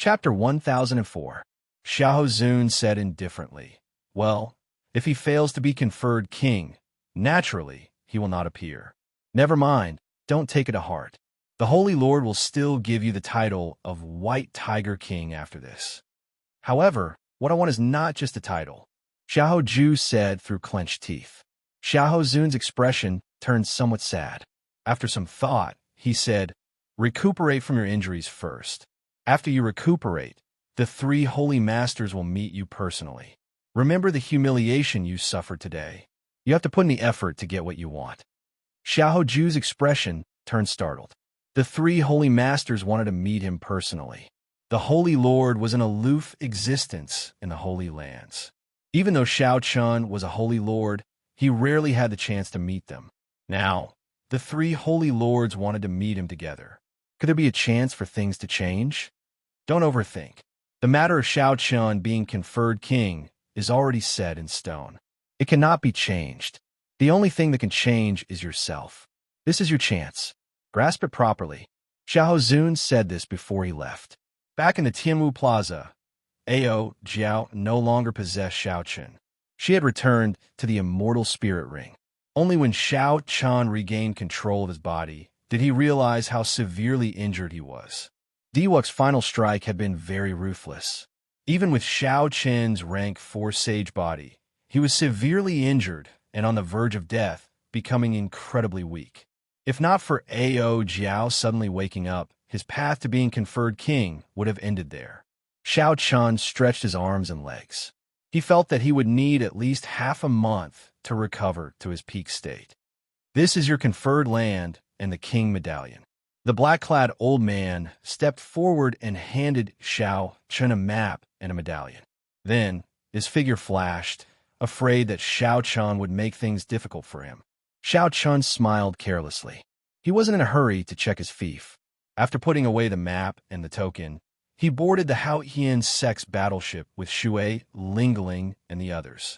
Chapter 1004. Xiao Zun said indifferently, "Well, if he fails to be conferred king, naturally he will not appear. Never mind, don't take it to heart. The Holy Lord will still give you the title of White Tiger King after this. However, what I want is not just a title," Xiao Ju said through clenched teeth. Xiao Zun's expression turned somewhat sad. After some thought, he said, "Recuperate from your injuries first. After you recuperate, the 3 holy masters will meet you personally. Remember the humiliation you suffered today. You have to put in the effort to get what you want." Xiao Ju's expression turned startled. The 3 holy masters wanted to meet him personally. The Holy Lord was an aloof existence in the Holy Lands. Even though Xiao Chun was a Holy Lord, he rarely had the chance to meet them. Now, the 3 Holy Lords wanted to meet him together. Could there be a chance for things to change? Don't overthink. The matter of Xiao Chun being conferred king is already set in stone. It cannot be changed. The only thing that can change is yourself. This is your chance. Grasp it properly. Xiao Zun said this before he left. Back in the Tianwu Plaza, Ao Jiao no longer possessed Xiao Chun. She had returned to the Immortal Spirit Ring. Only when Xiao Chun regained control of his body did he realize how severely injured he was. Diwuk's final strike had been very ruthless. Even with Xiao Chun's rank 4 sage body, he was severely injured and on the verge of death, becoming incredibly weak. If not for Ao Jiao suddenly waking up, his path to being conferred king would have ended there. Xiao Chun stretched his arms and legs. He felt that he would need at least half a month to recover to his peak state. "This is your conferred land and the king medallion." The black-clad old man stepped forward and handed Xiao Chun a map and a medallion. Then, his figure flashed, afraid that Xiao Chun would make things difficult for him. Xiao Chun smiled carelessly. He wasn't in a hurry to check his fief. After putting away the map and the token, he boarded the Haotian Sex battleship with Shui, Lingling, and the others.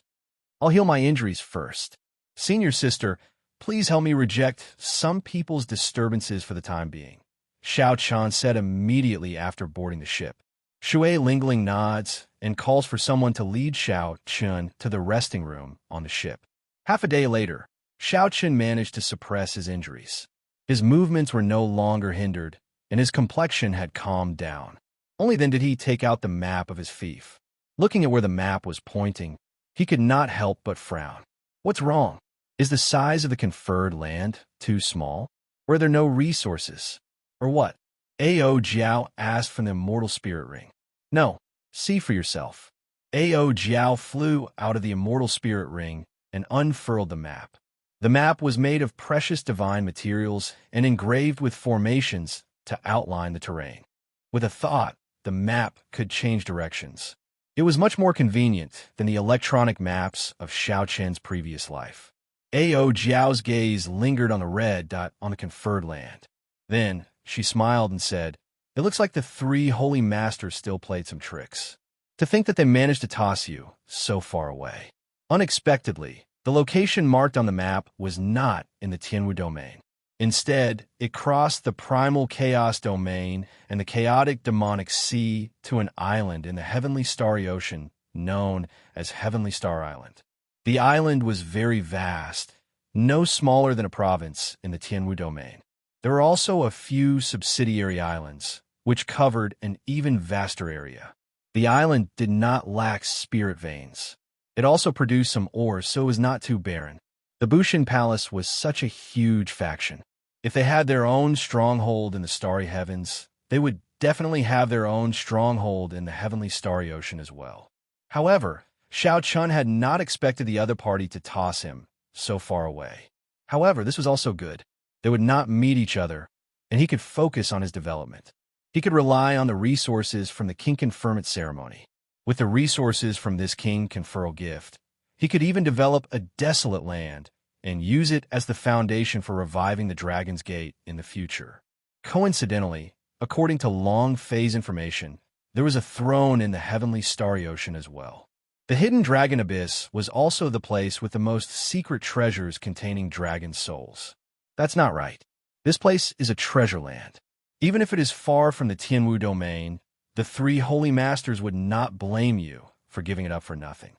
"I'll heal my injuries first. Senior sister, please help me reject some people's disturbances for the time being," Xiao Chun said immediately after boarding the ship. Shui Lingling nods and calls for someone to lead Xiao Chun to the resting room on the ship. Half a day later, Xiao Chun managed to suppress his injuries. His movements were no longer hindered, and his complexion had calmed down. Only then did he take out the map of his fief. Looking at where the map was pointing, he could not help but frown. What's wrong? Is the size of the conferred land too small? Were there no resources? Or what? Ao Jiao asked from the Immortal Spirit Ring. "No, see for yourself." Ao Jiao flew out of the Immortal Spirit Ring and unfurled the map. The map was made of precious divine materials and engraved with formations to outline the terrain. With a thought, the map could change directions. It was much more convenient than the electronic maps of Xiao Chen's previous life. Ao Jiao's gaze lingered on the red dot on the conferred land. Then, she smiled and said, "It looks like the 3 holy masters still played some tricks. To think that they managed to toss you so far away." Unexpectedly, the location marked on the map was not in the Tianwu domain. Instead, it crossed the primal chaos domain and the chaotic demonic sea to an island in the heavenly starry ocean known as Heavenly Star Island. The island was very vast, no smaller than a province in the Tianwu domain. There were also a few subsidiary islands, which covered an even vaster area. The island did not lack spirit veins. It also produced some ores, so it was not too barren. The Bushin Palace was such a huge faction. If they had their own stronghold in the starry heavens, they would definitely have their own stronghold in the heavenly starry ocean as well. However, Xiao Chun had not expected the other party to toss him so far away. However, this was also good. They would not meet each other, and he could focus on his development. He could rely on the resources from the king conferment ceremony. With the resources from this king conferral gift, he could even develop a desolate land and use it as the foundation for reviving the Dragon's Gate in the future. Coincidentally, according to long phase information, there was a throne in the heavenly starry ocean as well. The hidden dragon abyss was also the place with the most secret treasures containing dragon souls. That's not right. This place is a treasure land. Even if it is far from the Tianwu domain, The three holy masters would not blame you for giving it up for nothing.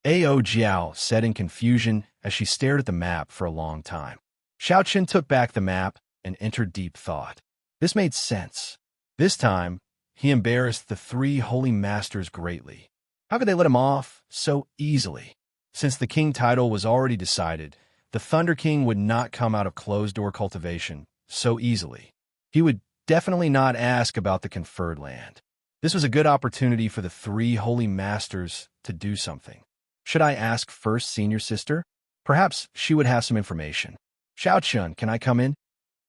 Ao Jiao said in confusion as she stared at the map for a long time. Xiao Chen took back the map and entered deep thought. This made sense. This time, he embarrassed the three holy masters greatly. How could they let him off so easily? Since the king title was already decided, the Thunder King would not come out of closed-door cultivation so easily. He would definitely not ask about the conferred land. This was a good opportunity for the three holy masters to do something. Should I ask first senior sister? Perhaps she would have some information. Xiao Chun, can I come in?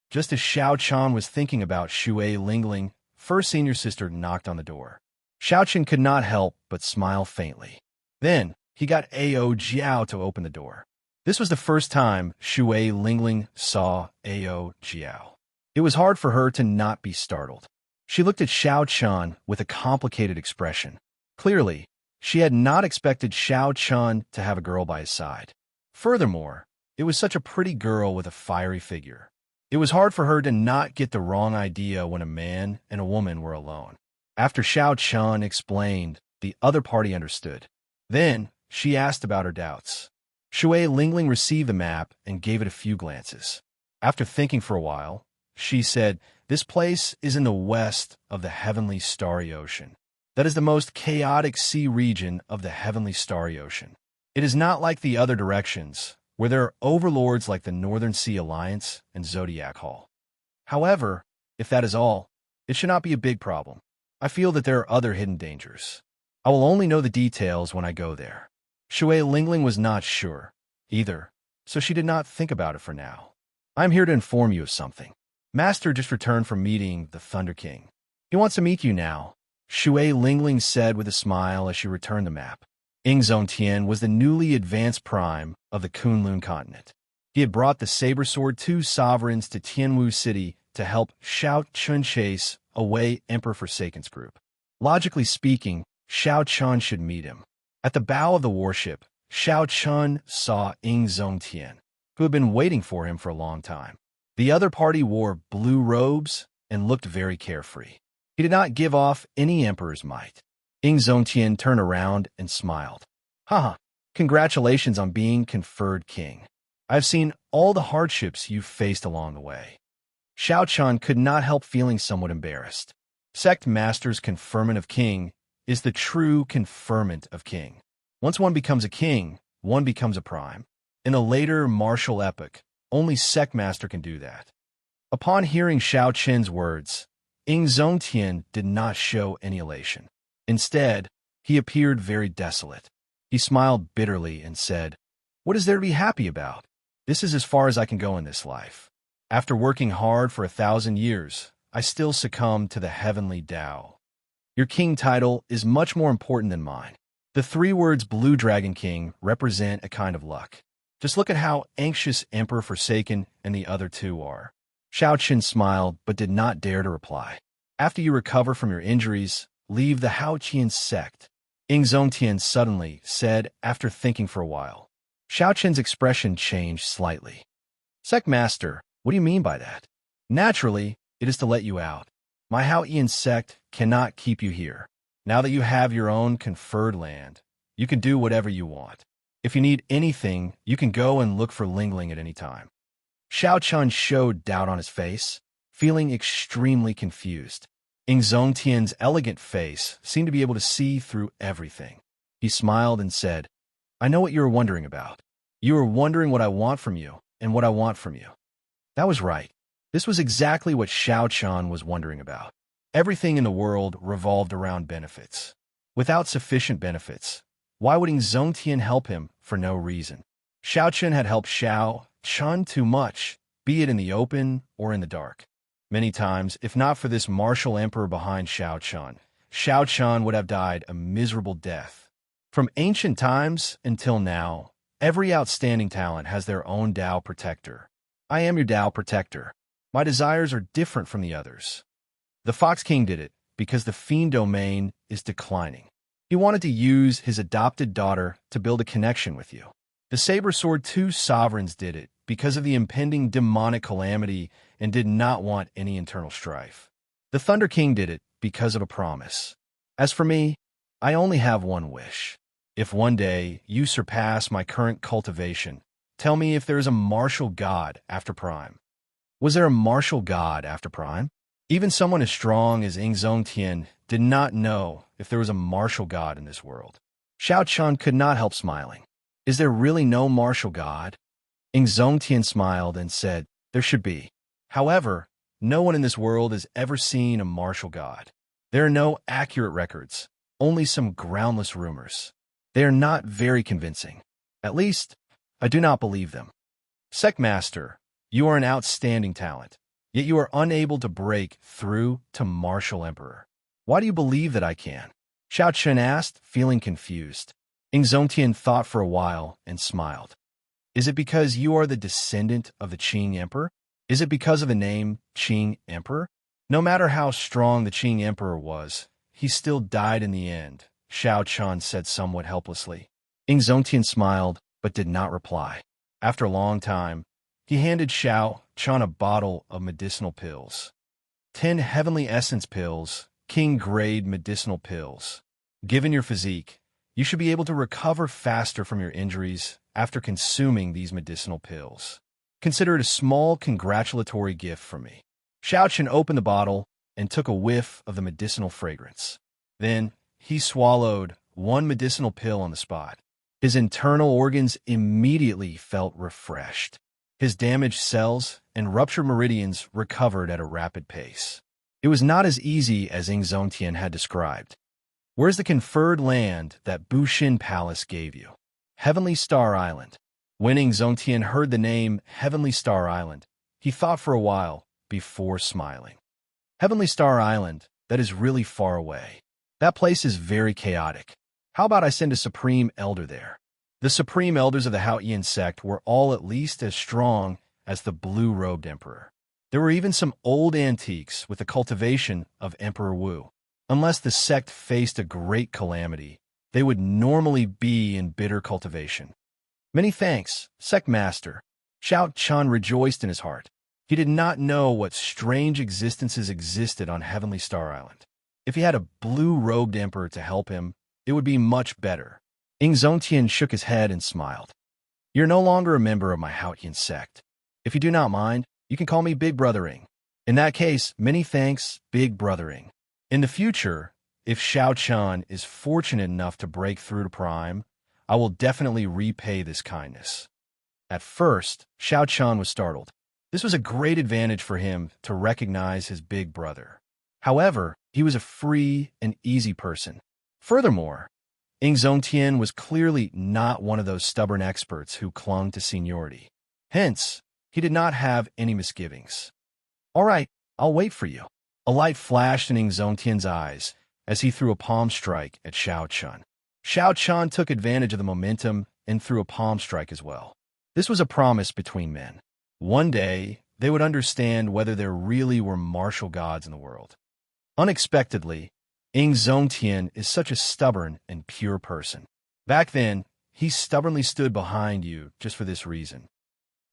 Just as Xiao Chan was thinking about Shui Lingling, first senior sister knocked on the door. Xiao Chen could not help but smile faintly. Then, he got Ao Jiao to open the door. This was the first time Shui Lingling saw Ao Jiao. It was hard for her to not be startled. She looked at Xiao Chan with a complicated expression. Clearly, she had not expected Xiao Chan to have a girl by his side. Furthermore, it was such a pretty girl with a fiery figure. It was hard for her to not get the wrong idea when a man and a woman were alone. After Xiao Chan explained, the other party understood. Then, she asked about her doubts. Shui Lingling received the map and gave it a few glances. After thinking for a while, she said, "This place is in the west of the heavenly starry ocean. That is the most chaotic sea region of the heavenly starry ocean. It is not like the other directions, where there are overlords like the Northern Sea Alliance and Zodiac Hall. However, if that is all, it should not be a big problem. I feel that there are other hidden dangers. I will only know the details when I go there." Shui Lingling was not sure, either, so she did not think about it for now. "I am here to inform you of something. Master just returned from meeting the Thunder King. He wants to meet you now," Shui Lingling said with a smile as she returned the map. Ingzongtian was the newly advanced prime of the Kunlun continent. He had brought the Saber Sword 2 sovereigns to Tianwu City to help Xiao Chun chase away Emperor Forsaken's group. Logically speaking, Xiao Chun should meet him. At the bow of the warship, Xiao Chun saw Ingzongtian, who had been waiting for him for a long time. The other party wore blue robes and looked very carefree. He did not give off any emperor's might. Ingzongtian turned around and smiled. "Haha, congratulations on being conferred king. I've seen all the hardships you've faced along the way." Xiao Chun could not help feeling somewhat embarrassed. Sect Master's conferment of king is the true conferment of king. Once one becomes a king, one becomes a prime. In the later martial epoch, only Sect Master can do that. Upon hearing Xiao Chen's words, Ingzongtian did not show any elation. Instead, he appeared very desolate. He smiled bitterly and said, "What is there to be happy about? This is as far as I can go in this life. After working hard for 1,000 years, I still succumb to the heavenly Tao. Your king title is much more important than mine." The three words Blue Dragon King represent a kind of luck. Just look at how anxious Emperor Forsaken and the other two are. Xiao Chen smiled but did not dare to reply. "After you recover from your injuries, leave the Haoqian sect," Ingzongtian suddenly said after thinking for a while. Xiao Chen's expression changed slightly. "Sect Master, what do you mean by that?" "Naturally, it is to let you out. My Haoqian sect cannot keep you here. Now that you have your own conferred land, you can do whatever you want. If you need anything, you can go and look for Lingling at any time." Xiao Chun showed doubt on his face, feeling extremely confused. Ingzongtian's elegant face seemed to be able to see through everything. He smiled and said, "I know what you are wondering about. You are wondering what I want from you and what I want from you." That was right. This was exactly what Xiao Chun was wondering about. Everything in the world revolved around benefits. Without sufficient benefits, why would Ingzongtian help him for no reason? Xiao Chun had helped Xiao Chun too much, be it in the open or in the dark. Many times, if not for this martial emperor behind Xiao Chun would have died a miserable death. From ancient times until now, every outstanding talent has their own Tao protector. I am your Tao protector. My desires are different from the others. The Fox King did it because the fiend domain is declining. He wanted to use his adopted daughter to build a connection with you. The Saber Sword 2 sovereigns did it because of the impending demonic calamity and did not want any internal strife. The Thunder King did it because of a promise. As for me, I only have one wish. If one day you surpass my current cultivation, tell me if there is a martial god after Prime. Was there a martial god after Prime? Even someone as strong as Ingzongtian did not know if there was a martial god in this world. Xiao Chun could not help smiling. Is there really no martial god? Ingzongtian smiled and said, there should be. However, no one in this world has ever seen a martial god. There are no accurate records, only some groundless rumors. They are not very convincing. At least, I do not believe them. Sectmaster, you are an outstanding talent, yet you are unable to break through to Martial Emperor. Why do you believe that I can? Xiao Chen asked, feeling confused. Ingzongtian thought for a while and smiled. Is it because you are the descendant of the Qing Emperor? Is it because of the name Qing Emperor? No matter how strong the Qing Emperor was, he still died in the end, Xiao Chen said somewhat helplessly. Ingzongtian smiled, but did not reply. After a long time, he handed Xiao Chen a bottle of medicinal pills. 10 heavenly essence pills, king-grade medicinal pills. Given your physique, you should be able to recover faster from your injuries after consuming these medicinal pills. Consider it a small congratulatory gift from me. Xiao Chen opened the bottle and took a whiff of the medicinal fragrance. Then, he swallowed one medicinal pill on the spot. His internal organs immediately felt refreshed. His damaged cells and ruptured meridians recovered at a rapid pace. It was not as easy as Ingzongtian had described. Where's the conferred land that Bushin Palace gave you? Heavenly Star Island. When Ingzongtian heard the name Heavenly Star Island, he thought for a while before smiling. Heavenly Star Island, that is really far away. That place is very chaotic. How about I send a Supreme Elder there? The Supreme Elders of the Haotian sect were all at least as strong as the blue-robed Emperor. There were even some old antiques with the cultivation of Emperor Wu. Unless the sect faced a great calamity, they would normally be in bitter cultivation. Many thanks, Sect Master. Xiao Chen rejoiced in his heart. He did not know what strange existences existed on Heavenly Star Island. If he had a blue-robed emperor to help him, it would be much better. Ingzongtian shook his head and smiled. You're no longer a member of my Haotian sect. If you do not mind, you can call me Big Brothering. In that case, many thanks, Big Brothering. In the future, if Xiao Chen is fortunate enough to break through to Prime, I will definitely repay this kindness. At first, Xiao Chen was startled. This was a great advantage for him to recognize his big brother. However, he was a free and easy person. Furthermore, Ingzongtian was clearly not one of those stubborn experts who clung to seniority. Hence, he did not have any misgivings. All right, I'll wait for you. A light flashed in Ingzongtian's eyes as he threw a palm strike at Xiao Chen. Xiao Chen took advantage of the momentum and threw a palm strike as well. This was a promise between men. One day, they would understand whether there really were martial gods in the world. Unexpectedly, Ingzongtian is such a stubborn and pure person. Back then, he stubbornly stood behind you just for this reason.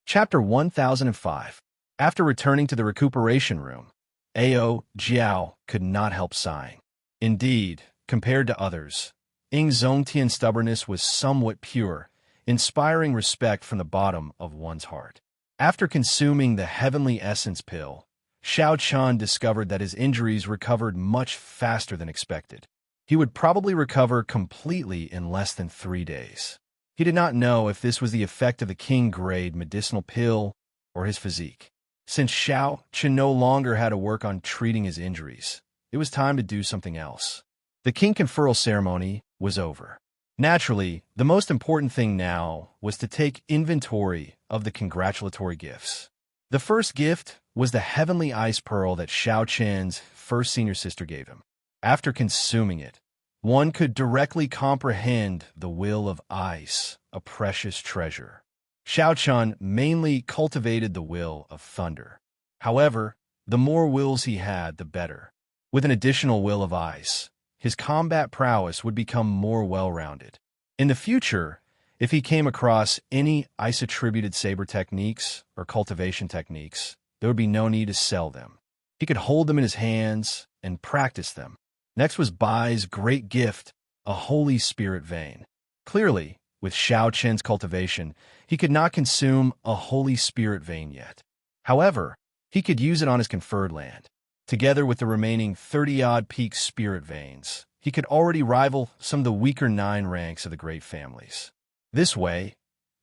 Chapter 1005. After returning to the recuperation room, Ao Jiao could not help sighing. Indeed, compared to others, Ingzongtian's stubbornness was somewhat pure, inspiring respect from the bottom of one's heart. After consuming the heavenly essence pill, Xiao Chen discovered that his injuries recovered much faster than expected. He would probably recover completely in less than 3 days. He did not know if this was the effect of the king-grade medicinal pill or his physique. Since Xiao Chen no longer had to work on treating his injuries, it was time to do something else. The king conferral ceremony was over. Naturally, the most important thing now was to take inventory of the congratulatory gifts. The first gift was the heavenly ice pearl that Xiao Chen's first senior sister gave him. After consuming it, one could directly comprehend the will of ice, a precious treasure. Xiao Chen mainly cultivated the will of thunder. However, the more wills he had, the better. With an additional will of ice, his combat prowess would become more well-rounded. In the future, if he came across any ice-attributed saber techniques or cultivation techniques, there would be no need to sell them. He could hold them in his hands and practiced them. Next was Bai's great gift, a Holy Spirit vein. Clearly, with Xiao Qian's cultivation, he could not consume a Holy Spirit vein yet. However, he could use it on his conferred land. Together with the remaining 30-odd peak spirit veins, he could already rival some of the weaker 9 ranks of the great families. This way,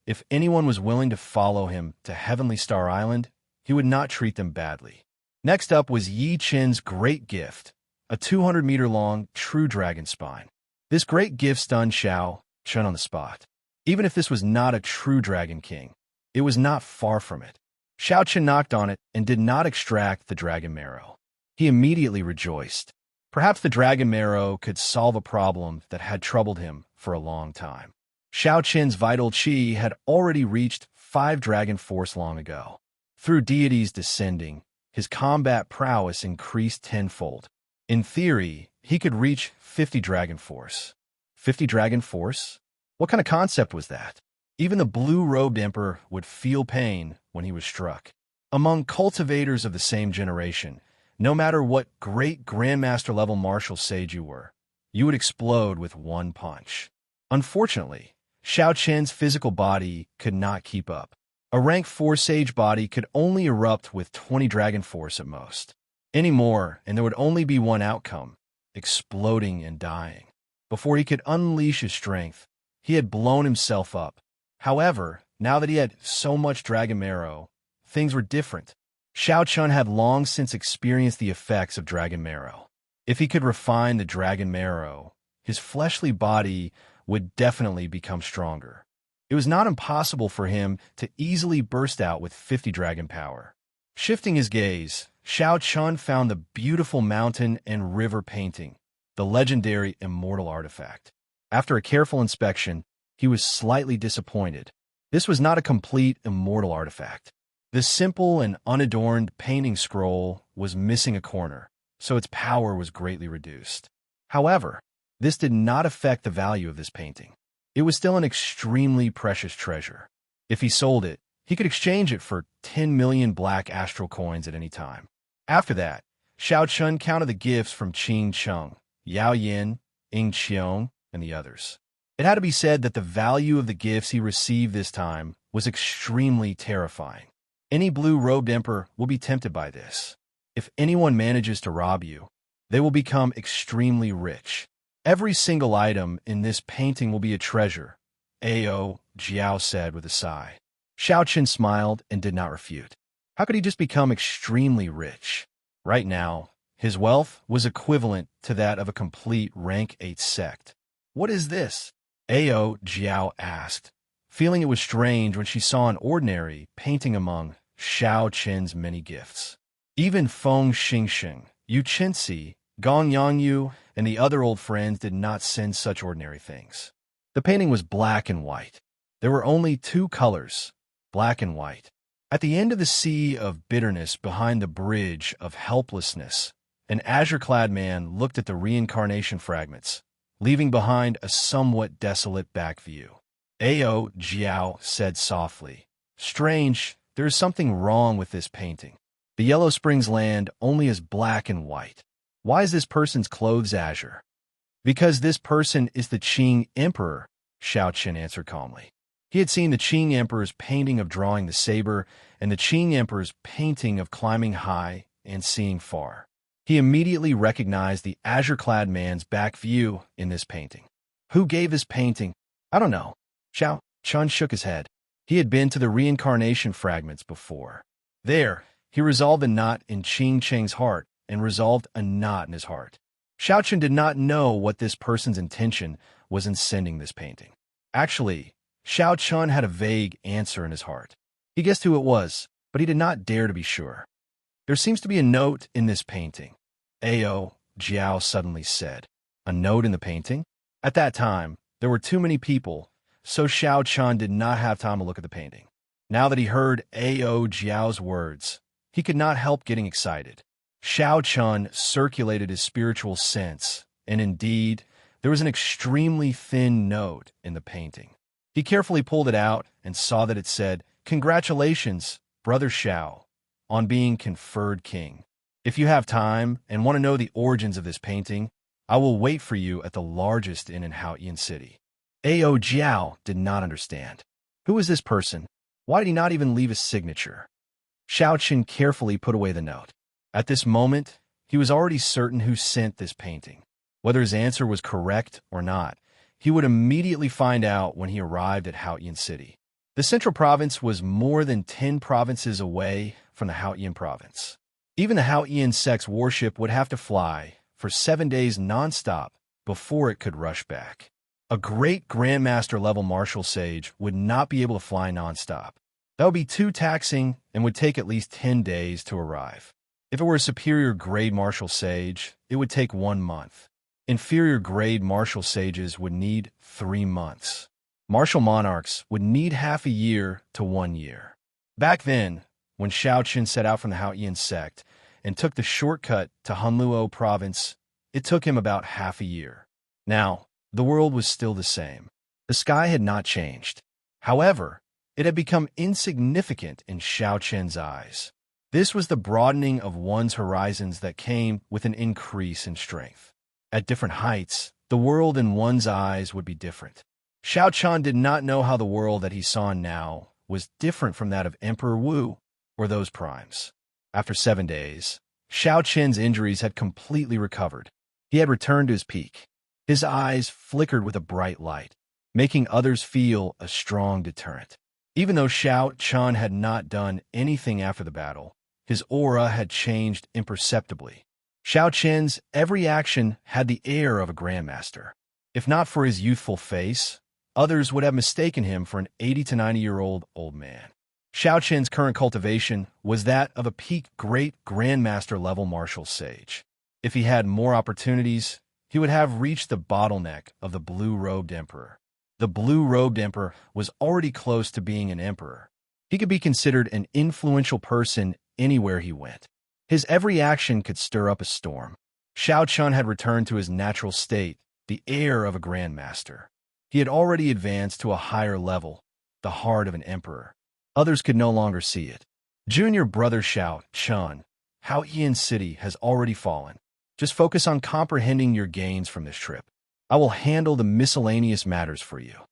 if anyone was willing to follow him to Heavenly Star Island, he would not treat them badly. Next up was Yi Qin's great gift, a 200-meter-long true dragon spine. This great gift stunned Xiao Qian on the spot. Even if this was not a true dragon king, it was not far from it. Xiao Qian knocked on it and did not extract the dragon marrow. He immediately rejoiced. Perhaps the dragon marrow could solve a problem that had troubled him for a long time. Xiao Qian's vital qi had already reached 5 dragon force long ago. Through deities descending, his combat prowess increased tenfold. In theory, he could reach 50 dragon force. 50 dragon force? What kind of concept was that? Even the blue-robed emperor would feel pain when he was struck. Among cultivators of the same generation, no matter what great grandmaster-level martial sage you were, you would explode with one punch. Unfortunately, Xiao Qian's physical body could not keep up. A rank 4 sage body could only erupt with 20 dragon force at most. Any more, and there would only be one outcome, exploding and dying. Before he could unleash his strength, he had blown himself up. However, now that he had so much dragon marrow, things were different. Xiao Qian had long since experienced the effects of dragon marrow. If he could refine the dragon marrow, his fleshly body would definitely become stronger. It was not impossible for him to easily burst out with 50 dragon power. Shifting his gaze, Xiao Qian found the beautiful mountain and river painting, the legendary Immortal artifact. After a careful inspection, he was slightly disappointed. This was not a complete Immortal artifact. The simple and unadorned painting scroll was missing a corner, so its power was greatly reduced. However, this did not affect the value of this painting. It was still an extremely precious treasure. If he sold it, he could exchange it for 10 million black astral coins at any time. After that, Xiao Qian counted the gifts from Qing Cheng, Yao Yin, Ying Qiong, and the others. It had to be said that the value of the gifts he received this time was extremely terrifying. Any blue-robed emperor will be tempted by this. If anyone manages to rob you, they will become extremely rich. Every single item in this painting will be a treasure, Ao Jiao said with a sigh. Xiao Qian smiled and did not refute. How could he just become extremely rich? Right now, his wealth was equivalent to that of a complete rank 8 sect. What is this? Ao Jiao asked, feeling it was strange when she saw an ordinary painting among Xiao Qian's many gifts. Even Feng Xingxing, Yu Qinci, Gong Yangyu, and the other old friends did not send such ordinary things. The painting was black and white. There were only 2 colors, black and white. At the end of the sea of bitterness behind the bridge of helplessness, an azure-clad man looked at the reincarnation fragments, leaving behind a somewhat desolate back view. Ao Jiao said softly, "Strange, there is something wrong with this painting. The Yellow Springs land only is black and white. Why is this person's clothes azure?" "Because this person is the Qing Emperor," Xiao Qian answered calmly. He had seen the Qing Emperor's painting of drawing the saber and the Qing Emperor's painting of climbing high and seeing far. He immediately recognized the azure-clad man's back view in this painting. Who gave this painting? I don't know. Xiao Qian shook his head. He had been to the reincarnation fragments before. There, he resolved a knot in Qing Cheng's heart and resolved a knot in his heart. Xiao Qian did not know what this person's intention was in sending this painting. Actually, Xiao Qian had a vague answer in his heart. He guessed who it was, but he did not dare to be sure. "There seems to be a note in this painting," Ao Jiao suddenly said. A note in the painting? At that time, there were too many people, so Xiao Qian did not have time to look at the painting. Now that he heard Ao Jiao's words, he could not help getting excited. Xiao Qian circulated his spiritual sense, and indeed, there was an extremely thin note in the painting. He carefully pulled it out and saw that it said, "Congratulations, Brother Xiao, on being conferred king." If you have time and want to know the origins of this painting, I will wait for you at the largest inn in Haotian City. Ao Jiao did not understand. Who is this person? Why did he not even leave a signature? Xiao Qin carefully put away the note. At this moment, he was already certain who sent this painting. Whether his answer was correct or not, he would immediately find out when he arrived at Haotian City. The central province was more than 10 provinces away from the Haotian province. Even the Haotian sect's warship would have to fly for 7 days non-stop before it could rush back. A great Grandmaster-level martial sage would not be able to fly non-stop. That would be too taxing and would take at least 10 days to arrive. If it were a superior grade martial sage, it would take 1 month. Inferior grade martial sages would need 3 months. Martial monarchs would need half a year to 1 year. Back then, when Xiao Qin set out from the Haotian sect and took the shortcut to Hunluo province, it took him about half a year. Now, the world was still the same. The sky had not changed. However, it had become insignificant in Xiao Qin's eyes. This was the broadening of one's horizons that came with an increase in strength. At different heights, the world in one's eyes would be different. Xiao Qin did not know how the world that he saw now was different from that of Emperor Wu or those primes. After 7 days, Xiao Qin's injuries had completely recovered. He had returned to his peak. His eyes flickered with a bright light, making others feel a strong deterrent. Even though Xiao Qin had not done anything after the battle, his aura had changed imperceptibly. Xiao Qin's every action had the air of a grandmaster. If not for his youthful face, others would have mistaken him for an 80 to 90-year-old old man. Xiao Qin's current cultivation was that of a peak great grandmaster-level martial sage. If he had more opportunities, he would have reached the bottleneck of the blue-robed emperor. The blue-robed emperor was already close to being an emperor. He could be considered an influential person anywhere he went. His every action could stir up a storm. Xiao Qin had returned to his natural state, the air of a grandmaster. He had already advanced to a higher level, the heart of an emperor. Others could no longer see it. Junior brother Xiao Qin, Haotian City has already fallen. Just focus on comprehending your gains from this trip. I will handle the miscellaneous matters for you.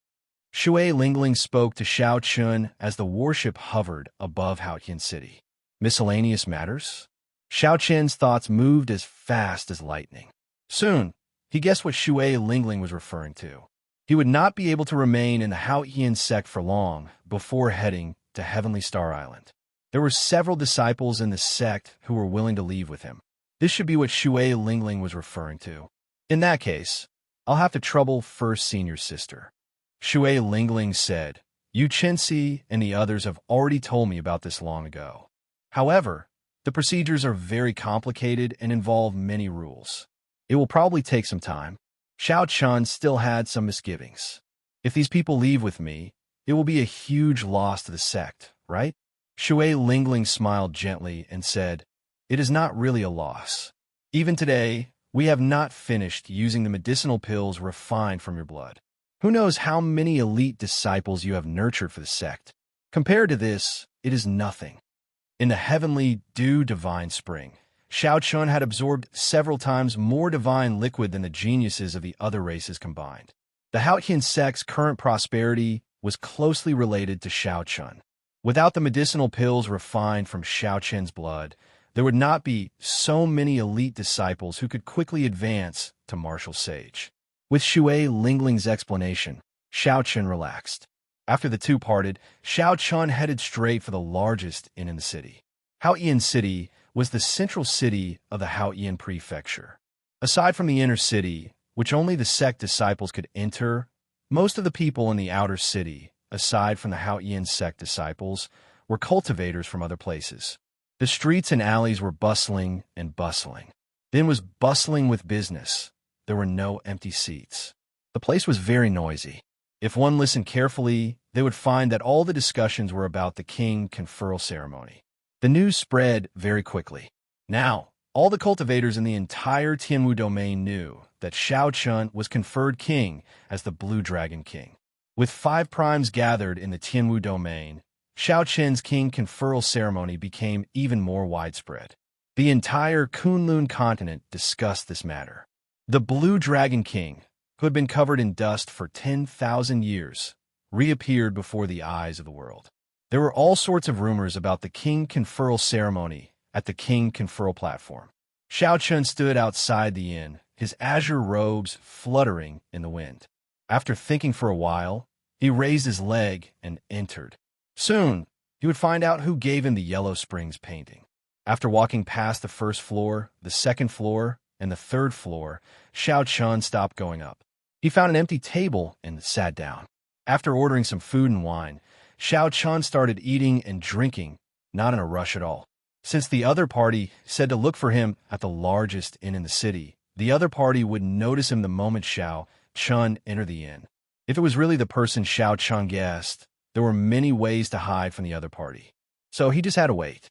Shui Lingling spoke to Xiao Qin as the warship hovered above Haotian City. Miscellaneous matters? Xiao Qin's thoughts moved as fast as lightning. Soon, he guessed what Shui Lingling was referring to. He would not be able to remain in the Haotian sect for long before heading to Heavenly Star Island. There were several disciples in the sect who were willing to leave with him. This should be what Shui Lingling was referring to. In that case, I'll have to trouble first senior sister. Shui Lingling said, Yu Chenxi and the others have already told me about this long ago. However, the procedures are very complicated and involve many rules. It will probably take some time. Xiao Qin still had some misgivings. If these people leave with me, it will be a huge loss to the sect, right? Shui Lingling smiled gently and said, It is not really a loss. Even today, we have not finished using the medicinal pills refined from your blood. Who knows how many elite disciples you have nurtured for the sect? Compared to this, it is nothing. In the heavenly dew divine spring, Xiao Qin had absorbed several times more divine liquid than the geniuses of the other races combined. The Haotian sect's current prosperity was closely related to Xiao Qin. Without the medicinal pills refined from Xiao Qin's blood, there would not be so many elite disciples who could quickly advance to martial sage. With Shui Lingling's explanation, Xiao Qin relaxed. After the two parted, Xiao Qin headed straight for the largest inn in the city. Haotian City was the central city of the Haotian prefecture. Aside from the inner city, which only the sect disciples could enter, most of the people in the outer city, aside from the Haotian sect disciples, were cultivators from other places. The streets and alleys were bustling and bustling. The inn was bustling with business. There were no empty seats. The place was very noisy. If one listened carefully, they would find that all the discussions were about the king conferral ceremony. The news spread very quickly. Now, all the cultivators in the entire Tianwu domain knew that Xiao Qin was conferred king as the Blue Dragon King. With 5 primes gathered in the Tianwu domain, Xiao Qin's king conferral ceremony became even more widespread. The entire Kunlun continent discussed this matter. The Blue Dragon King, who had been covered in dust for 10,000 years, reappeared before the eyes of the world. There were all sorts of rumors about the king conferral ceremony at the king conferral platform. Xiao Chun stood outside the inn, his azure robes fluttering in the wind. After thinking for a while, he raised his leg and entered. Soon, he would find out who gave him the Yellow Springs painting. After walking past the first floor, the second floor, and the third floor, Xiao Chun stopped going up. He found an empty table and sat down. After ordering some food and wine, Xiao Chun started eating and drinking, not in a rush at all. Since the other party said to look for him at the largest inn in the city, the other party would notice him the moment Xiao Chun entered the inn. If it was really the person Xiao Chun guessed, there were many ways to hide from the other party. So he just had to wait.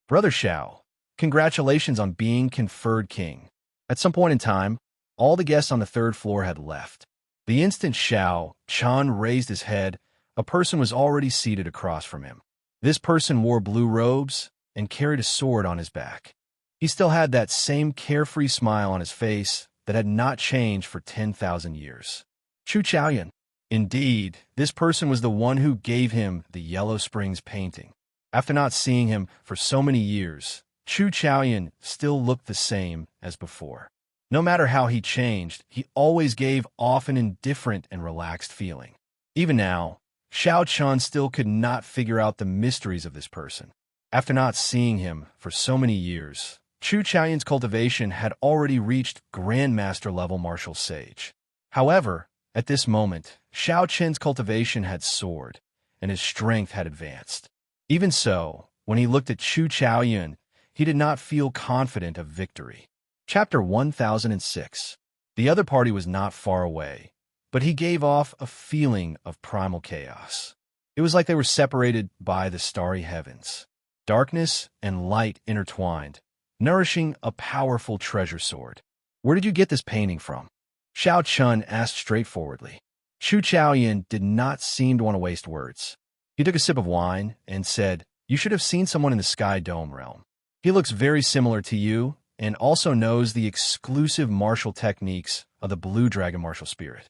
Brother Xiao, congratulations on being conferred king. At some point in time, all the guests on the third floor had left. The instant Xiao Chun raised his head, a person was already seated across from him. This person wore blue robes and carried a sword on his back. He still had that same carefree smile on his face that had not changed for 10,000 years. Chu Chaoyan. Indeed, this person was the one who gave him the Yellow Springs painting. After not seeing him for so many years, Chu Chaoyan still looked the same as before. No matter how he changed, he always gave off an indifferent and relaxed feeling. Even now, Xiao Chun still could not figure out the mysteries of this person. After not seeing him for so many years, Chu Chaoyan's cultivation had already reached Grandmaster level martial sage. However, at this moment, Xiao Chen's cultivation had soared, and his strength had advanced. Even so, when he looked at Chu Chaoyan, he did not feel confident of victory. Chapter 1006. The other party was not far away, but he gave off a feeling of primal chaos. It was like they were separated by the starry heavens. Darkness and light intertwined, nourishing a powerful treasure sword. Where did you get this painting from? Xiao Chun asked straightforwardly. Chu Chaoyan did not seem to want to waste words. He took a sip of wine and said, "You should have seen someone in the Sky Dome realm. He looks very similar to you and also knows the exclusive martial techniques of the Blue Dragon martial spirit."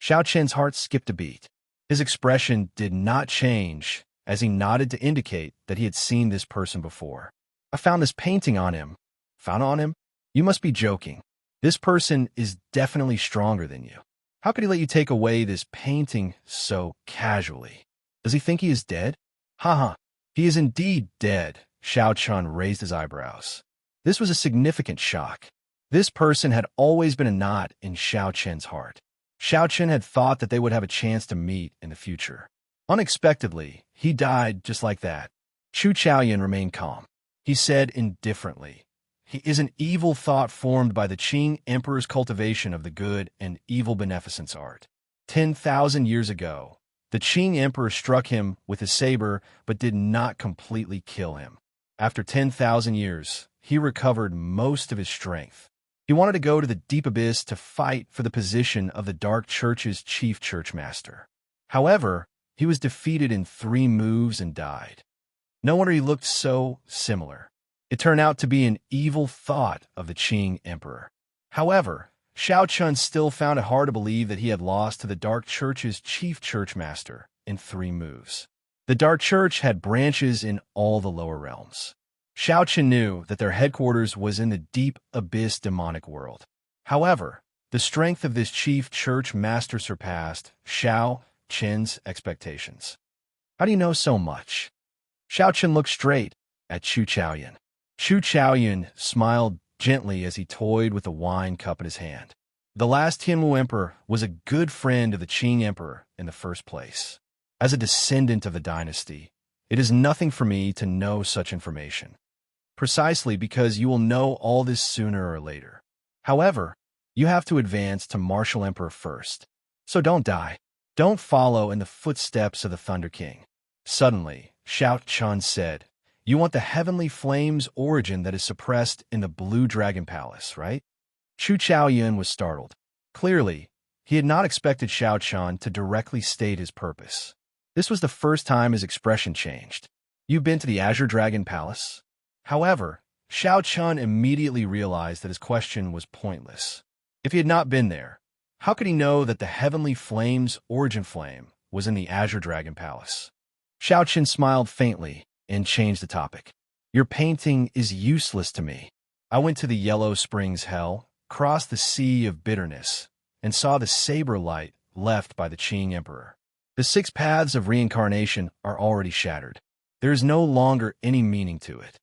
Xiao Chen's heart skipped a beat. His expression did not change as he nodded to indicate that he had seen this person before. "I found this painting on him." "Found on him? You must be joking. This person is definitely stronger than you. How could he let you take away this painting so casually? Does he think he is dead?" He is indeed dead." Xiao Chun raised his eyebrows. This was a significant shock. This person had always been a knot in Xiao Chen's heart. Xiao Chen had thought that they would have a chance to meet in the future. Unexpectedly, he died just like that. Chu Chaoyan remained calm. He said indifferently, "He is an evil thought formed by the Qing Emperor's cultivation of the good and evil beneficence art. 10,000 years ago, the Qing Emperor struck him with his saber but did not completely kill him. After 10,000 years, he recovered most of his strength. He wanted to go to the deep abyss to fight for the position of the Dark Church's chief church master. However, he was defeated in 3 moves and died. No wonder he looked so similar. It turned out to be an evil thought of the Qing Emperor. However, Xiao Chun still found it hard to believe that he had lost to the Dark Church's chief church master in 3 moves. The Dark Church had branches in all the lower realms. Xiao Chun knew that their headquarters was in the deep abyss demonic world. However, the strength of this chief church master surpassed Xiao Chun's expectations. "How do you know so much?" Xiao Chun looked straight at Chu Chaoyan. Chu Chaoyan smiled gently as he toyed with the wine cup in his hand. The last Tianwu Emperor was a good friend of the Qing Emperor in the first place. As a descendant of the dynasty, it is nothing for me to know such information. Precisely because you will know all this sooner or later. However, you have to advance to Martial Emperor first. So don't die. Don't follow in the footsteps of the Thunder King." Suddenly, Xiao Chun said, "You want the heavenly flame's origin that is suppressed in the Blue Dragon Palace, right?" Chu Chaoyan was startled. Clearly, he had not expected Xiao Chun to directly state his purpose. This was the first time his expression changed. "You've been to the Azure Dragon Palace? However, Xiao Chun immediately realized that his question was pointless. If he had not been there, how could he know that the heavenly flame's origin flame was in the Azure Dragon Palace? Xiao Chun smiled faintly and changed the topic. Your painting is useless to me. I went to the Yellow Springs Hell, crossed the Sea of Bitterness, and saw the saber light left by the Qing Emperor. The 6 paths of reincarnation are already shattered. There is no longer any meaning to it.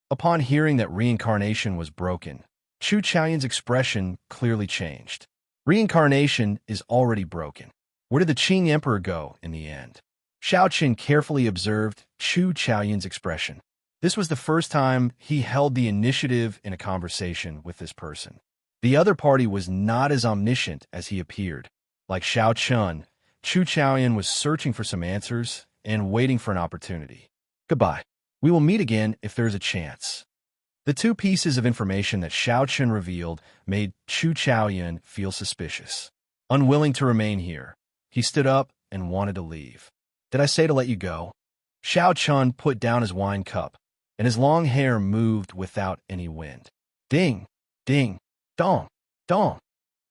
Upon hearing that reincarnation was broken, Chu Chaoyun's expression clearly changed. Reincarnation is already broken. Where did the Qing Emperor go in the end? Xiao Qun carefully observed Chu Chaoyun's expression. This was the first time he held the initiative in a conversation with this person. The other party was not as omniscient as he appeared. Like Xiao Chun, Chu Chaoyun was searching for some answers and waiting for an opportunity. Goodbye. We will meet again if there is a chance. The 2 pieces of information that Xiao Chun revealed made Chu Chaoyun feel suspicious. Unwilling to remain here, he stood up and wanted to leave. Did I say to let you go? Xiao Chun put down his wine cup, and his long hair moved without any wind. Ding, ding, dong, dong.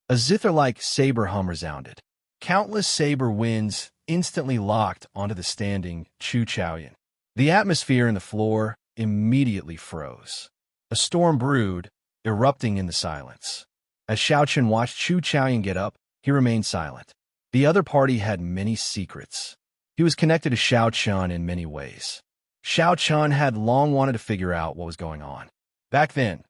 A zither-like saber hum resounded. Countless saber winds instantly locked onto the standing Chu Chaoyun. The atmosphere and the floor immediately froze. A storm brewed, erupting in the silence. As Xiao Chun watched Chu Chaoyun get up, he remained silent. The other party had many secrets. He was connected to Xiao Chun in many ways. Xiao Chun had long wanted to figure out what was going on. Back then,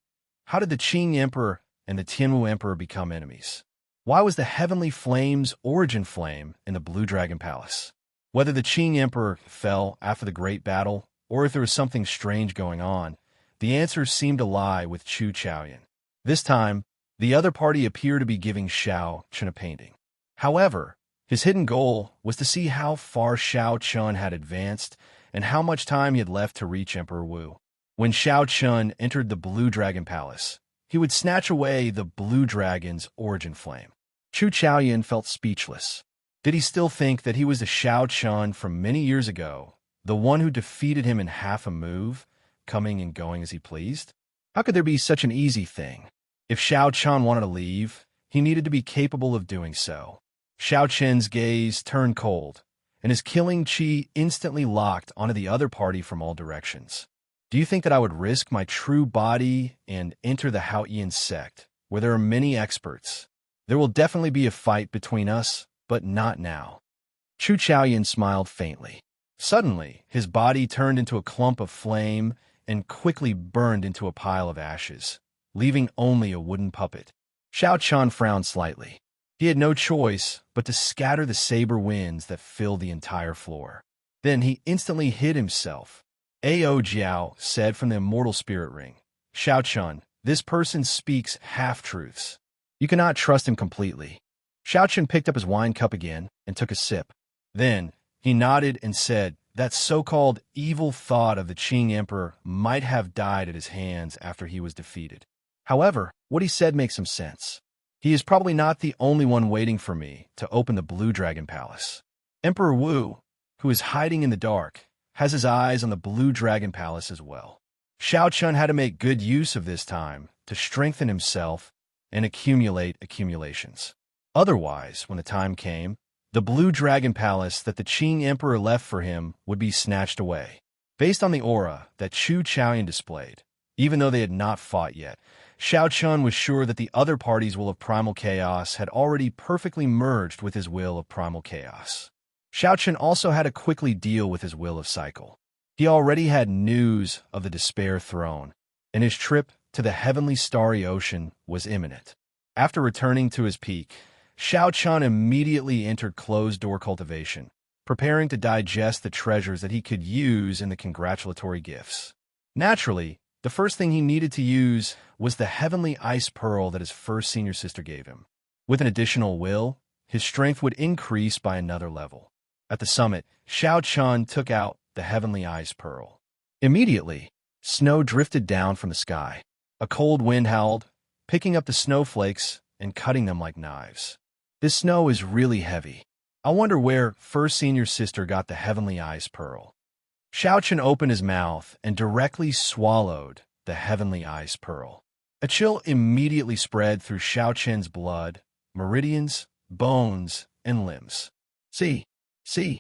how did the Qing Emperor and the Tianwu Emperor become enemies? Why was the heavenly flame's origin flame in the Blue Dragon Palace? Whether the Qing Emperor fell after the Great Battle, or if there was something strange going on, the answer seemed to lie with Chu Chaoyun. This time, the other party appeared to be giving Xiao Chun a painting. However, his hidden goal was to see how far Xiao Chun had advanced and how much time he had left to reach Emperor Wu. When Xiao Chun entered the Blue Dragon Palace, he would snatch away the Blue Dragon's origin flame. Chu Chaoyun felt speechless. Did he still think that he was the Xiao Chun from many years ago, the one who defeated him in half a move, coming and going as he pleased? How could there be such an easy thing? If Xiao Chun wanted to leave, he needed to be capable of doing so. Xiao Chun's gaze turned cold, and his killing chi instantly locked onto the other party from all directions. Do you think that I would risk my true body and enter the Haoyan sect, where there are many experts? There will definitely be a fight between us, but not now. Chu Chaoyun smiled faintly. Suddenly, his body turned into a clump of flame and quickly burned into a pile of ashes, leaving only a wooden puppet. Xiao Chun frowned slightly. He had no choice but to scatter the saber winds that filled the entire floor. Then he instantly hid himself. Ao Jiao said from the Immortal Spirit Ring, Xiao Chun, this person speaks half-truths. You cannot trust him completely. Xiao Chun picked up his wine cup again and took a sip. Then he nodded and said that so-called evil thought of the Qing Emperor might have died at his hands after he was defeated. However, what he said makes some sense. He is probably not the only one waiting for me to open the Blue Dragon Palace. Emperor Wu, who is hiding in the dark, has his eyes on the Blue Dragon Palace as well. Xiao Chun had to make good use of this time to strengthen himself and accumulate accumulations. Otherwise, when the time came, the Blue Dragon Palace that the Qing Emperor left for him would be snatched away. Based on the aura that Chu Chaoyun displayed, even though they had not fought yet, Xiao Chun was sure that the other party's will of primal chaos had already perfectly merged with his will of primal chaos. Xiao Chun also had to quickly deal with his will of cycle. He already had news of the Despair Throne, and his trip to the heavenly starry ocean was imminent. After returning to his peak, Xiao Chun immediately entered closed-door cultivation, preparing to digest the treasures that he could use in the congratulatory gifts. Naturally, the first thing he needed to use was the heavenly ice pearl that his first senior sister gave him. With an additional will, his strength would increase by another level. At the summit, Xiao Chun took out the heavenly ice pearl. Immediately, snow drifted down from the sky. A cold wind howled, picking up the snowflakes and cutting them like knives. This snow is really heavy. I wonder where first senior sister got the heavenly ice pearl. Xiao Chen opened his mouth and directly swallowed the heavenly ice pearl. A chill immediately spread through Xiao Chen's blood, meridians, bones, and limbs. See, see.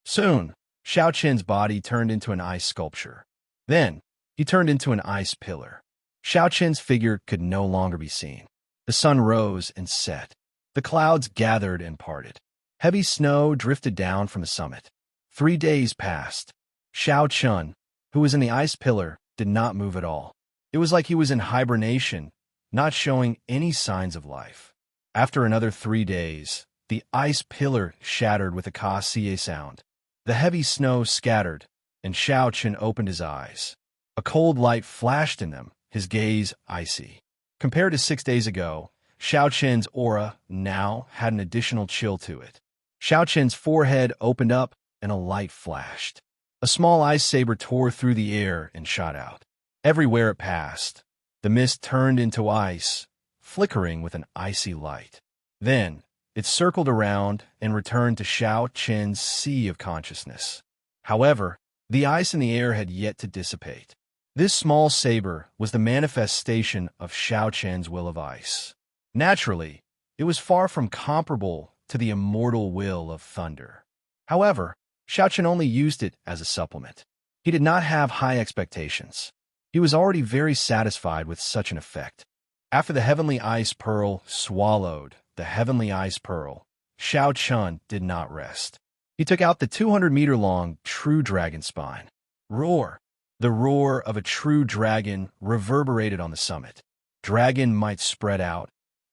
Soon, Xiao Chen's body turned into an ice sculpture. Then, he turned into an ice pillar. Xiao Chen's figure could no longer be seen. The sun rose and set. The clouds gathered and parted. Heavy snow drifted down from the summit. 3 days passed. Xiao Chen, who was in the ice pillar, did not move at all. It was like he was in hibernation, not showing any signs of life. After another 3 days, the ice pillar shattered with a ka-cie sound. The heavy snow scattered, and Xiao Chen opened his eyes. A cold light flashed in them, his gaze icy. Compared to 6 days ago, Xiao Chen's aura now had an additional chill to it. Xiao Chen's forehead opened up, and a light flashed. A small ice saber tore through the air and shot out. Everywhere it passed, the mist turned into ice, flickering with an icy light. Then, it circled around and returned to Xiao Chen's sea of consciousness. However, the ice in the air had yet to dissipate. This small saber was the manifestation of Xiao Chen's will of ice. Naturally, it was far from comparable to the immortal will of thunder. However, Xiao Chen only used it as a supplement. He did not have high expectations. He was already very satisfied with such an effect. After the heavenly ice pearl swallowed the heavenly ice pearl, Xiao Chen did not rest. He took out the 200-meter-long true dragon spine. Roar! The roar of a true dragon reverberated on the summit. Dragon might spread out,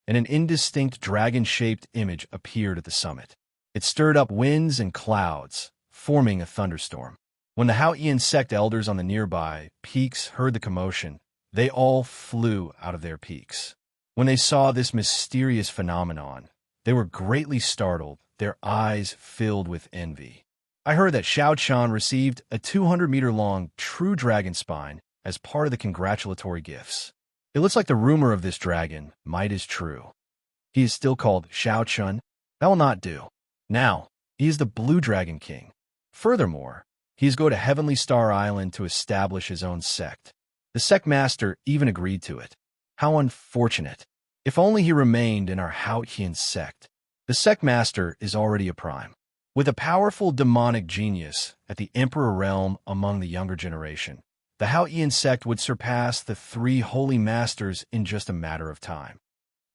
and an indistinct dragon-shaped image appeared at the summit. It stirred up winds and clouds, forming a thunderstorm. When the Haoyan sect elders on the nearby peaks heard the commotion, they all flew out of their peaks. When they saw this mysterious phenomenon, they were greatly startled, their eyes filled with envy. I heard that Xiao Chen received a 200-meter-long true dragon spine as part of the congratulatory gifts. It looks like the rumor of this dragon might is true. He is still called Xiao Chen. That will not do. Now, he is the Blue Dragon King. Furthermore, he is going to Heavenly Star Island to establish his own sect. The sect master even agreed to it. How unfortunate. If only he remained in our Haoyan sect. The sect master is already a prime. With a powerful demonic genius at the Emperor realm among the younger generation, the Haoyan sect would surpass the 3 holy masters in just a matter of time.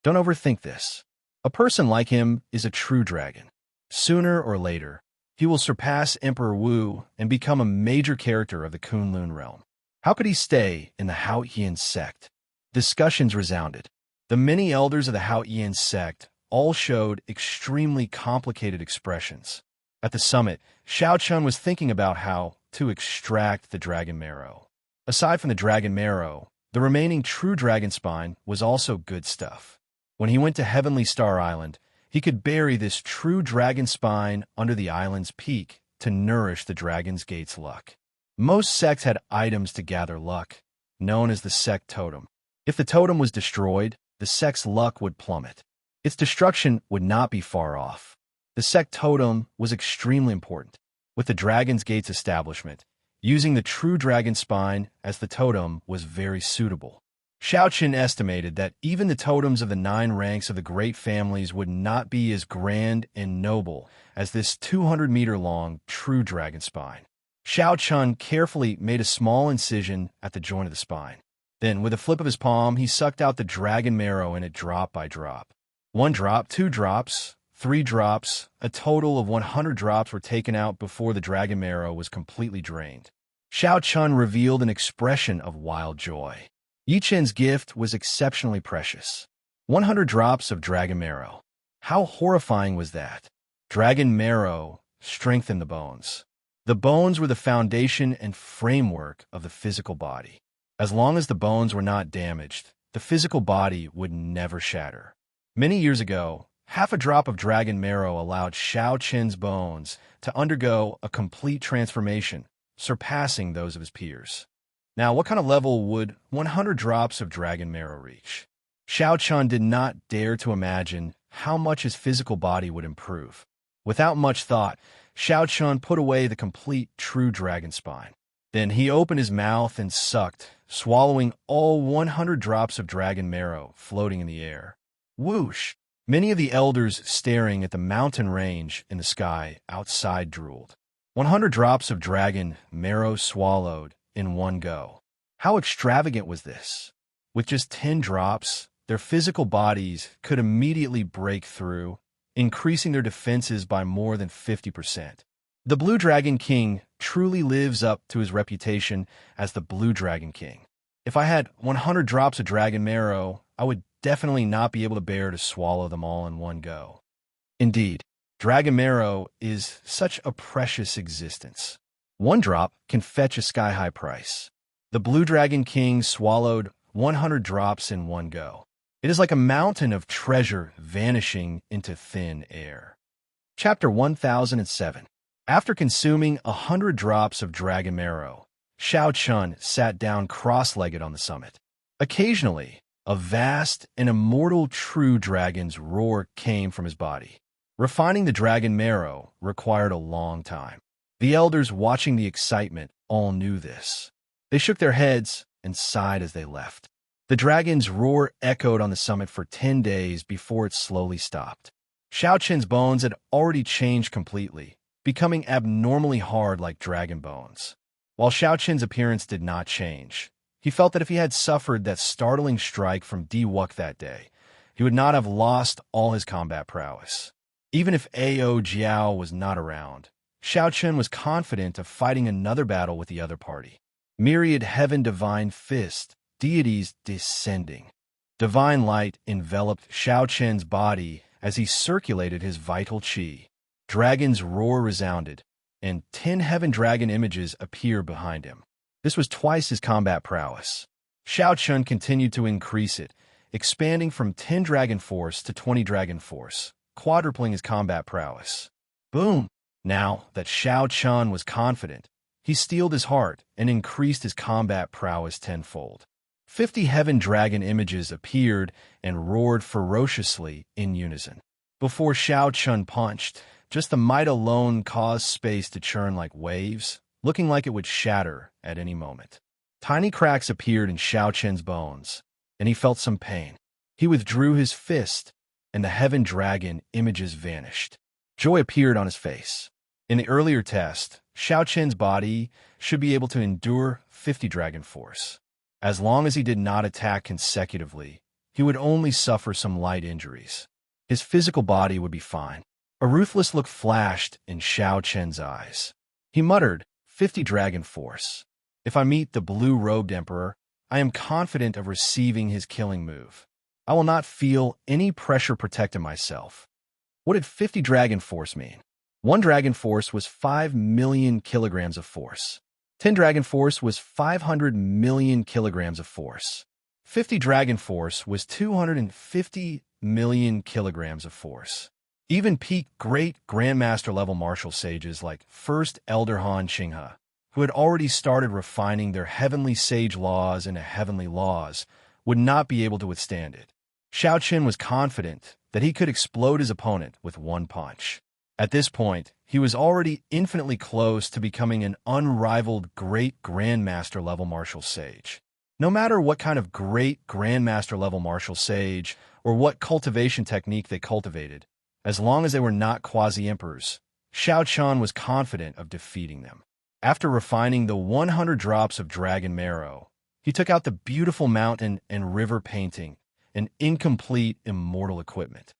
Don't overthink this. A person like him is a true dragon. Sooner or later, he will surpass Emperor Wu and become a major character of the Kunlun realm. How could he stay in the Haoyan sect? Discussions resounded. The many elders of the Haoyan sect all showed extremely complicated expressions. At the summit, Xiao Chen was thinking about how to extract the dragon marrow. Aside from the dragon marrow, the remaining true dragon spine was also good stuff. When he went to Heavenly Star Island, he could bury this true dragon spine under the island's peak to nourish the Dragon's Gate's luck. Most sects had items to gather luck, known as the sect totem. If the totem was destroyed, the sect's luck would plummet. Its destruction would not be far off. The sect totem was extremely important. With the Dragon's Gate's establishment, using the true dragon spine as the totem was very suitable. Xiao Chen estimated that even the totems of the 9 ranks of the great families would not be as grand and noble as this 200-meter-long true dragon spine. Xiao Chen carefully made a small incision at the joint of the spine. Then, with a flip of his palm, he sucked out the dragon marrow in it drop by drop. 1 drop, 2 drops, 3 drops, a total of 100 drops were taken out before the dragon marrow was completely drained. Xiao Chen revealed an expression of wild joy. Yi Chen's gift was exceptionally precious. 100 drops of dragon marrow. How horrifying was that? Dragon marrow strengthened the bones. The bones were the foundation and framework of the physical body. As long as the bones were not damaged, the physical body would never shatter. Many years ago, half a drop of dragon marrow allowed Xiao Chen's bones to undergo a complete transformation, surpassing those of his peers. Now, what kind of level would 100 drops of dragon marrow reach? Xiao Chen did not dare to imagine how much his physical body would improve. Without much thought, Xiao Chun put away the complete true dragon spine. Then he opened his mouth and sucked, swallowing all 100 drops of dragon marrow floating in the air. Whoosh! Many of the elders staring at the mountain range in the sky outside drooled. 100 drops of dragon marrow swallowed in one go. How extravagant was this? With just 10 drops, their physical bodies could immediately break through, increasing their defenses by more than 50%. The Blue Dragon King truly lives up to his reputation as the Blue Dragon King. If I had 100 drops of dragon marrow, I would definitely not be able to bear to swallow them all in one go. Indeed, dragon marrow is such a precious existence. One drop can fetch a sky-high price. The Blue Dragon King swallowed 100 drops in one go. It is like a mountain of treasure vanishing into thin air. Chapter 1007. After consuming 100 drops of dragon marrow, Xiao Chun sat down cross-legged on the summit. Occasionally, a vast and immortal true dragon's roar came from his body. Refining the dragon marrow required a long time. The elders watching the excitement all knew this. They shook their heads and sighed as they left. The dragon's roar echoed on the summit for 10 days before it slowly stopped. Xiao Chun's bones had already changed completely, becoming abnormally hard like dragon bones. While Xiao Chun's appearance did not change, he felt that if he had suffered that startling strike from Di-Wuk that day, he would not have lost all his combat prowess. Even if Ao Jiao was not around, Xiao Chun was confident of fighting another battle with the other party. Myriad heaven divine fist, deities descending. Divine light enveloped Xiao Chun's body as he circulated his vital qi. Dragon's roar resounded, and 10 heaven dragon images appeared behind him. This was twice his combat prowess. Xiao Chun continued to increase it, expanding from 10 dragon force to 20 dragon force, quadrupling his combat prowess. Boom! Now that Xiao Chun was confident, he steeled his heart and increased his combat prowess tenfold. 50 heaven dragon images appeared and roared ferociously in unison. Before Xiao Chun punched, just the might alone caused space to churn like waves, looking like it would shatter at any moment. Tiny cracks appeared in Xiao Chun's bones, and he felt some pain. He withdrew his fist, and the heaven dragon images vanished. Joy appeared on his face. In the earlier test, Xiao Chun's body should be able to endure 50 dragon force. As long as he did not attack consecutively, he would only suffer some light injuries. His physical body would be fine. A ruthless look flashed in Xiao Chun's eyes. He muttered, 50 dragon force. If I meet the blue-robed emperor, I am confident of receiving his killing move. I will not feel any pressure protecting myself. What did 50 dragon force mean? 1 dragon force was 5 million kilograms of force. 10 dragon force was 500 million kilograms of force. 50 dragon force was 250 million kilograms of force. Even peak great grandmaster level martial sages like First Elder Han Qinghe, who had already started refining their heavenly sage laws into heavenly laws, would not be able to withstand it. Xiao Chun was confident that he could explode his opponent with one punch. At this point, he was already infinitely close to becoming an unrivaled great grandmaster level martial sage. No matter what kind of great grandmaster level martial sage or what cultivation technique they cultivated, as long as they were not quasi-emperors, Xiao Chun was confident of defeating them. After refining the 100 drops of dragon marrow, he took out the beautiful mountain and river painting and incomplete immortal equipment.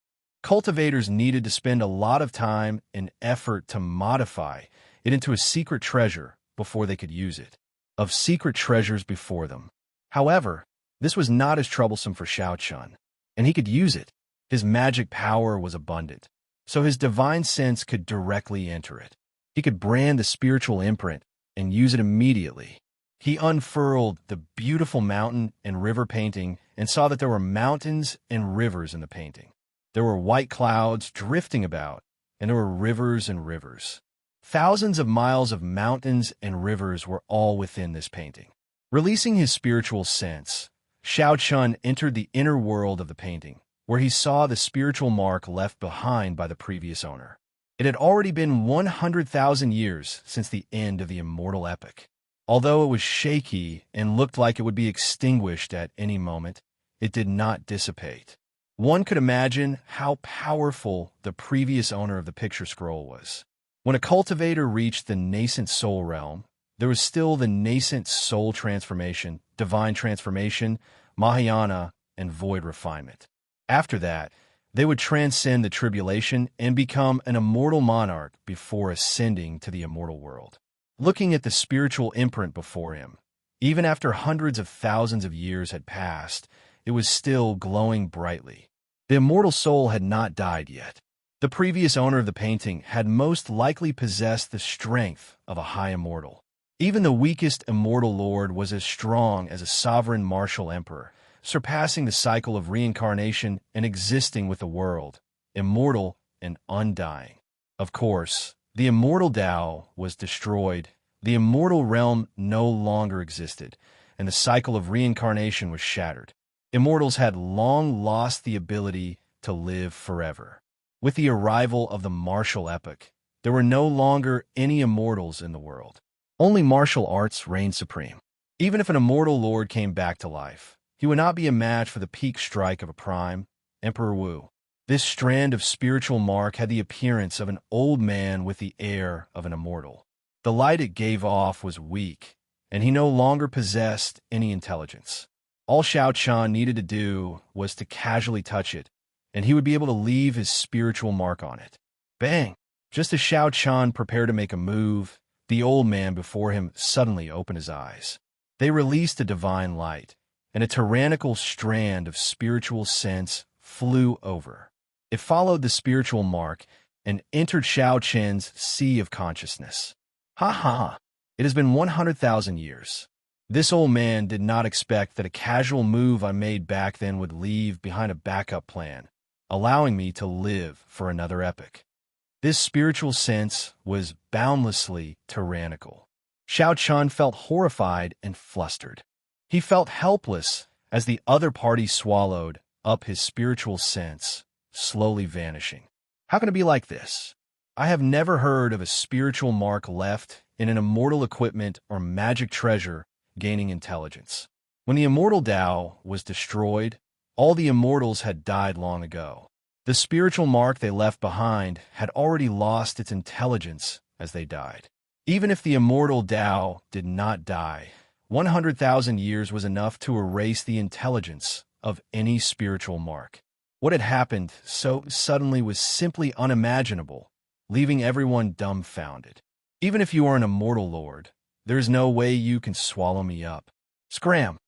Cultivators needed to spend a lot of time and effort to modify it into a secret treasure before they could use it. Of secret treasures before them. However, this was not as troublesome for Xiao Chun, and he could use it. His magic power was abundant, so his divine sense could directly enter it. He could brand the spiritual imprint and use it immediately. He unfurled the beautiful mountain and river painting and saw that there were mountains and rivers in the painting. There were white clouds drifting about, and there were rivers and rivers. Thousands of miles of mountains and rivers were all within this painting. Releasing his spiritual sense, Xiao Chun entered the inner world of the painting, where he saw the spiritual mark left behind by the previous owner. It had already been 100,000 years since the end of the immortal epic. Although it was shaky and looked like it would be extinguished at any moment, it did not dissipate. One could imagine how powerful the previous owner of the picture scroll was. When a cultivator reached the nascent soul realm, there was still the nascent soul transformation, divine transformation, Mahayana, and void refinement. After that, they would transcend the tribulation and become an immortal monarch before ascending to the immortal world. Looking at the spiritual imprint before him, even after hundreds of thousands of years had passed, it was still glowing brightly. The immortal soul had not died yet. The previous owner of the painting had most likely possessed the strength of a high immortal. Even the weakest immortal lord was as strong as a sovereign martial emperor, surpassing the cycle of reincarnation and existing with the world, immortal and undying. Of course, the immortal Tao was destroyed, the immortal realm no longer existed, and the cycle of reincarnation was shattered. Immortals had long lost the ability to live forever. With the arrival of the martial epoch, there were no longer any immortals in the world. Only martial arts reigned supreme. Even if an immortal lord came back to life, he would not be a match for the peak strike of a prime, Emperor Wu. This strand of spiritual mark had the appearance of an old man with the air of an immortal. The light it gave off was weak, and he no longer possessed any intelligence. All Xiao Chan needed to do was to casually touch it, and he would be able to leave his spiritual mark on it. Bang! Just as Xiao Chan prepared to make a move, the old man before him suddenly opened his eyes. They released a divine light, and a tyrannical strand of spiritual sense flew over. It followed the spiritual mark and entered Xiao Chen's sea of consciousness. Ha ha ha! It has been 100,000 years. This old man did not expect that a casual move I made back then would leave behind a backup plan, allowing me to live for another epoch. This spiritual sense was boundlessly tyrannical. Xiao Chan felt horrified and flustered. He felt helpless as the other party swallowed up his spiritual sense, slowly vanishing. How can it be like this? I have never heard of a spiritual mark left in an immortal equipment or magic treasure gaining intelligence. When the immortal Tao was destroyed, all the immortals had died long ago. The spiritual mark they left behind had already lost its intelligence as they died. Even if the immortal Tao did not die, 100,000 years was enough to erase the intelligence of any spiritual mark. What had happened so suddenly was simply unimaginable, leaving everyone dumbfounded. Even if you are an immortal lord, there is no way you can swallow me up. Scram!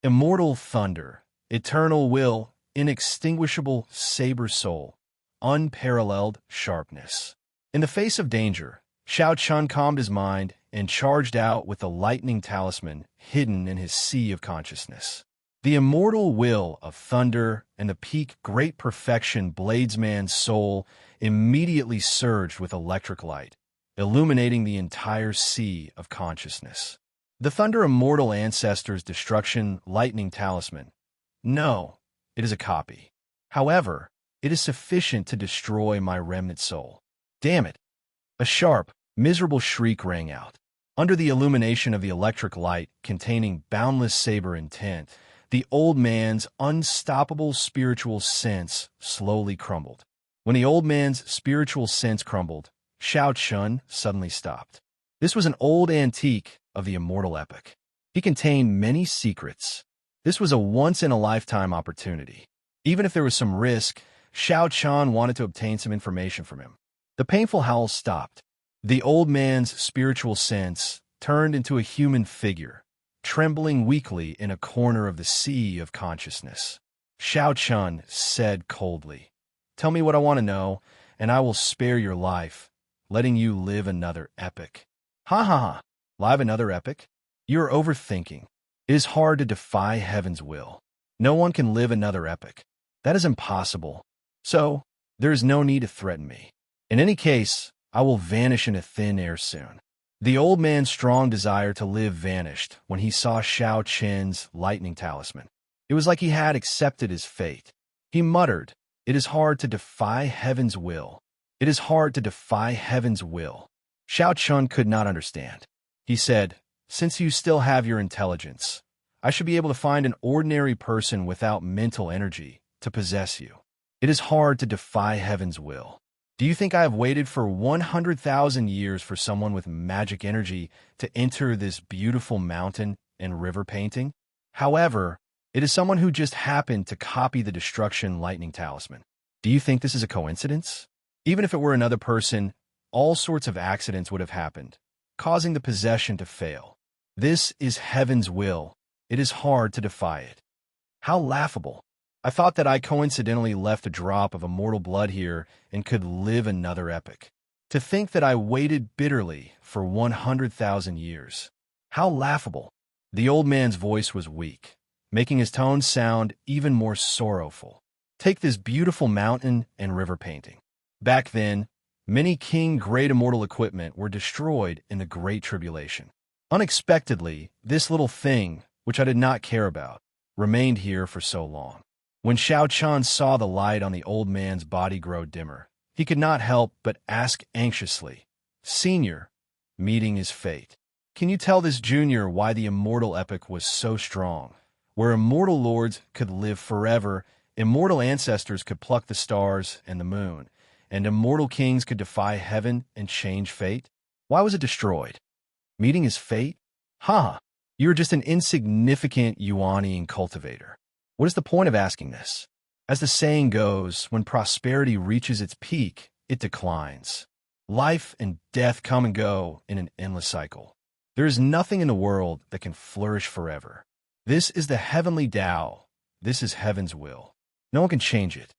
Immortal thunder, eternal will, inextinguishable saber soul, unparalleled sharpness. In the face of danger, Xiao Chun calmed his mind and charged out with the lightning talisman hidden in his sea of consciousness. The immortal will of thunder and the peak great perfection bladesman's soul immediately surged with electric light, illuminating the entire sea of consciousness. The thunder immortal ancestor's destruction lightning talisman. No, it is a copy. However, it is sufficient to destroy my remnant soul. Damn it! A sharp, miserable shriek rang out. Under the illumination of the electric light containing boundless saber intent, the old man's unstoppable spiritual sense slowly crumbled. When the old man's spiritual sense crumbled, Xiao Chun suddenly stopped. This was an old antique of the immortal epic. He contained many secrets. This was a once-in-a-lifetime opportunity. Even if there was some risk, Xiao Chan wanted to obtain some information from him. The painful howl stopped. The old man's spiritual sense turned into a human figure, trembling weakly in a corner of the sea of consciousness. Xiao Chun said coldly, "Tell me what I want to know, and I will spare your life, letting you live another epoch." Ha ha ha! Live another epoch? You are overthinking. It is hard to defy heaven's will. No one can live another epoch. That is impossible. So, there is no need to threaten me. In any case, I will vanish into thin air soon. The old man's strong desire to live vanished when he saw Xiao Chen's lightning talisman. It was like he had accepted his fate. He muttered, "It is hard to defy heaven's will. It is hard to defy heaven's will. Xiao Chun could not understand. He said, "Since you still have your intelligence, I should be able to find an ordinary person without mental energy to possess you. It is hard to defy heaven's will. Do you think I have waited for 100,000 years for someone with magic energy to enter this beautiful mountain and river painting? However, it is someone who just happened to copy the destruction lightning talisman. Do you think this is a coincidence? Even if it were another person, all sorts of accidents would have happened, causing the possession to fail. This is heaven's will. It is hard to defy it." How laughable. I thought that I coincidentally left a drop of immortal blood here and could live another epoch. To think that I waited bitterly for 100,000 years. How laughable. The old man's voice was weak, making his tone sound even more sorrowful. Take this beautiful mountain and river painting. Back then, many King Great Immortal equipment were destroyed in the Great Tribulation. Unexpectedly, this little thing, which I did not care about, remained here for so long. When Xiao Chun saw the light on the old man's body grow dimmer, he could not help but ask anxiously, "Senior, meeting his fate. Can you tell this junior why the immortal epic was so strong? Where immortal lords could live forever, immortal ancestors could pluck the stars and the moon, and immortal kings could defy heaven and change fate? Why was it destroyed? Meeting his fate? Ha! You're just an insignificant Yuanian cultivator. What is the point of asking this? As the saying goes, when prosperity reaches its peak, it declines. Life and death come and go in an endless cycle. There is nothing in the world that can flourish forever. This is the heavenly Tao. This is heaven's will. No one can change it.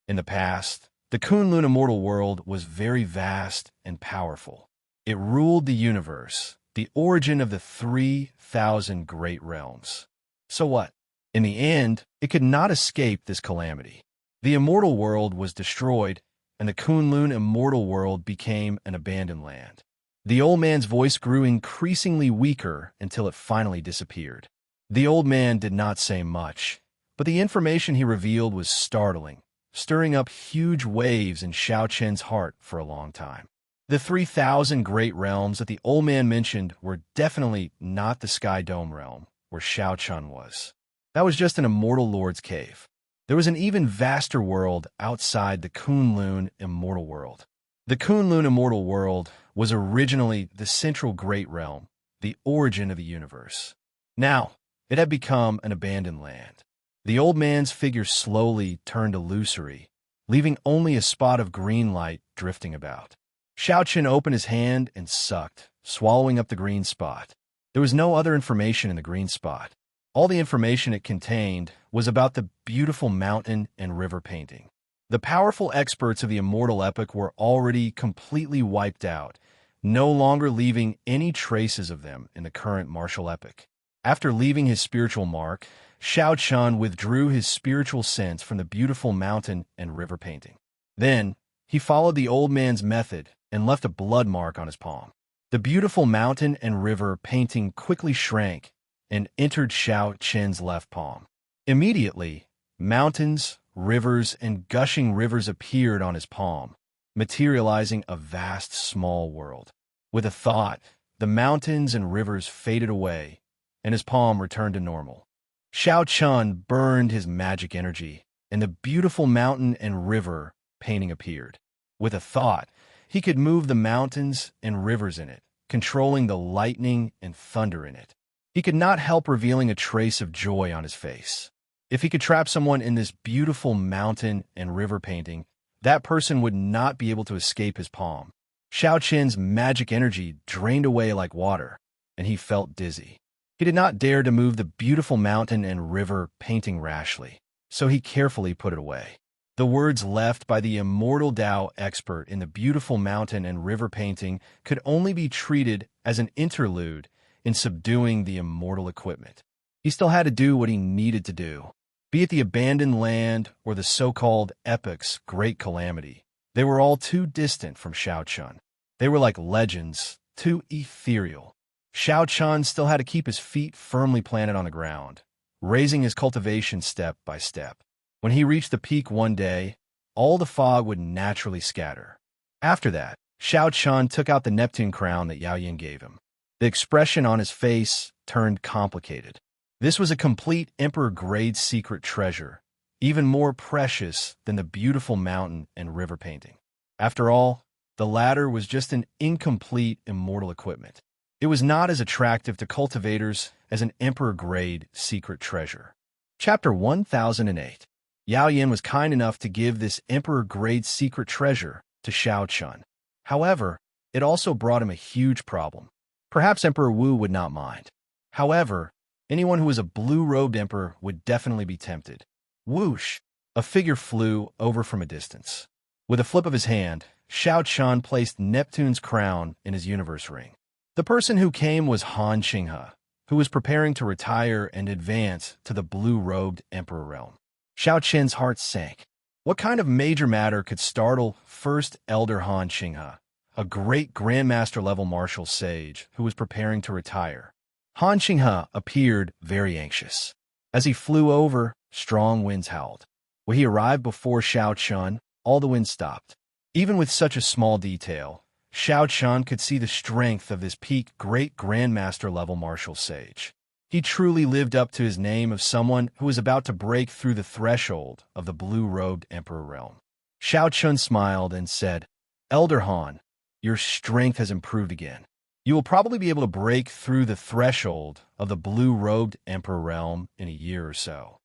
In the past, the Kunlun immortal world was very vast and powerful. It ruled the universe, the origin of the 3,000 great realms. So what? In the end, it could not escape this calamity. The immortal world was destroyed, and the Kunlun immortal world became an abandoned land. The old man's voice grew increasingly weaker until it finally disappeared. The old man did not say much, but the information he revealed was startling, stirring up huge waves in Xiao Chen's heart for a long time. The 3,000 great realms that the old man mentioned were definitely not the Sky Dome realm, where Xiao Chun was. That was just an immortal lord's cave. There was an even vaster world outside the Kunlun immortal world. The Kunlun immortal world was originally the central great realm, the origin of the universe. Now, it had become an abandoned land. The old man's figure slowly turned illusory, leaving only a spot of green light drifting about. Xiao Chen opened his hand and sucked, swallowing up the green spot. There was no other information in the green spot. All the information it contained was about the beautiful mountain and river painting. The powerful experts of the immortal epic were already completely wiped out, no longer leaving any traces of them in the current martial epic. After leaving his spiritual mark, Xiao Chun withdrew his spiritual sense from the beautiful mountain and river painting. Then, he followed the old man's method and left a blood mark on his palm. The beautiful mountain and river painting quickly shrank and entered Xiao Chen's left palm. Immediately, mountains, rivers, and gushing rivers appeared on his palm, materializing a vast small world. With a thought, the mountains and rivers faded away, and his palm returned to normal. Xiao Chun burned his magic energy, and the beautiful mountain and river painting appeared. With a thought, he could move the mountains and rivers in it, controlling the lightning and thunder in it. He could not help revealing a trace of joy on his face. If he could trap someone in this beautiful mountain and river painting, that person would not be able to escape his palm. Xiao Chen's magic energy drained away like water, and he felt dizzy. He did not dare to move the beautiful mountain and river painting rashly, so he carefully put it away. The words left by the immortal Tao expert in the beautiful mountain and river painting could only be treated as an interlude in subduing the immortal equipment. He still had to do what he needed to do. Be it the abandoned land or the so-called epic's great calamity, they were all too distant from Xiao Chun. They were like legends, too ethereal. Xiao Chun still had to keep his feet firmly planted on the ground, raising his cultivation step by step. When he reached the peak one day, all the fog would naturally scatter. After that, Xiao Chun took out the Neptune crown that Yao Yin gave him. The expression on his face turned complicated. This was a complete emperor-grade secret treasure, even more precious than the beautiful mountain and river painting. After all, the latter was just an incomplete immortal equipment. It was not as attractive to cultivators as an emperor-grade secret treasure. Chapter 1008. Yao Yin was kind enough to give this emperor-grade secret treasure to Xiao Chun. However, it also brought him a huge problem. Perhaps Emperor Wu would not mind. However, anyone who was a blue-robed emperor would definitely be tempted. Whoosh! A figure flew over from a distance. With a flip of his hand, Xiao Chun placed Neptune's crown in his universe ring. The person who came was Han Qinghe, who was preparing to retire and advance to the blue-robed emperor realm. Xiao Chen's heart sank. What kind of major matter could startle First Elder Han Qinghe, a great Grandmaster-level martial sage who was preparing to retire? Han Qinghe appeared very anxious. As he flew over, strong winds howled. When he arrived before Xiao Chun, all the winds stopped. Even with such a small detail, Xiao Chun could see the strength of this peak great Grandmaster-level martial sage. He truly lived up to his name of someone who was about to break through the threshold of the blue-robed emperor realm. Xiao Chun smiled and said, "Elder Han, your strength has improved again. You will probably be able to break through the threshold of the blue-robed emperor realm in a year or so."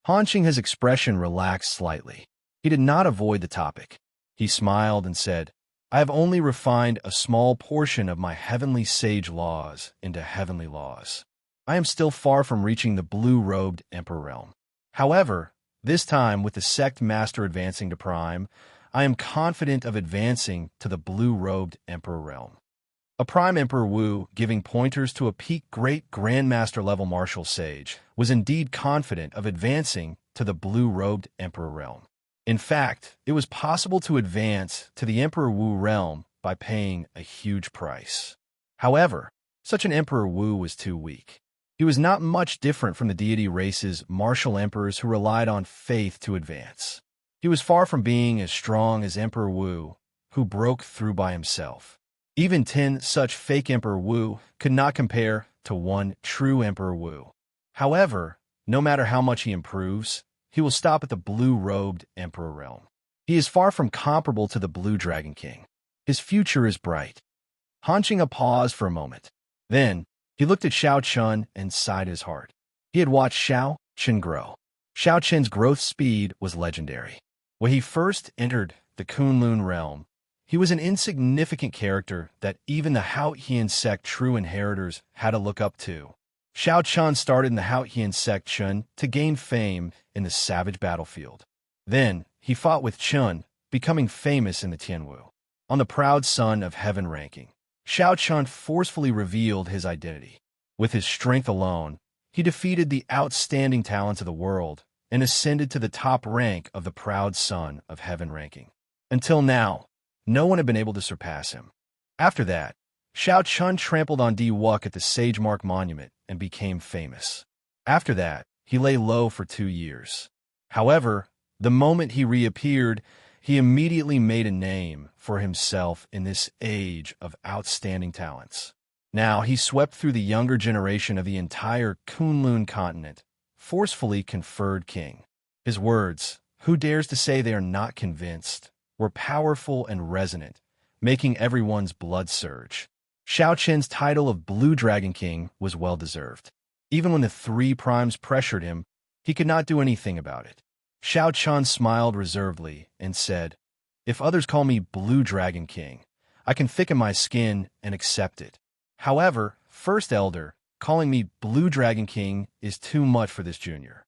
Han Qinghe's expression relaxed slightly. He did not avoid the topic. He smiled and said, "I have only refined a small portion of my heavenly sage laws into heavenly laws. I am still far from reaching the blue-robed emperor realm. However, this time with the sect master advancing to prime, I am confident of advancing to the blue-robed emperor realm." A prime Emperor Wu, giving pointers to a peak great Grandmaster-level martial sage, was indeed confident of advancing to the blue-robed emperor realm. In fact, it was possible to advance to the Emperor Wu realm by paying a huge price. However, such an Emperor Wu was too weak. He was not much different from the deity race's martial emperors who relied on faith to advance. He was far from being as strong as Emperor Wu, who broke through by himself. Even 10 such fake Emperor Wu could not compare to one true Emperor Wu. However, no matter how much he improves, he will stop at the blue-robed emperor realm. He is far from comparable to the Blue Dragon King. His future is bright. Han Qinghe paused for a moment. Then, he looked at Xiao Chun and sighed his heart. He had watched Xiao Chun grow. Xiao Chun's growth speed was legendary. When he first entered the Kunlun realm, he was an insignificant character that even the Haotian sect true inheritors had to look up to. Xiao Chun started in the Haotian sect Chun to gain fame in the savage battlefield. Then, he fought with Chun, becoming famous in the Tianwu. On the proud son of heaven ranking, Xiao Chun forcefully revealed his identity. With his strength alone, he defeated the outstanding talents of the world and ascended to the top rank of the proud son of heaven ranking. Until now, no one had been able to surpass him. After that, Xiao Chun trampled on Di Wuk at the Sage Mark Monument and became famous. After that, he lay low for 2 years. However, the moment he reappeared, he immediately made a name for himself in this age of outstanding talents. Now he swept through the younger generation of the entire Kunlun continent, forcefully conferred king. His words, "Who dares to say they are not convinced?" were powerful and resonant, making everyone's blood surge. Xiao Chen's title of Blue Dragon King was well-deserved. Even when the 3 primes pressured him, he could not do anything about it. Xiao Chun smiled reservedly and said, "If others call me Blue Dragon King, I can thicken my skin and accept it. However, First Elder, calling me Blue Dragon King is too much for this junior."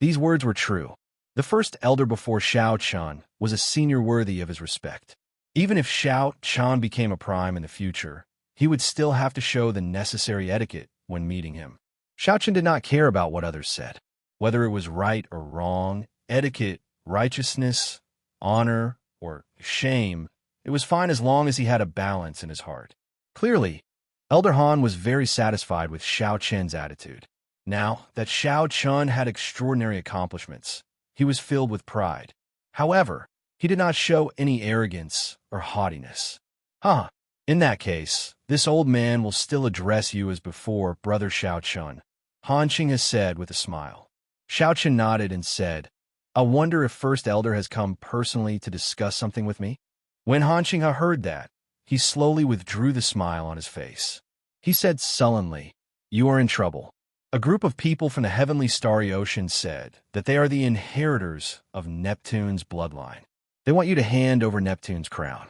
These words were true. The First Elder before Xiao Chun was a senior worthy of his respect. Even if Xiao Chun became a prime in the future, he would still have to show the necessary etiquette when meeting him. Xiao Chun did not care about what others said. Whether it was right or wrong, etiquette, righteousness, honor, or shame, it was fine as long as he had a balance in his heart. Clearly, Elder Han was very satisfied with Xiao Chen's attitude. Now that Xiao Chun had extraordinary accomplishments, he was filled with pride. However, He did not show any arrogance or haughtiness. Huh. In that case, this old man will still address you as before, Brother Xiao Chun, Han Qing has said with a smile. Xiao Chun nodded and said, I wonder if First Elder has come personally to discuss something with me? When Han Qing heard that, he slowly withdrew the smile on his face. He said sullenly, You are in trouble. A group of people from the heavenly starry ocean said that they are the inheritors of Neptune's bloodline. They want you to hand over Neptune's crown.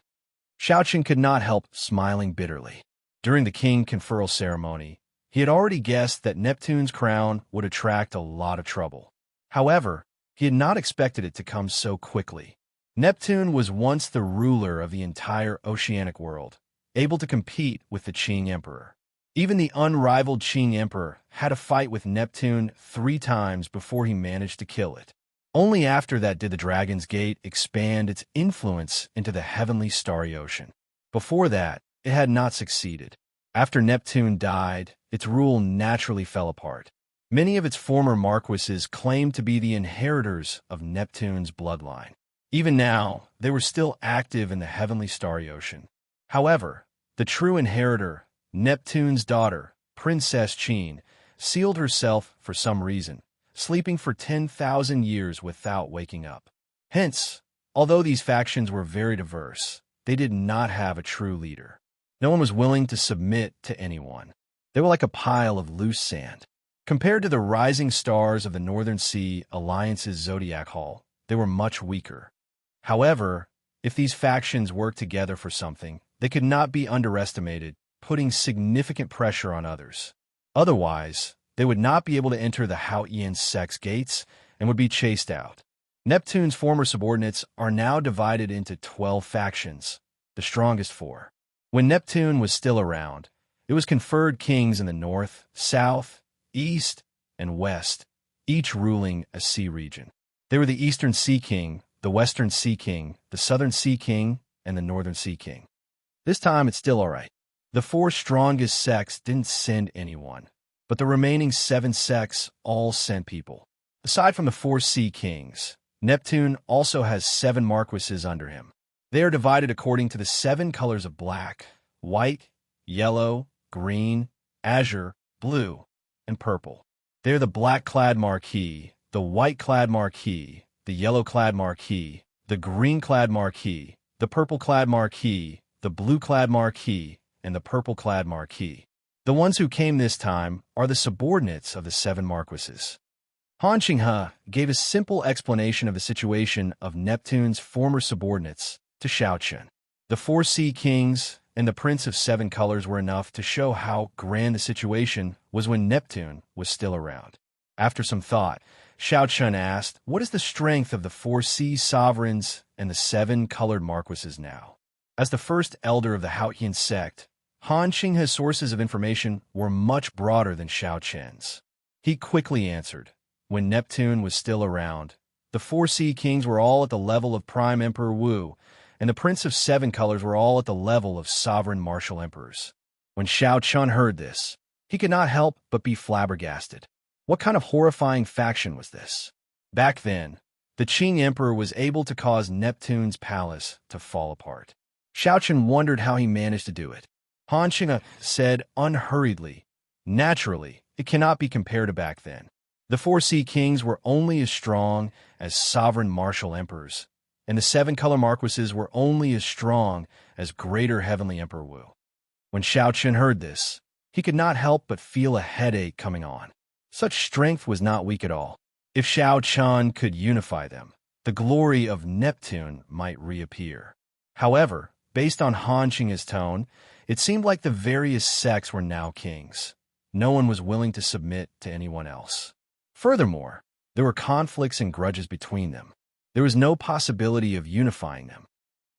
Xiao Qin could not help smiling bitterly. During the king conferral ceremony, he had already guessed that Neptune's crown would attract a lot of trouble. However, he had not expected it to come so quickly. Neptune was once the ruler of the entire oceanic world, able to compete with the Qing Emperor. Even the unrivaled Qing Emperor had a fight with Neptune 3 times before he managed to kill it. Only after that did the Dragon's Gate expand its influence into the heavenly starry ocean. Before that, it had not succeeded. After Neptune died, its rule naturally fell apart. Many of its former marquises claimed to be the inheritors of Neptune's bloodline. Even now, they were still active in the heavenly starry ocean. However, the true inheritor, Neptune's daughter, Princess Qin, sealed herself for some reason, sleeping for 10,000 years without waking up. Hence, although these factions were very diverse, they did not have a true leader. No one was willing to submit to anyone. They were like a pile of loose sand. Compared to the rising stars of the Northern Sea Alliance's Zodiac Hall, they were much weaker. However, if these factions worked together for something, they could not be underestimated, putting significant pressure on others. Otherwise, they would not be able to enter the Haotian sect's gates and would be chased out. Neptune's former subordinates are now divided into 12 factions, the strongest 4. When Neptune was still around, it was conferred kings in the north, south, east, and west, each ruling a sea region. They were the Eastern Sea King, the Western Sea King, the Southern Sea King, and the Northern Sea King. This time it's still all right. The 4 strongest sects didn't send anyone, but the remaining 7 sects all sent people. Aside from the 4 Sea Kings, Neptune also has 7 marquises under him. They are divided according to the 7 colors of black, white, yellow, green, azure, blue, and purple. They are the black-clad marquis, the white-clad marquis, the yellow-clad marquis, the green-clad marquis, the purple-clad marquis, the blue-clad marquis, and the purple-clad marquis. The ones who came this time are the subordinates of the 7 marquises. Han Qinghe gave a simple explanation of the situation of Neptune's former subordinates to Xiao Chun. The 4 Sea Kings and the Prince of 7 Colors were enough to show how grand the situation was when Neptune was still around. After some thought, Xiao Chun asked, What is the strength of the 4 sea sovereigns and the 7 colored marquises now? As the first elder of the Haotian sect, Han Qinghe's sources of information were much broader than Xiao Chen's. He quickly answered, When Neptune was still around, the 4 Sea Kings were all at the level of Prime Emperor Wu, and the Prince of 7 Colors were all at the level of Sovereign Martial Emperors. When Xiao Chun heard this, he could not help but be flabbergasted. What kind of horrifying faction was this? Back then, the Qing Emperor was able to cause Neptune's palace to fall apart. Xiao Chun wondered how he managed to do it. Han Qinghe said unhurriedly, Naturally, it cannot be compared to back then. The 4 Sea Kings were only as strong as sovereign martial emperors, and the 7 color marquises were only as strong as greater heavenly Emperor Wu. When Xiao Chun heard this, he could not help but feel a headache coming on. Such strength was not weak at all. If Xiao Chun could unify them, the glory of Neptune might reappear. However, based on Han Qinghe's tone, it seemed like the various sects were now kings. No one was willing to submit to anyone else. Furthermore, there were conflicts and grudges between them. There was no possibility of unifying them.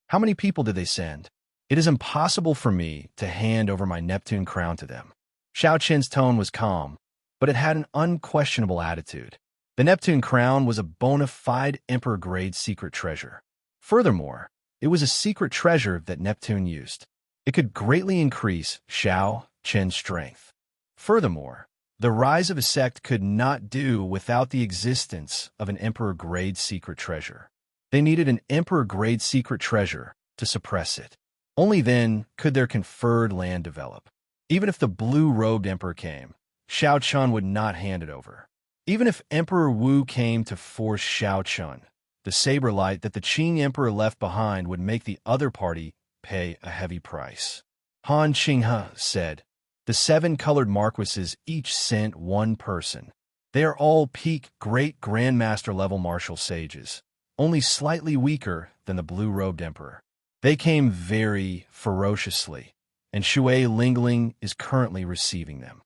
How many people did they send? It is impossible for me to hand over my Neptune crown to them. Xiao Chen's tone was calm, but it had an unquestionable attitude. The Neptune crown was a bona fide emperor-grade secret treasure. Furthermore, it was a secret treasure that Neptune used. It could greatly increase Xiao Chen's strength. Furthermore, the rise of a sect could not do without the existence of an emperor-grade secret treasure. They needed an emperor-grade secret treasure to suppress it. Only then could their conferred land develop. Even if the blue-robed emperor came, Xiao Chun would not hand it over. Even if Emperor Wu came to force Xiao Chun, the saber light that the Qing emperor left behind would make the other party pay a heavy price. Han Qinghe said, "The 7 colored marquises each sent one person. They are all peak great grandmaster level martial sages, only slightly weaker than the blue-robed emperor. They came very ferociously, and Shui Lingling is currently receiving them.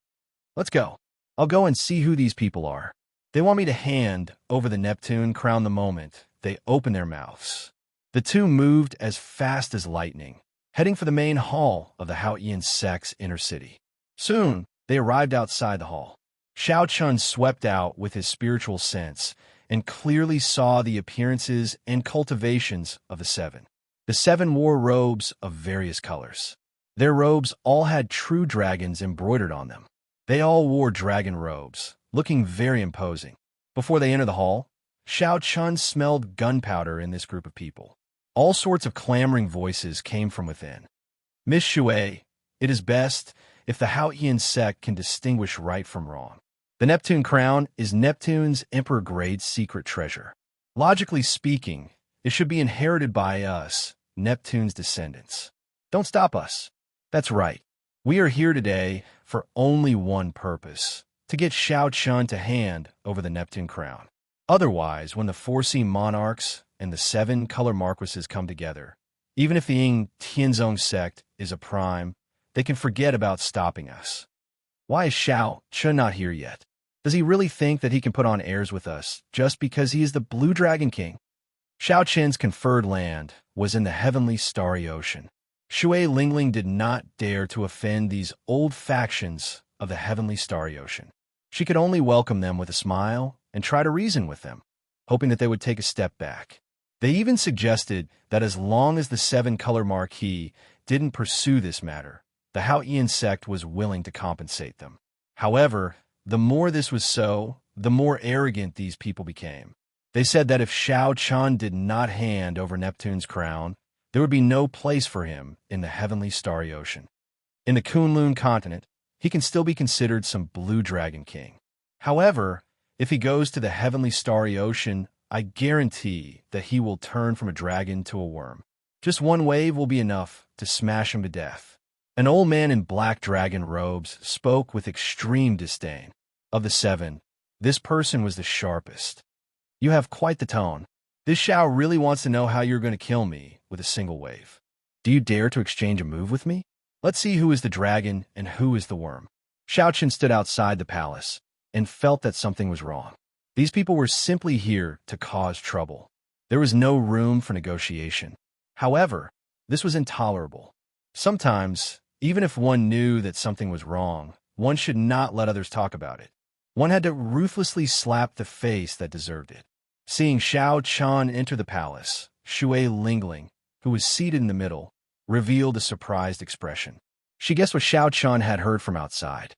Let's go. I'll go and see who these people are. They want me to hand over the Neptune crown the moment they open their mouths." The two moved as fast as lightning, heading for the main hall of the Haotian sect's inner city. Soon, they arrived outside the hall. Xiao Chun swept out with his spiritual sense and clearly saw the appearances and cultivations of the 7. The 7 wore robes of various colors. Their robes all had true dragons embroidered on them. They all wore dragon robes, looking very imposing. Before they entered the hall, Xiao Chun smelled gunpowder in this group of people. All sorts of clamoring voices came from within. "Miss Shui, it is best if the Haotian sect can distinguish right from wrong. The Neptune crown is Neptune's emperor-grade secret treasure. Logically speaking, it should be inherited by us, Neptune's descendants. Don't stop us." "That's right. We are here today for only one purpose, to get Xiao Chun to hand over the Neptune crown. Otherwise, when the 4 Sea monarchs and the 7 color marquises come together, even if the Ying Tianzong sect is a prime, they can forget about stopping us. Why is Xiao Chun not here yet? Does he really think that he can put on airs with us just because he is the Blue Dragon King?" Xiao Chen's conferred land was in the heavenly starry ocean. Shui Lingling did not dare to offend these old factions of the heavenly starry ocean. She could only welcome them with a smile and try to reason with them, hoping that they would take a step back. They even suggested that as long as the 7 color marquis didn't pursue this matter, the Haotian sect was willing to compensate them. However, the more this was so, the more arrogant these people became. They said that if Xiao Chun did not hand over Neptune's crown, there would be no place for him in the heavenly starry ocean. In the Kunlun continent, he can still be considered some Blue Dragon King. However, if he goes to the heavenly starry ocean, I guarantee that he will turn from a dragon to a worm. Just one wave will be enough to smash him to death. An old man in black dragon robes spoke with extreme disdain. Of the 7, this person was the sharpest. "You have quite the tone. This Xiao really wants to know how you're going to kill me with a single wave. Do you dare to exchange a move with me? Let's see who is the dragon and who is the worm." Xiao Chen stood outside the palace and felt that something was wrong. These people were simply here to cause trouble. There was no room for negotiation. However, this was intolerable. Sometimes, even if one knew that something was wrong, one should not let others talk about it. One had to ruthlessly slap the face that deserved it. Seeing Xiao Chun enter the palace, Shui Lingling, who was seated in the middle, revealed a surprised expression. She guessed what Xiao Chun had heard from outside.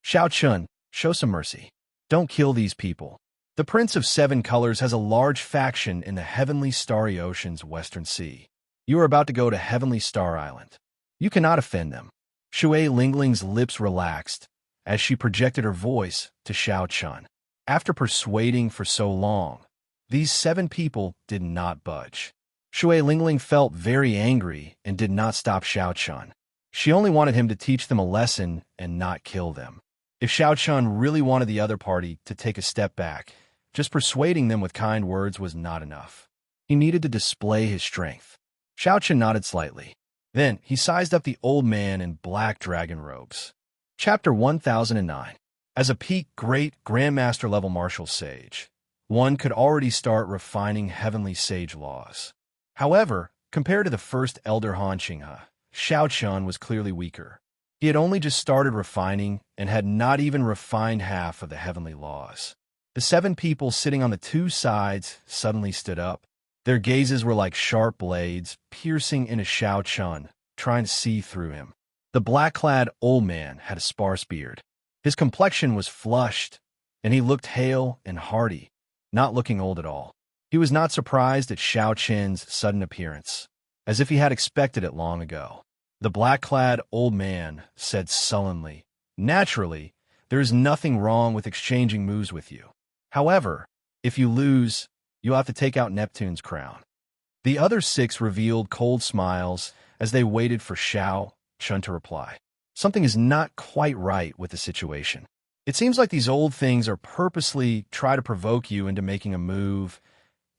"Xiao Chun, show some mercy. Don't kill these people. The Prince of 7 Colors has a large faction in the heavenly starry ocean's western sea. You are about to go to Heavenly Star Island. You cannot offend them." Shui Lingling's lips relaxed as she projected her voice to Xiao Chun. After persuading for so long, these 7 people did not budge. Shui Lingling felt very angry and did not stop Xiao Chun. She only wanted him to teach them a lesson and not kill them. If Xiao Chun really wanted the other party to take a step back, just persuading them with kind words was not enough. He needed to display his strength. Xiao Chun nodded slightly. Then he sized up the old man in black dragon robes. Chapter 1009. As a peak great grandmaster level martial sage, one could already start refining heavenly sage laws. However, compared to the first elder Han Qinghe, Xiao Chun was clearly weaker. He had only just started refining and had not even refined half of the heavenly laws. The 7 people sitting on the 2 sides suddenly stood up. Their gazes were like sharp blades, piercing into Xiao Chun, trying to see through him. The black-clad old man had a sparse beard. His complexion was flushed, and he looked hale and hearty, not looking old at all. He He was not surprised at Xiao Qin's sudden appearance, as if he had expected it long ago. The black-clad old man said sullenly, "Naturally, there is nothing wrong with exchanging moves with you. However, if you lose, you'll have to take out Neptune's crown." The other 6 revealed cold smiles as they waited for Xiao Qin to reply. Something is not quite right with the situation. It seems like these old things are purposely try to provoke you into making a move,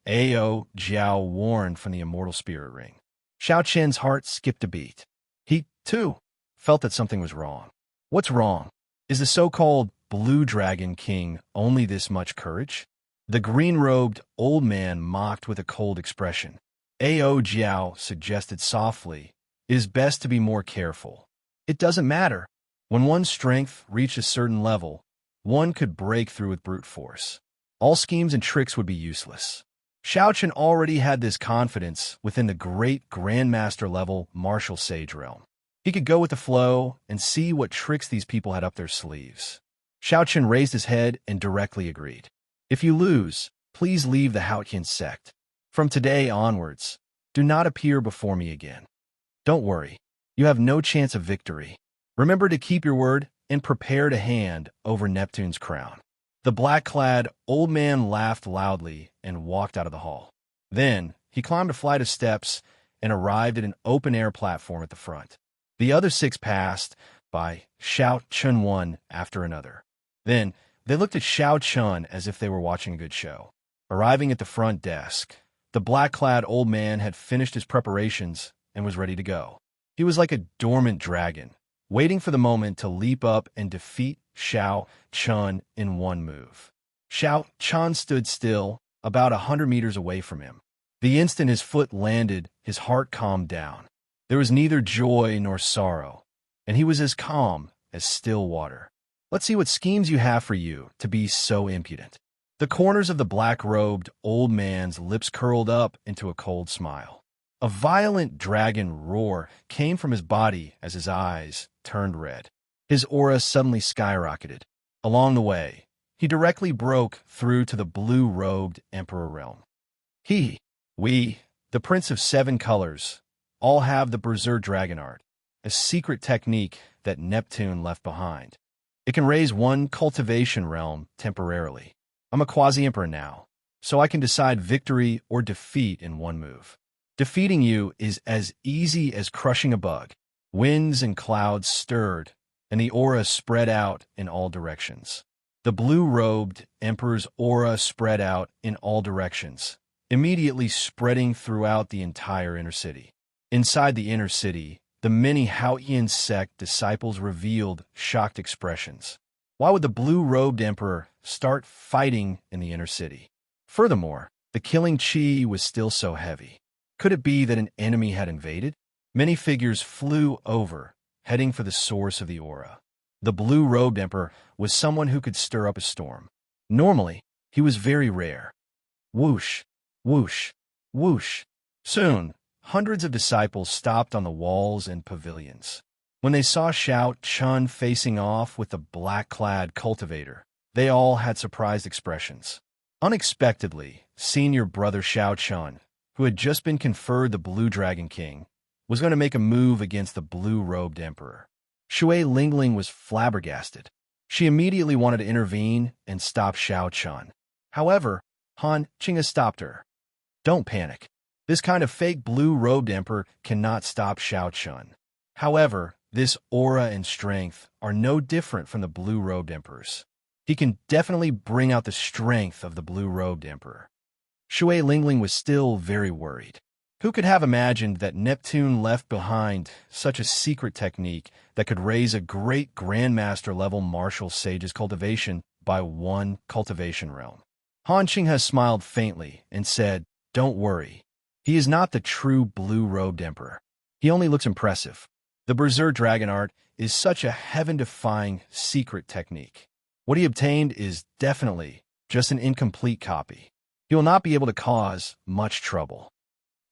Ao Jiao warned from the Immortal Spirit Ring. Xiao Qin's heart skipped a beat. He, too, felt that something was wrong. What's wrong? Is the so-called Blue Dragon King only this much courage? The green-robed old man mocked with a cold expression. Ao Jiao suggested softly, "It is best to be more careful. It doesn't matter. When one's strength reached a certain level, one could break through with brute force. All schemes and tricks would be useless." Xiao Qin already had this confidence within the great Grandmaster level martial sage realm. He could go with the flow and see what tricks these people had up their sleeves. Xiao Qin raised his head and directly agreed. "If you lose, please leave the Haotian sect. From today onwards, do not appear before me again. Don't worry, you have no chance of victory. Remember to keep your word and prepare to hand over Neptune's crown." The black-clad old man laughed loudly and walked out of the hall. Then he climbed a flight of steps and arrived at an open-air platform at the front. The other 6 passed by Xiao Qin one after another. Then they looked at Xiao Qin as if they were watching a good show. Arriving at the front desk, the black-clad old man had finished his preparations and was ready to go. He was like a dormant dragon, waiting for the moment to leap up and defeat Xiao Qin in one move. Xiao Qin stood still, about 100 meters away from him. The instant his foot landed, his heart calmed down. There was neither joy nor sorrow, and he was as calm as still water. "Let's see what schemes you have for you to be so impudent." The corners of the black-robed old man's lips curled up into a cold smile. A violent dragon roar came from his body as his eyes turned red. His aura suddenly skyrocketed. Along the way, he directly broke through to the blue-robed Emperor realm. We, the Prince of 7 Colors, all have the Berserk Dragon Art, a secret technique that Neptune left behind. It can raise one cultivation realm temporarily. I'm a quasi-emperor now, so I can decide victory or defeat in one move. Defeating you is as easy as crushing a bug. Winds and clouds stirred, and the aura spread out in all directions. The blue-robed Emperor's aura spread out in all directions, immediately spreading throughout the entire inner city. Inside the inner city, the many Haotian sect disciples revealed shocked expressions. Why would the blue-robed Emperor start fighting in the inner city? Furthermore, the killing chi was still so heavy. Could it be that an enemy had invaded? Many figures flew over, heading for the source of the aura. The blue-robed Emperor was someone who could stir up a storm. Normally, he was very rare. Whoosh, whoosh, whoosh. Soon, hundreds of disciples stopped on the walls and pavilions. When they saw Xiao Qin facing off with the black-clad cultivator, they all had surprised expressions. Unexpectedly, senior brother Xiao Qin, who had just been conferred the Blue Dragon King, was going to make a move against the blue-robed Emperor. Shui Lingling was flabbergasted. She immediately wanted to intervene and stop Xiao Qin. However, Han Qinghe stopped her. "Don't panic. This kind of fake blue-robed Emperor cannot stop Xiao Qin. However, this aura and strength are no different from the blue-robed Emperor's. He can definitely bring out the strength of the blue-robed Emperor." Shui Lingling was still very worried. Who could have imagined that Neptune left behind such a secret technique that could raise a great Grandmaster-level martial sage's cultivation by one cultivation realm? Han Qinghe smiled faintly and said, "Don't worry. He is not the true blue-robed Emperor. He only looks impressive. The Berserk Dragon Art is such a heaven-defying secret technique. What he obtained is definitely just an incomplete copy. He will not be able to cause much trouble."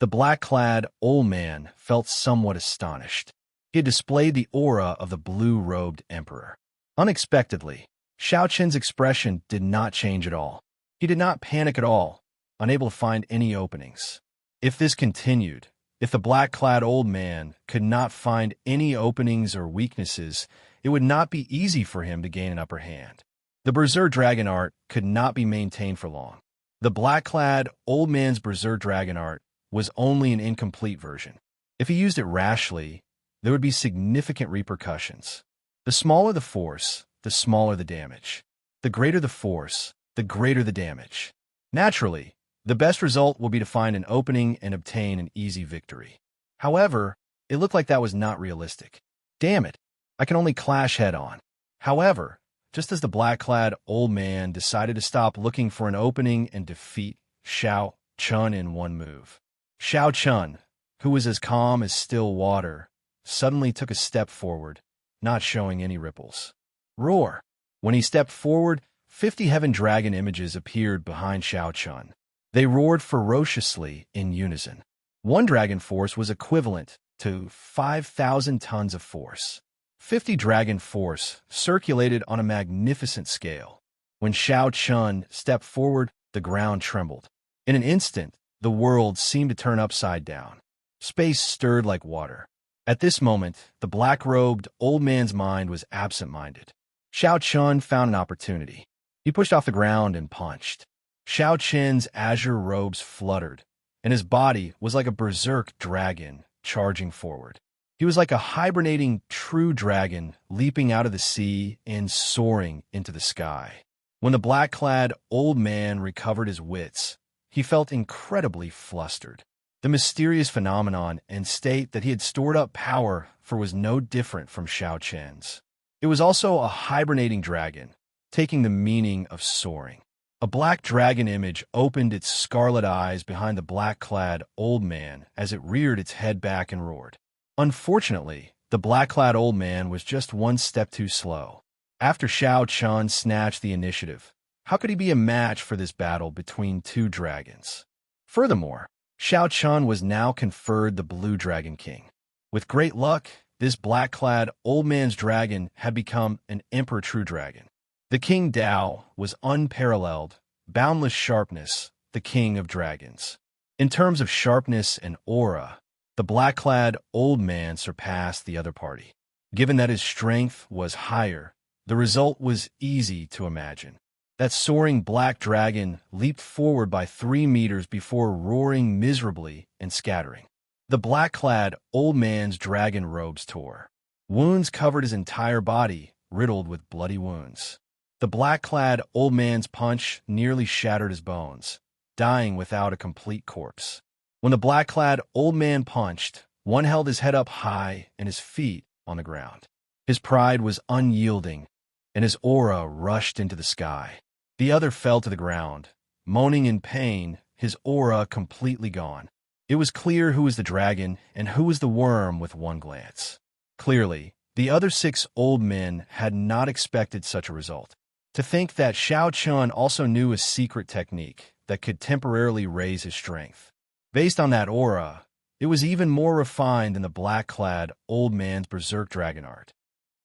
The black-clad old man felt somewhat astonished. He had displayed the aura of the blue-robed Emperor. Unexpectedly, Xiao Qin's expression did not change at all. He did not panic at all, unable to find any openings. If this continued, if the black-clad old man could not find any openings or weaknesses, it would not be easy for him to gain an upper hand. The Berserk Dragon art could not be maintained for long. The black-clad old man's Berserk Dragon art was only an incomplete version. If he used it rashly, there would be significant repercussions. The smaller the force, the smaller the damage. The greater the force, the greater the damage. Naturally, the best result will be to find an opening and obtain an easy victory. However, it looked like that was not realistic. Damn it, I can only clash head-on. However, just as the black-clad old man decided to stop looking for an opening and defeat Xiao Chun in one move, Xiao Chun, who was as calm as still water, suddenly took a step forward, not showing any ripples. Roar! When he stepped forward, 50 heaven dragon images appeared behind Xiao Chun. They roared ferociously in unison. One dragon force was equivalent to 5,000 tons of force. 50 dragon force circulated on a magnificent scale. When Xiao Chun stepped forward, the ground trembled. In an instant, the world seemed to turn upside down. Space stirred like water. At this moment, the black-robed old man's mind was absent-minded. Xiao Chun found an opportunity. He pushed off the ground and punched. Xiao Chun's azure robes fluttered, and his body was like a berserk dragon charging forward. He was like a hibernating true dragon leaping out of the sea and soaring into the sky. When the black-clad old man recovered his wits, he felt incredibly flustered. The mysterious phenomenon and state that he had stored up power for was no different from Xiao Chun's. It was also a hibernating dragon, taking the meaning of soaring. A black dragon image opened its scarlet eyes behind the black-clad old man as it reared its head back and roared. Unfortunately, the black-clad old man was just one step too slow. After Xiao Chun snatched the initiative, how could he be a match for this battle between two dragons? Furthermore, Xiao Chun was now conferred the Blue Dragon King. With great luck, this black-clad old man's dragon had become an Emperor True Dragon. The King Dao was unparalleled, boundless sharpness, the king of dragons. In terms of sharpness and aura, the black-clad old man surpassed the other party. Given that his strength was higher, the result was easy to imagine. That soaring black dragon leaped forward by 3 meters before roaring miserably and scattering. The black-clad old man's dragon robes tore. Wounds covered his entire body, riddled with bloody wounds. The black-clad old man's punch nearly shattered his bones, dying without a complete corpse. When the black-clad old man punched, one held his head up high and his feet on the ground. His pride was unyielding, and his aura rushed into the sky. The other fell to the ground, moaning in pain, his aura completely gone. It was clear who was the dragon and who was the worm with one glance. Clearly, the other 6 old men had not expected such a result. To think that Xiao Chun also knew a secret technique that could temporarily raise his strength. Based on that aura, it was even more refined than the black-clad old man's Berserk Dragon art.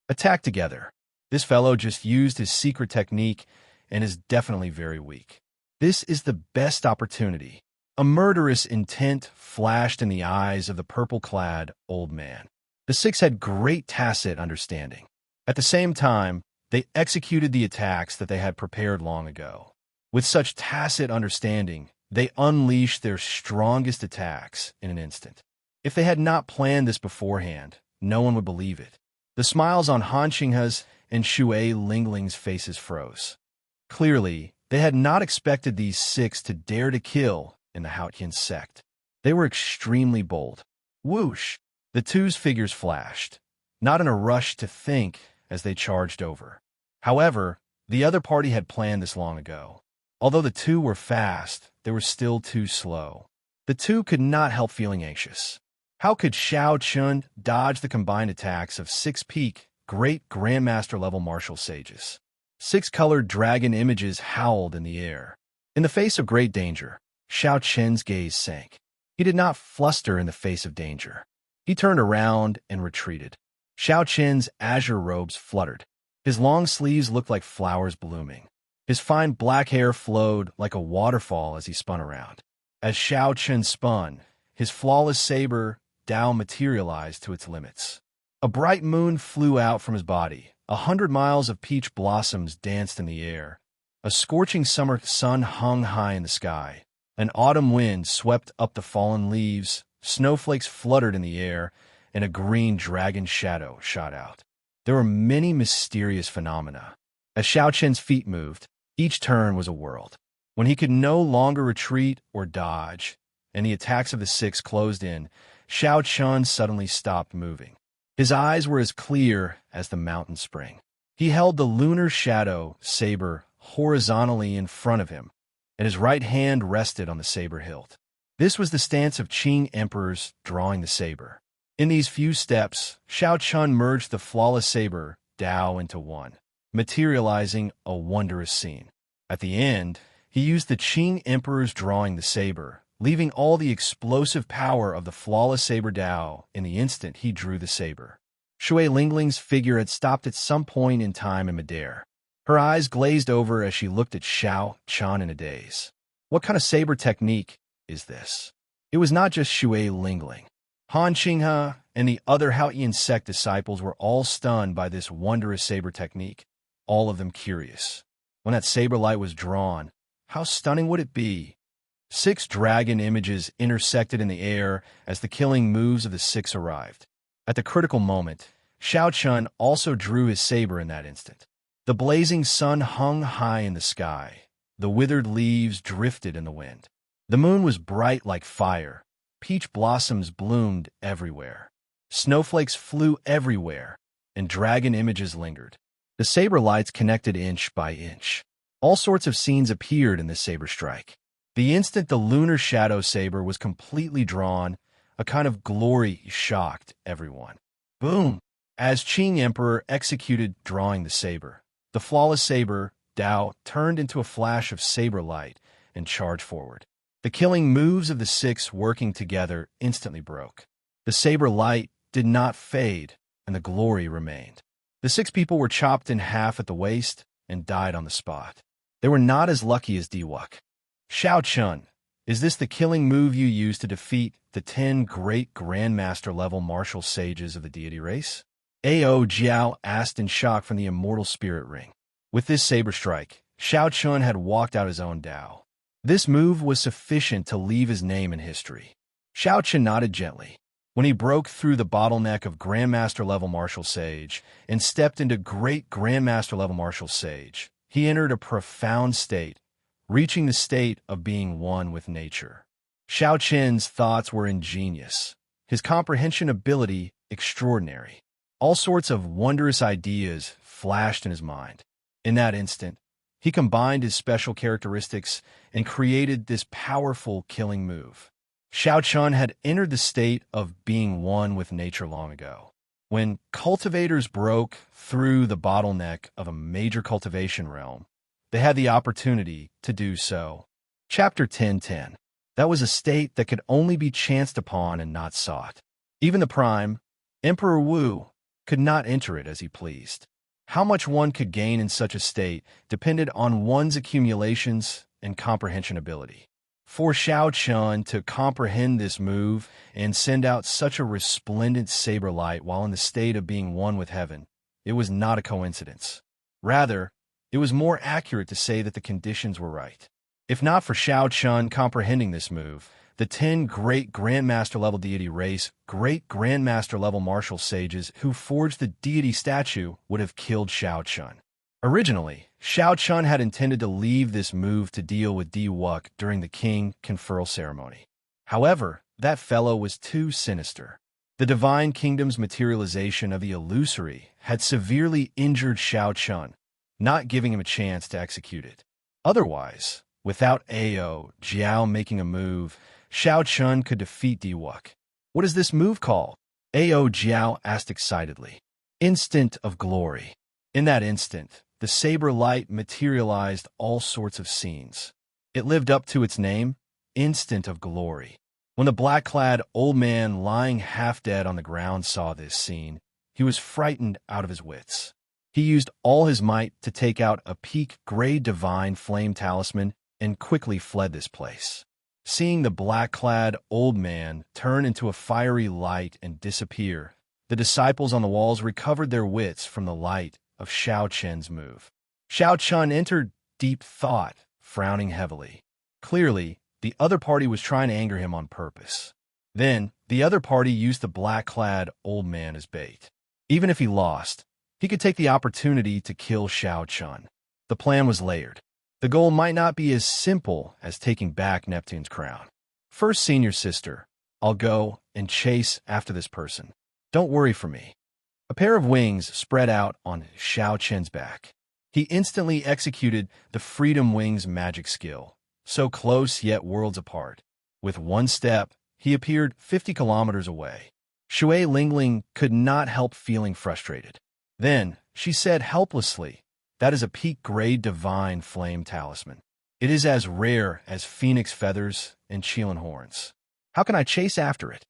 Attack together. This fellow just used his secret technique and is definitely very weak. This is the best opportunity. A murderous intent flashed in the eyes of the purple-clad old man. The 6 had great tacit understanding. At the same time, they executed the attacks that they had prepared long ago. With such tacit understanding, they unleashed their strongest attacks in an instant. If they had not planned this beforehand, no one would believe it. The smiles on Han Qinghe's and Shui Lingling's faces froze. Clearly, they had not expected these 6 to dare to kill in the Haotian sect. They were extremely bold. Whoosh! The 2's figures flashed, not in a rush to think as they charged over. However, the other party had planned this long ago. Although the 2 were fast, they were still too slow. The 2 could not help feeling anxious. How could Xiao Chun dodge the combined attacks of 6 peak, great Grandmaster-level martial sages? 6 colored dragon images howled in the air. In the face of great danger, Xiao Chun's gaze sank. He did not fluster in the face of danger. He turned around and retreated. Xiao Chun's azure robes fluttered. His long sleeves looked like flowers blooming. His fine black hair flowed like a waterfall as he spun around. As Xiao Chen spun, his flawless saber Dao materialized to its limits. A bright moon flew out from his body. 100 miles of peach blossoms danced in the air. A scorching summer sun hung high in the sky. An autumn wind swept up the fallen leaves, snowflakes fluttered in the air, and a green dragon shadow shot out. There were many mysterious phenomena. As Xiao Chen's feet moved, each turn was a world. When he could no longer retreat or dodge, and the attacks of the six closed in, Xiao Chen suddenly stopped moving. His eyes were as clear as the mountain spring. He held the lunar shadow saber horizontally in front of him, and his right hand rested on the saber hilt. This was the stance of Qing emperors drawing the saber. In these few steps, Xiao Chen merged the flawless saber Dao into one, materializing a wondrous scene. At the end, he used the Qing emperors drawing the saber, leaving all the explosive power of the flawless saber Dao in the instant he drew the saber. Shui Lingling's figure had stopped at some point in time in midair. Her eyes glazed over as she looked at Xiao Chen in a daze. What kind of saber technique is this? It was not just Shui Lingling. Han Qinghe and the other Haoyan sect disciples were all stunned by this wondrous saber technique, all of them curious. When that saber light was drawn, how stunning would it be? 6 dragon images intersected in the air as the killing moves of the 6 arrived. At the critical moment, Xiao Chen also drew his saber in that instant. The blazing sun hung high in the sky. The withered leaves drifted in the wind. The moon was bright like fire. Peach blossoms bloomed everywhere. Snowflakes flew everywhere, and dragon images lingered. The saber lights connected inch by inch. All sorts of scenes appeared in this saber strike. The instant the lunar shadow saber was completely drawn, a kind of glory shocked everyone. Boom! As Qing Emperor executed drawing the saber, the flawless saber, Dao, turned into a flash of saber light and charged forward. The killing moves of the 6 working together instantly broke. The saber light did not fade, and the glory remained. The 6 people were chopped in half at the waist and died on the spot. They were not as lucky as Diwuk. Xiao Chen, is this the killing move you used to defeat the 10 great Grandmaster-level martial sages of the deity race? Ao Jiao asked in shock from the Immortal Spirit Ring. With this saber strike, Xiao Chen had walked out his own Dao. This move was sufficient to leave his name in history. Xiao Chen nodded gently. When he broke through the bottleneck of Grandmaster-level martial sage and stepped into great Grandmaster-level martial sage, he entered a profound state, reaching the state of being one with nature. Xiao Chen's thoughts were ingenious, his comprehension ability extraordinary. All sorts of wondrous ideas flashed in his mind. In that instant, he combined his special characteristics and created this powerful killing move. Xiao Chen had entered the state of being one with nature long ago. When cultivators broke through the bottleneck of a major cultivation realm, they had the opportunity to do so. Chapter 10:10. That was a state that could only be chanced upon and not sought. Even the Prime, Emperor Wu, could not enter it as he pleased. How much one could gain in such a state depended on one's accumulations and comprehension ability. For Xiao Chen to comprehend this move and send out such a resplendent saber light while in the state of being one with heaven, it was not a coincidence. Rather, it was more accurate to say that the conditions were right. If not for Xiao Chen comprehending this move, the 10 great Grandmaster-level deity race, great Grandmaster-level martial sages who forged the deity statue would have killed Xiao Chen. Originally, Xiao Chen had intended to leave this move to deal with Diwuk during the king conferral ceremony. However, that fellow was too sinister. The divine kingdom's materialization of the illusory had severely injured Xiao Chen, not giving him a chance to execute it. Otherwise, without Ao Jiao making a move, Xiao Chen could defeat Diwuk. What is this move called? Ao Jiao asked excitedly. Instant of glory. In that instant, the saber light materialized all sorts of scenes. It lived up to its name, Instant of Glory. When the black-clad old man lying half dead on the ground saw this scene, he was frightened out of his wits. He used all his might to take out a peak gray divine flame talisman and quickly fled this place. Seeing the black-clad old man turn into a fiery light and disappear, the disciples on the walls recovered their wits from the light of Xiao Chen's move. Xiao Chun entered deep thought, frowning heavily. Clearly, the other party was trying to anger him on purpose. Then, the other party used the black-clad old man as bait. Even if he lost, he could take the opportunity to kill Xiao Chun. The plan was layered. The goal might not be as simple as taking back Neptune's crown. First, senior sister, I'll go and chase after this person. Don't worry for me. A pair of wings spread out on Xiao Chen's back. He instantly executed the Freedom Wings magic skill, so close yet worlds apart. With one step, he appeared 50 kilometers away. Shui Lingling could not help feeling frustrated. Then, she said helplessly, "That is a peak-grade divine flame talisman. It is as rare as phoenix feathers and Qilin horns. How can I chase after it?"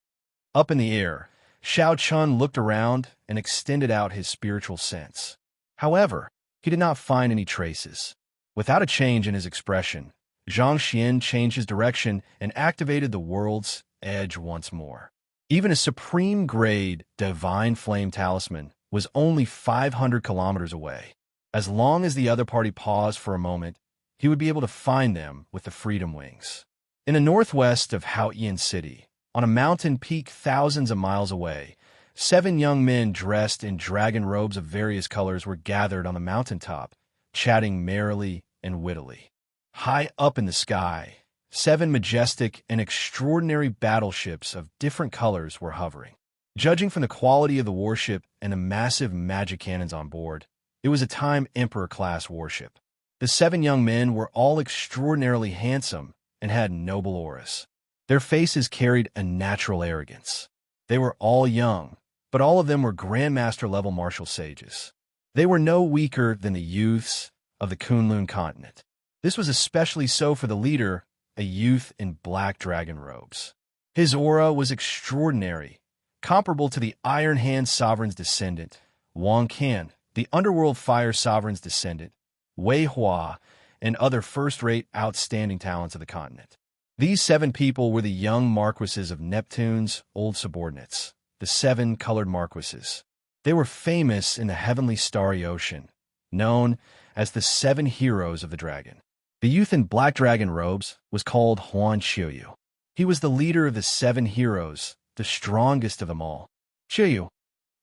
Up in the air, Xiao Chun looked around and extended out his spiritual sense. However, he did not find any traces. Without a change in his expression, Zhang Xian changed his direction and activated the world's edge once more. Even a supreme-grade divine flame talisman was only 500 kilometers away. As long as the other party paused for a moment, he would be able to find them with the Freedom Wings. In the northwest of Haoyan City, on a mountain peak thousands of miles away, 7 young men dressed in dragon robes of various colors were gathered on the mountaintop, chatting merrily and wittily. High up in the sky, 7 majestic and extraordinary battleships of different colors were hovering. Judging from the quality of the warship and the massive magic cannons on board, it was a Time Emperor-class warship. The 7 young men were all extraordinarily handsome and had noble auras. Their faces carried a natural arrogance. They were all young, but all of them were Grandmaster-level martial sages. They were no weaker than the youths of the Kunlun continent. This was especially so for the leader, a youth in black dragon robes. His aura was extraordinary, comparable to the Iron Hand Sovereign's descendant, Wang Can, the Underworld Fire Sovereign's descendant, Wei Hua, and other first-rate outstanding talents of the continent. These 7 people were the young marquises of Neptune's old subordinates, the 7 colored marquises. They were famous in the heavenly starry ocean, known as the 7 heroes of the dragon. The youth in black dragon robes was called Huan Qiuyu. He was the leader of the 7 heroes, the strongest of them all. "Qiuyu,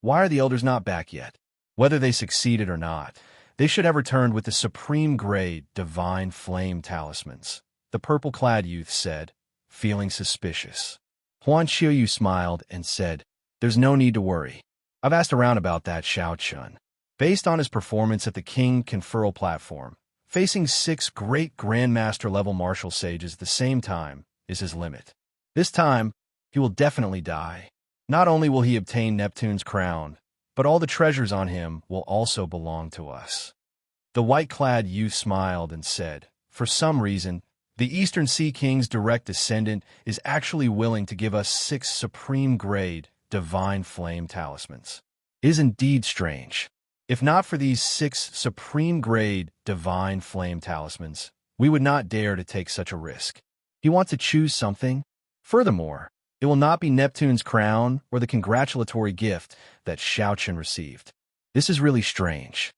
why are the elders not back yet?" Whether they succeeded or not, they should have returned with the supreme-grade divine flame talismans, the purple-clad youth said, feeling suspicious. Huan Qiuyu smiled and said, "There's no need to worry. I've asked around about that Xiao Chun. Based on his performance at the King Conferral platform, facing 6 great Grandmaster-level martial sages at the same time is his limit. This time, he will definitely die. Not only will he obtain Neptune's crown, but all the treasures on him will also belong to us." The white-clad youth smiled and said, "For some reason, the Eastern Sea King's direct descendant is actually willing to give us 6 supreme-grade divine flame talismans. It is indeed strange. If not for these 6 supreme-grade divine flame talismans, we would not dare to take such a risk. He wants to choose something. Furthermore, it will not be Neptune's crown or the congratulatory gift that Xiao Chen received. This is really strange.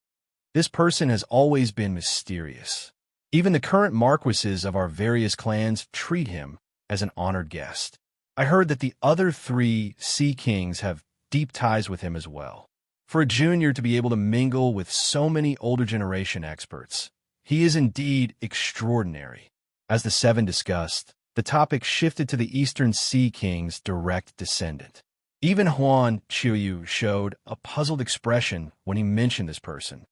This person has always been mysterious. Even the current marquises of our various clans treat him as an honored guest. I heard that the other 3 Sea Kings have deep ties with him as well. For a junior to be able to mingle with so many older generation experts, he is indeed extraordinary." As the 7 discussed, the topic shifted to the Eastern Sea King's direct descendant. Even Huan Qiuyu showed a puzzled expression when he mentioned this person.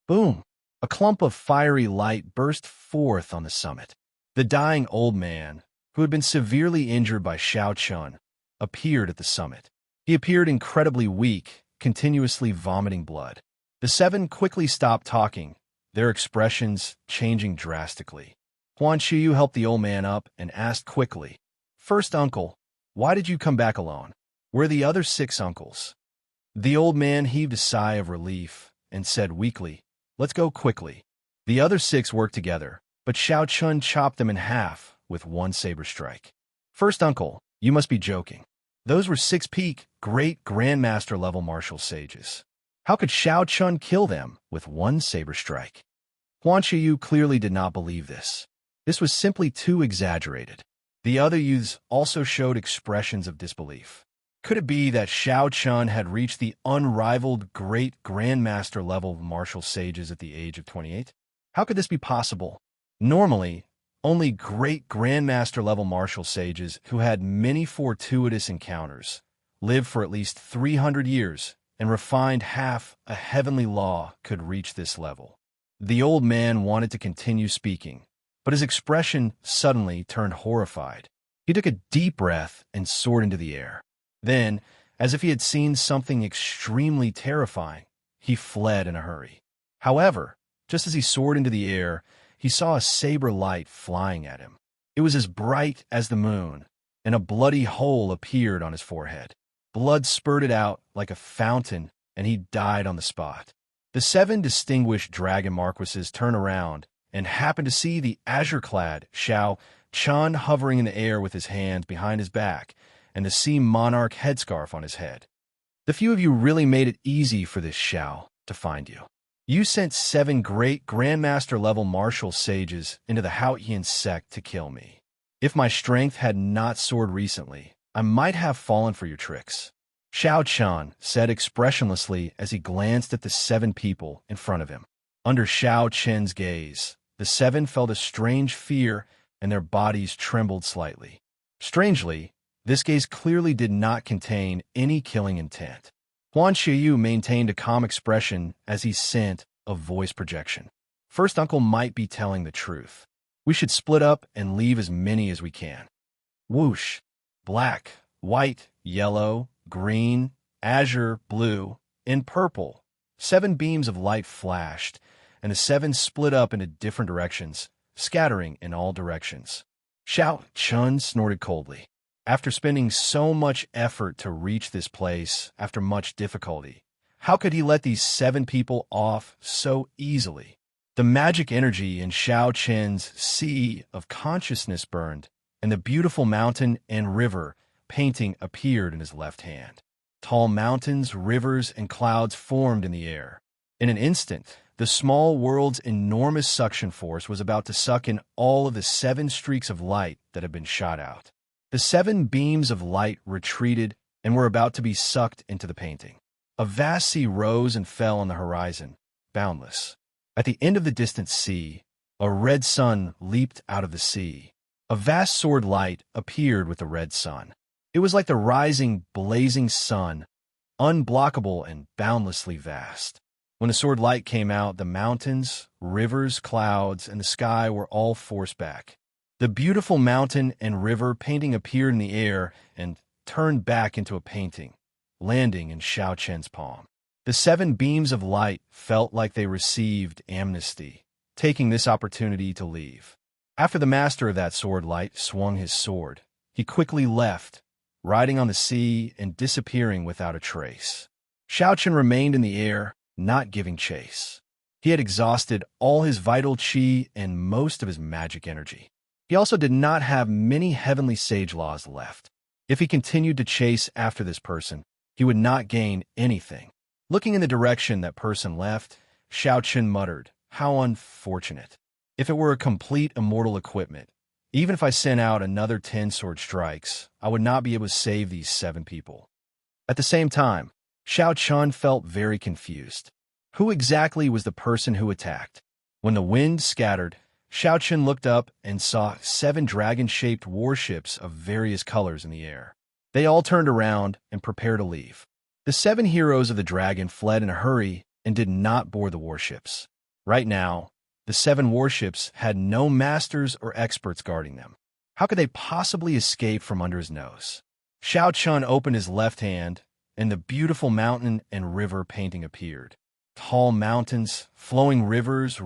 Boom! A clump of fiery light burst forth on the summit. The dying old man, who had been severely injured by Xiao Chun, appeared at the summit. He appeared incredibly weak, continuously vomiting blood. The 7 quickly stopped talking, their expressions changing drastically. Huan Qiuyu helped the old man up and asked quickly, "First uncle, why did you come back alone? Where are the other 6 uncles?" The old man heaved a sigh of relief and said weakly, "Let's go quickly." The other 6 worked together, but Xiao Chun chopped them in half with one saber strike. "First uncle, you must be joking. Those were 6 peak, great grandmaster level martial sages. How could Xiao Chun kill them with one saber strike?" Huan Qiyu clearly did not believe this. This was simply too exaggerated. The other youths also showed expressions of disbelief. Could it be that Xiao Chun had reached the unrivaled great grandmaster level of martial sages at the age of 28? How could this be possible? Normally, only great grandmaster level martial sages who had many fortuitous encounters lived for at least 300 years and refined half a heavenly law could reach this level. The old man wanted to continue speaking, but his expression suddenly turned horrified. He took a deep breath and soared into the air. Then, as if he had seen something extremely terrifying, he fled in a hurry. However, just as he soared into the air, he saw a saber light flying at him. It was as bright as the moon, and a bloody hole appeared on his forehead. Blood spurted out like a fountain, and he died on the spot. The 7 distinguished dragon marquises turned around and happened to see the azure-clad Xiao Chun hovering in the air with his hands behind his back and the sea monarch headscarf on his head. "The few of you really made it easy for this Xiao to find you. You sent 7 great grandmaster-level martial sages into the Haotian sect to kill me. If my strength had not soared recently, I might have fallen for your tricks." Xiao Chun said expressionlessly as he glanced at the 7 people in front of him. Under Xiao Chen's gaze, the 7 felt a strange fear and their bodies trembled slightly. Strangely, this gaze clearly did not contain any killing intent. Huan Qiyu maintained a calm expression as he sent a voice projection. "First uncle might be telling the truth. We should split up and leave as many as we can." Whoosh! Black, white, yellow, green, azure, blue, and purple. 7 beams of light flashed, and the 7 split up into different directions, scattering in all directions. Xiao Chun snorted coldly. After spending so much effort to reach this place after much difficulty, how could he let these 7 people off so easily? The magic energy in Xiao Chen's sea of consciousness burned, and the beautiful mountain and river painting appeared in his left hand. Tall mountains, rivers, and clouds formed in the air. In an instant, the small world's enormous suction force was about to suck in all of the 7 streaks of light that had been shot out. The 7 beams of light retreated and were about to be sucked into the painting. A vast sea rose and fell on the horizon, boundless. At the end of the distant sea, a red sun leaped out of the sea. A vast sword light appeared with the red sun. It was like the rising, blazing sun, unblockable and boundlessly vast. When the sword light came out, the mountains, rivers, clouds, and the sky were all forced back. The beautiful mountain and river painting appeared in the air and turned back into a painting, landing in Xiao Chen's palm. The 7 beams of light felt like they received amnesty, taking this opportunity to leave. After the master of that sword light swung his sword, he quickly left, riding on the sea and disappearing without a trace. Xiao Chen remained in the air, not giving chase. He had exhausted all his vital qi and most of his magic energy. He also did not have many heavenly sage laws left. If he continued to chase after this person, he would not gain anything. Looking in the direction that person left, Xiao Chen muttered, "How unfortunate. If it were a complete immortal equipment, even if I sent out another 10 sword strikes, I would not be able to save these 7 people." At the same time, Xiao Chun felt very confused. Who exactly was the person who attacked? When the wind scattered, Xiao Chun looked up and saw 7 dragon-shaped warships of various colors in the air. They all turned around and prepared to leave. The 7 heroes of the dragon fled in a hurry and did not board the warships. Right now, the 7 warships had no masters or experts guarding them. How could they possibly escape from under his nose? Xiao Chun opened his left hand, and the beautiful mountain and river painting appeared. Tall mountains, flowing rivers,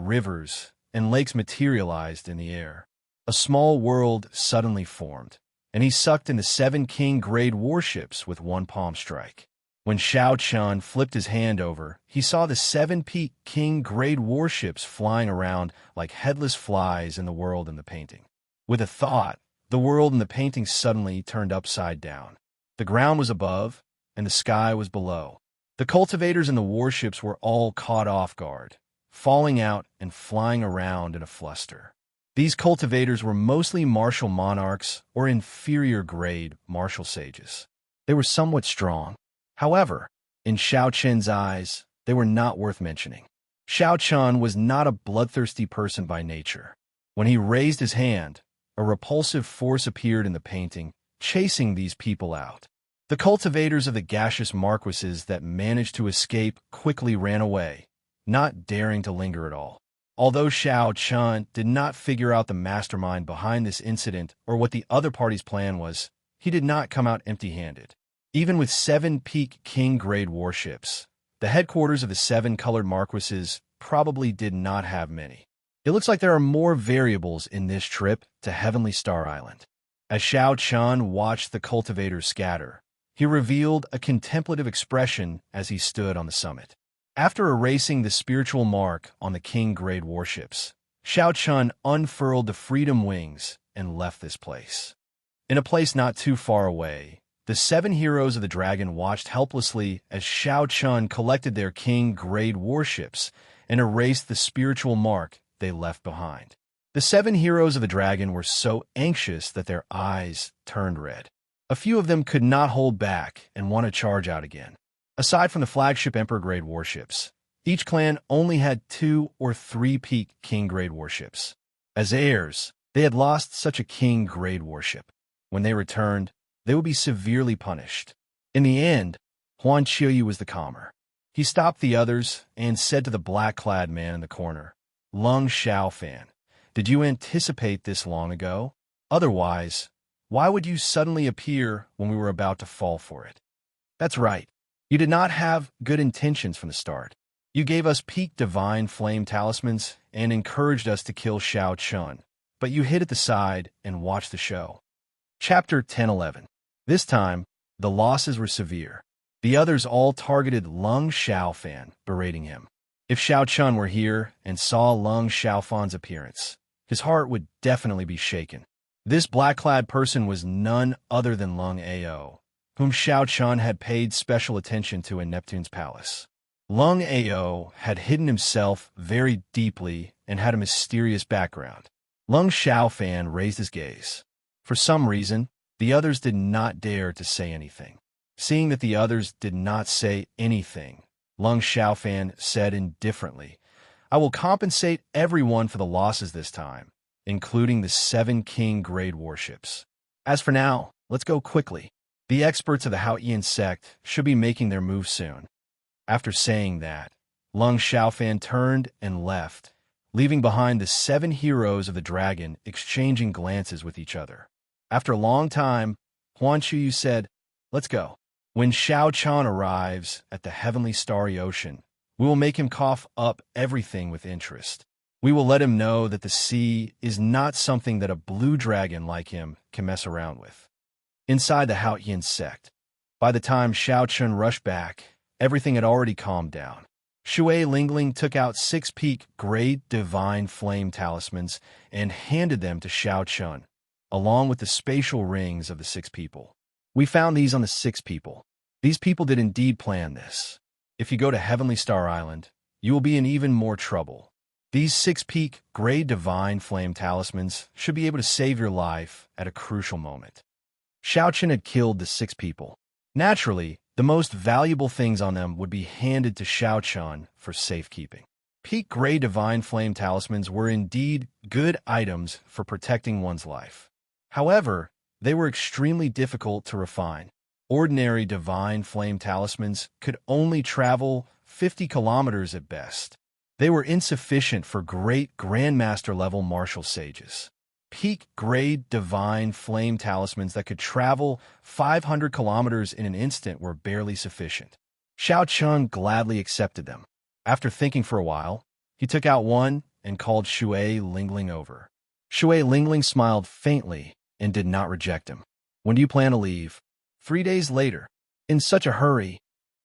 and lakes materialized in the air. A small world suddenly formed, and he sucked in the 7 king-grade warships with one palm strike. When Xiao Chun flipped his hand over, he saw the 7 Peak King-grade warships flying around like headless flies in the world in the painting. With a thought, the world in the painting suddenly turned upside down. The ground was above, and the sky was below. The cultivators and the warships were all caught off guard, falling out and flying around in a fluster. These cultivators were mostly martial monarchs or inferior-grade martial sages. They were somewhat strong. However, in Xiao Chun's eyes, they were not worth mentioning. Xiao Chun was not a bloodthirsty person by nature. When he raised his hand, a repulsive force appeared in the painting, chasing these people out. The cultivators of the gaseous marquises that managed to escape quickly ran away, not daring to linger at all. Although Xiao Chun did not figure out the mastermind behind this incident or what the other party's plan was, he did not come out empty-handed. Even with 7 Peak King-grade warships, the headquarters of the 7 colored marquises probably did not have many. It looks like there are more variables in this trip to Heavenly Star Island. As Xiao Chun watched the cultivators scatter, he revealed a contemplative expression as he stood on the summit. After erasing the spiritual mark on the King-grade warships, Xiao Chun unfurled the freedom wings and left this place. In a place not too far away, the 7 heroes of the dragon watched helplessly as Xiao Chun collected their King-grade warships and erased the spiritual mark they left behind. The 7 heroes of the dragon were so anxious that their eyes turned red. A few of them could not hold back and want to charge out again. Aside from the flagship Emperor-grade warships, each clan only had 2 or 3 Peak King-grade warships. As heirs, they had lost such a King-grade warship. When they returned, they would be severely punished. In the end, Huan Qiuyu was the calmer. He stopped the others and said to the black-clad man in the corner, "Lung Xiaofan, did you anticipate this long ago? Otherwise, why would you suddenly appear when we were about to fall for it?" "That's right. You did not have good intentions from the start. You gave us Peak Divine Flame talismans and encouraged us to kill Xiao Chun, but you hid at the side and watched the show." Chapter 10-11. This time, the losses were severe. The others all targeted Lung Xiaofan, berating him. If Xiao Chun were here and saw Lung Xiaofan's appearance, his heart would definitely be shaken. This black-clad person was none other than Lung Ao, whom Xiao Chun had paid special attention to in Neptune's palace. Lung Ao had hidden himself very deeply and had a mysterious background. Lung Xiaofan raised his gaze. For some reason, the others did not dare to say anything. Seeing that the others did not say anything, Lung Xiaofan said indifferently, "I will compensate everyone for the losses this time, including the 7 King-grade warships. As for now, let's go quickly. The experts of the Haotian sect should be making their move soon." After saying that, Lung Xiaofan turned and left, leaving behind the 7 heroes of the dragon exchanging glances with each other. After a long time, Huan Qiuyu said, "Let's go. When Xiao Chun arrives at the heavenly starry ocean, we will make him cough up everything with interest. We will let him know that the sea is not something that a blue dragon like him can mess around with." Inside the Haotian sect, by the time Xiao Chun rushed back, everything had already calmed down. Shui Lingling took out 6 Peak Grade Divine Flame talismans and handed them to Xiao Chun, along with the spatial rings of the 6 people. "We found these on the 6 people. These people did indeed plan this. If you go to Heavenly Star Island, you will be in even more trouble. These 6 Peak Grade Divine Flame talismans should be able to save your life at a crucial moment." Xiao Chun had killed the 6 people. Naturally, the most valuable things on them would be handed to Xiao Chun for safekeeping. Peak Grade Divine Flame talismans were indeed good items for protecting one's life. However, they were extremely difficult to refine. Ordinary Divine Flame talismans could only travel 50 kilometers at best. They were insufficient for great Grandmaster-level martial sages. Peak Grade Divine Flame talismans that could travel 500 kilometers in an instant were barely sufficient. Xiao Chun gladly accepted them. After thinking for a while, he took out one and called Shui Lingling over. Shui Lingling smiled faintly and did not reject him. "When do you plan to leave?" 3 days later. "In such a hurry?"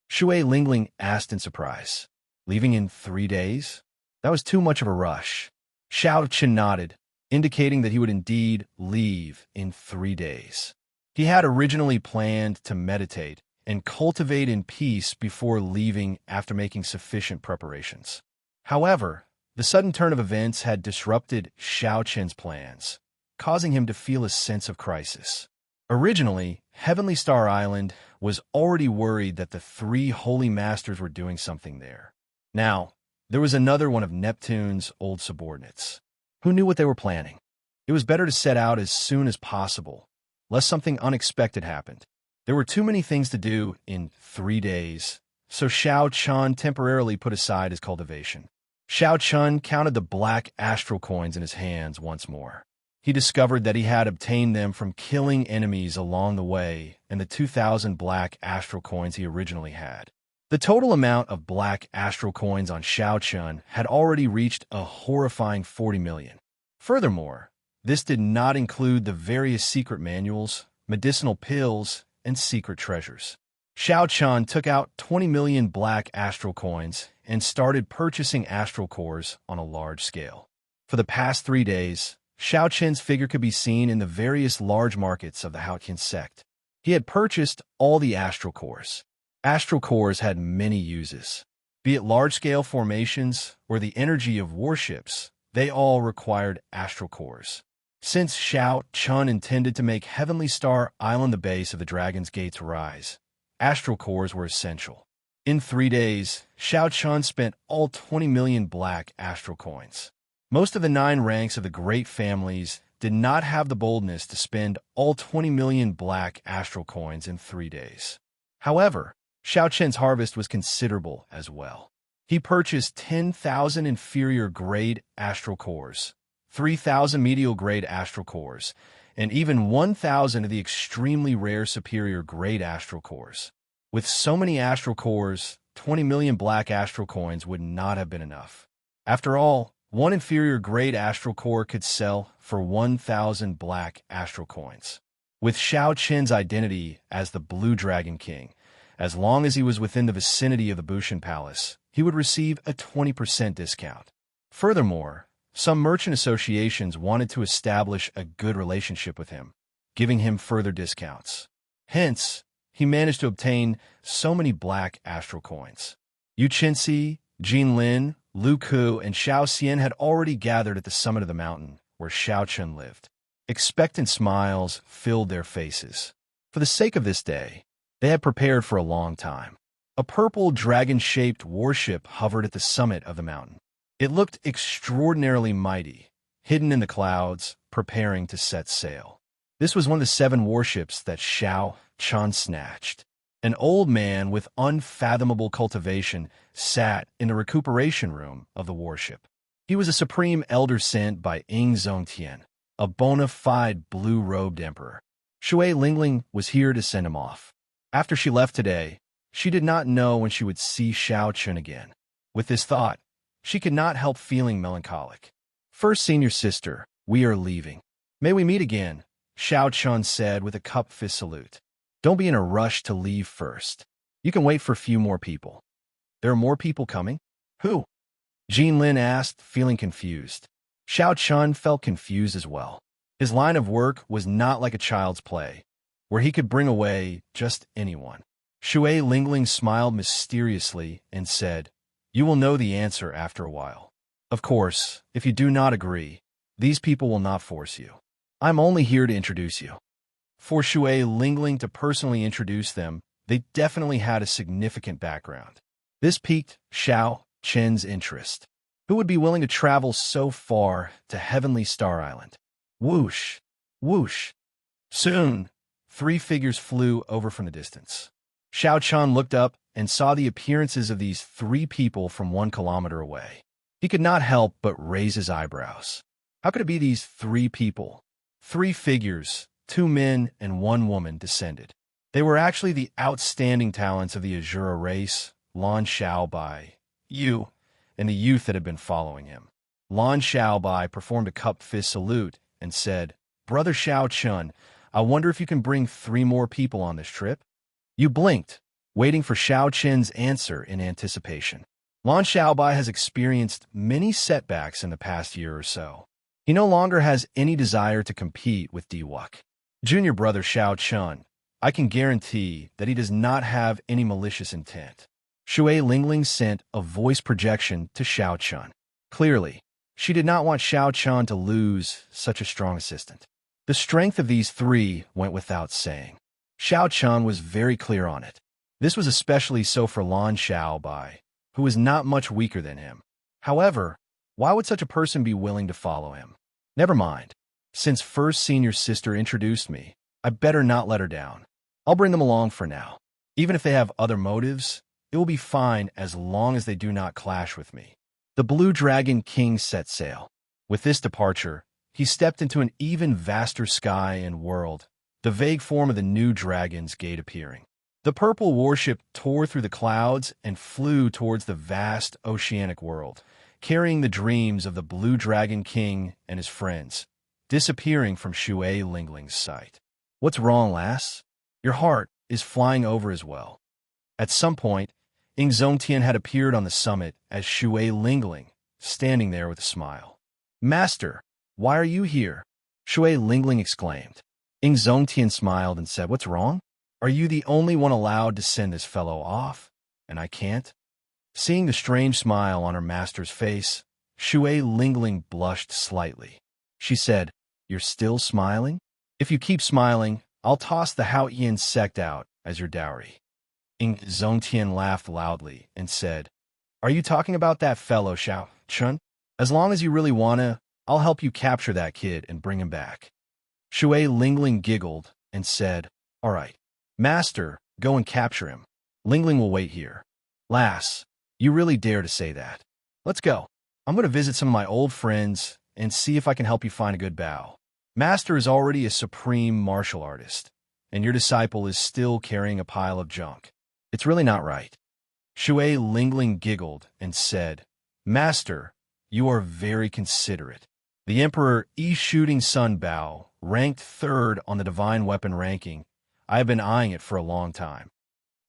Shui Lingling asked in surprise. Leaving in 3 days? That was too much of a rush. Xiao Chen nodded, indicating that he would indeed leave in 3 days. He had originally planned to meditate and cultivate in peace before leaving after making sufficient preparations. However, the sudden turn of events had disrupted Xiao Chen's plans, causing him to feel a sense of crisis. Originally, Heavenly Star Island was already worried that the 3 holy masters were doing something there. Now, there was another one of Neptune's old subordinates. Who knew what they were planning? It was better to set out as soon as possible, lest something unexpected happened. There were too many things to do in 3 days, so Xiao Chen temporarily put aside his cultivation. Xiao Chen counted the black astral coins in his hands once more. He discovered that he had obtained them from killing enemies along the way and the 2,000 black astral coins he originally had. The total amount of black astral coins on Xiao Chen had already reached a horrifying 40 million. Furthermore, this did not include the various secret manuals, medicinal pills, and secret treasures. Xiao Chen took out 20 million black astral coins and started purchasing astral cores on a large scale. For the past 3 days, Xiao Chen's figure could be seen in the various large markets of the Haotian sect. He had purchased all the astral cores. Astral cores had many uses. Be it large-scale formations or the energy of warships, they all required astral cores. Since Xiao Chen intended to make Heavenly Star Island the base of the Dragon's Gate's rise, astral cores were essential. In 3 days, Xiao Chen spent all 20 million black astral coins. Most of the 9 ranks of the great families did not have the boldness to spend all 20 million black astral coins in 3 days. However, Xiao Chen's harvest was considerable as well. He purchased 10,000 inferior-grade astral cores, 3,000 medial-grade astral cores, and even 1,000 of the extremely rare superior-grade astral cores. With so many astral cores, 20 million black astral coins would not have been enough. After all, one inferior-grade astral core could sell for 1,000 black astral coins. With Xiao Chen's identity as the Blue Dragon King, as long as he was within the vicinity of the Bushan Palace, he would receive a 20% discount. Furthermore, some merchant associations wanted to establish a good relationship with him, giving him further discounts. Hence, he managed to obtain so many black astral coins. Yu Qinxi, Jin Lin, Lu Ku, and Xiao Xian had already gathered at the summit of the mountain where Xiao Chen lived. Expectant smiles filled their faces. For the sake of this day, they had prepared for a long time. A purple dragon-shaped warship hovered at the summit of the mountain. It looked extraordinarily mighty, hidden in the clouds, preparing to set sail. This was one of the 7 warships that Xiao Chen snatched. An old man with unfathomable cultivation sat in the recuperation room of the warship. He was a supreme elder sent by Ying Zongtian, a bona fide blue-robed emperor. Shui Lingling was here to send him off. After she left today, she did not know when she would see Xiao Chen again. With this thought, she could not help feeling melancholic. First senior sister, we are leaving. May we meet again, Xiao Chen said with a cup fist salute. Don't be in a rush to leave first. You can wait for a few more people. There are more people coming? Who? Jin Lin asked, feeling confused. Xiao Chen felt confused as well. His line of work was not like a child's play, where he could bring away just anyone. Shui Lingling smiled mysteriously and said, You will know the answer after a while. Of course, if you do not agree, these people will not force you. I'm only here to introduce you. For Shui Lingling to personally introduce them, they definitely had a significant background. This piqued Xiao Chen's interest. Who would be willing to travel so far to Heavenly Star Island? Whoosh! Whoosh! Soon, 3 figures flew over from the distance. Xiao Chen looked up and saw the appearances of these 3 people from 1 kilometer away. He could not help but raise his eyebrows. How could it be these 3 people? 3 figures, 2 men and 1 woman descended. They were actually the outstanding talents of the Azura race, Lan Xiaobai, Yu, and the youth that had been following him. Lan Xiaobai performed a cup fist salute and said, Brother Xiao Chen, I wonder if you can bring 3 more people on this trip? You blinked. waiting for Xiao Qin's answer in anticipation. Lan Xiaobai has experienced many setbacks in the past year or so. He no longer has any desire to compete with Diwuk. Junior brother Xiao Chun, I can guarantee that he does not have any malicious intent. Shui Lingling sent a voice projection to Xiao Chun. Clearly, she did not want Xiao Chun to lose such a strong assistant. The strength of these three went without saying. Xiao Chun was very clear on it. This was especially so for Lan Xiaobai, who was not much weaker than him. However, why would such a person be willing to follow him? Never mind. Since First Senior's sister introduced me, I better not let her down. I'll bring them along for now. Even if they have other motives, it will be fine as long as they do not clash with me. The Blue Dragon King set sail. With this departure, he stepped into an even vaster sky and world, the vague form of the new dragon's gate appearing. The purple warship tore through the clouds and flew towards the vast oceanic world, carrying the dreams of the Blue Dragon King and his friends, disappearing from Shui Lingling's sight. What's wrong, lass? Your heart is flying over as well. At some point, Ing Zongtian had appeared on the summit as Shui Lingling, standing there with a smile. Master, why are you here? Shui Lingling exclaimed. Ing Zongtian smiled and said, What's wrong? Are you the only one allowed to send this fellow off, and I can't? Seeing the strange smile on her master's face, Shui Lingling blushed slightly. She said, You're still smiling? If you keep smiling, I'll toss the Hao Yin sect out as your dowry. Ing Zongtian laughed loudly and said, Are you talking about that fellow, Xiao Chun? As long as you really wanna, I'll help you capture that kid and bring him back. Shui Lingling giggled and said, All right, Master, go and capture him. Lingling will wait here. Lass, you really dare to say that. Let's go. I'm going to visit some of my old friends and see if I can help you find a good bow. Master is already a supreme martial artist, and your disciple is still carrying a pile of junk. It's really not right. Shui Lingling giggled and said, Master, you are very considerate. The Emperor Yi Shooting Sun Bao, ranked 3rd on the Divine Weapon ranking, I have been eyeing it for a long time.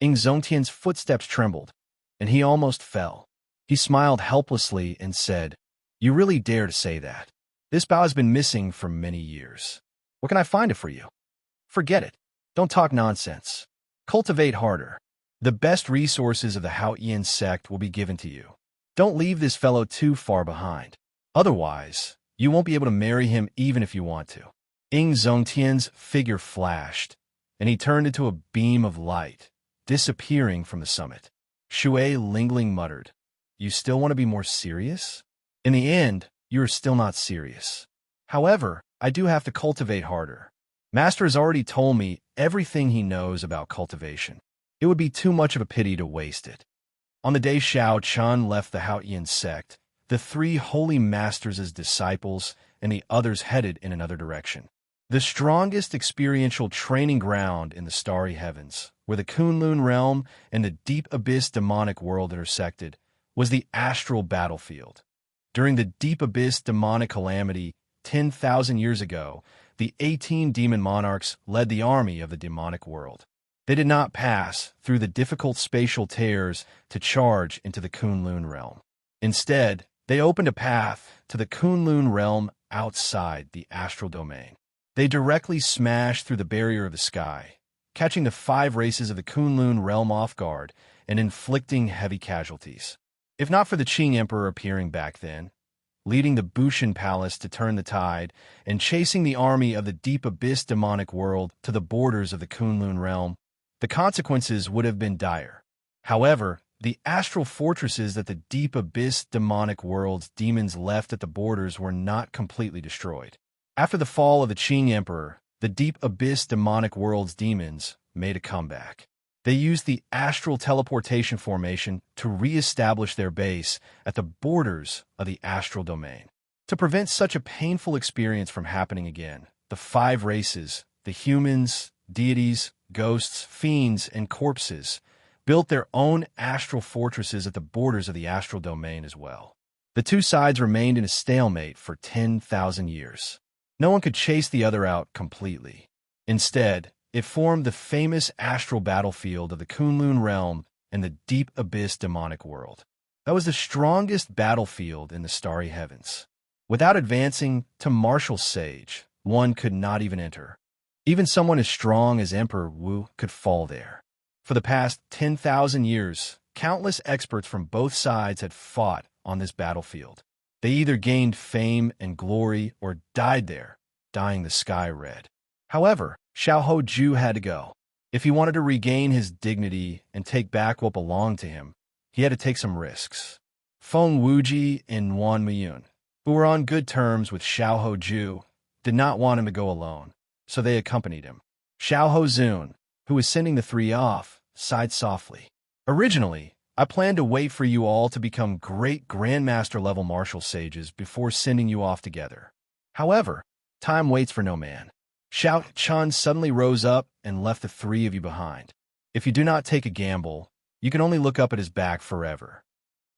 Ing Zongtian's footsteps trembled, and he almost fell. He smiled helplessly and said, You really dare to say that. This bow has been missing for many years. Where can I find it for you? Forget it. Don't talk nonsense. Cultivate harder. The best resources of the Hao Yin sect will be given to you. Don't leave this fellow too far behind. Otherwise, you won't be able to marry him even if you want to. Ing Zongtian's figure flashed, and he turned into a beam of light, disappearing from the summit. Shui Lingling muttered, You still want to be more serious? In the end, you are still not serious. However, I do have to cultivate harder. Master has already told me everything he knows about cultivation. It would be too much of a pity to waste it. On the day Xiao Chun left the Hao Yin sect, the 3 holy masters as disciples and the others headed in another direction. The strongest experiential training ground in the starry heavens, where the Kunlun realm and the deep abyss demonic world intersected, was the astral battlefield. During the deep abyss demonic calamity 10,000 years ago, the 18 demon monarchs led the army of the demonic world. They did not pass through the difficult spatial tears to charge into the Kunlun realm. Instead, they opened a path to the Kunlun realm outside the astral domain. They directly smashed through the barrier of the sky, catching the 5 races of the Kunlun realm off guard and inflicting heavy casualties. If not for the Qing Emperor appearing back then, leading the Bushan Palace to turn the tide, and chasing the army of the deep abyss demonic world to the borders of the Kunlun realm, the consequences would have been dire. However, the astral fortresses that the deep abyss demonic world's demons left at the borders were not completely destroyed. After the fall of the Qing Emperor, the deep abyss demonic world's demons made a comeback. They used the astral teleportation formation to re-establish their base at the borders of the astral domain. To prevent such a painful experience from happening again, the 5 races, the humans, deities, ghosts, fiends, and corpses, built their own astral fortresses at the borders of the astral domain as well. The 2 sides remained in a stalemate for 10,000 years. No one could chase the other out completely. Instead, It formed the famous astral battlefield of the Kunlun realm and the deep abyss demonic world. That was the strongest battlefield in the starry heavens. Without advancing to martial sage, one could not even enter. Even someone as strong as Emperor Wu could fall there. For the past 10,000 years, countless experts from both sides had fought on this battlefield. They either gained fame and glory or died there, dyeing the sky red. However, Xiao Hoju had to go. If he wanted to regain his dignity and take back what belonged to him, he had to take some risks. Feng Wuji and Wan Muyun, who were on good terms with Xiao Hoju, did not want him to go alone, so they accompanied him. Xiao Hozun, who was sending the three off, sighed softly. Originally, I planned to wait for you all to become great grandmaster-level martial sages before sending you off together. However, time waits for no man. Xiao Chun suddenly rose up and left the three of you behind. If you do not take a gamble, you can only look up at his back forever.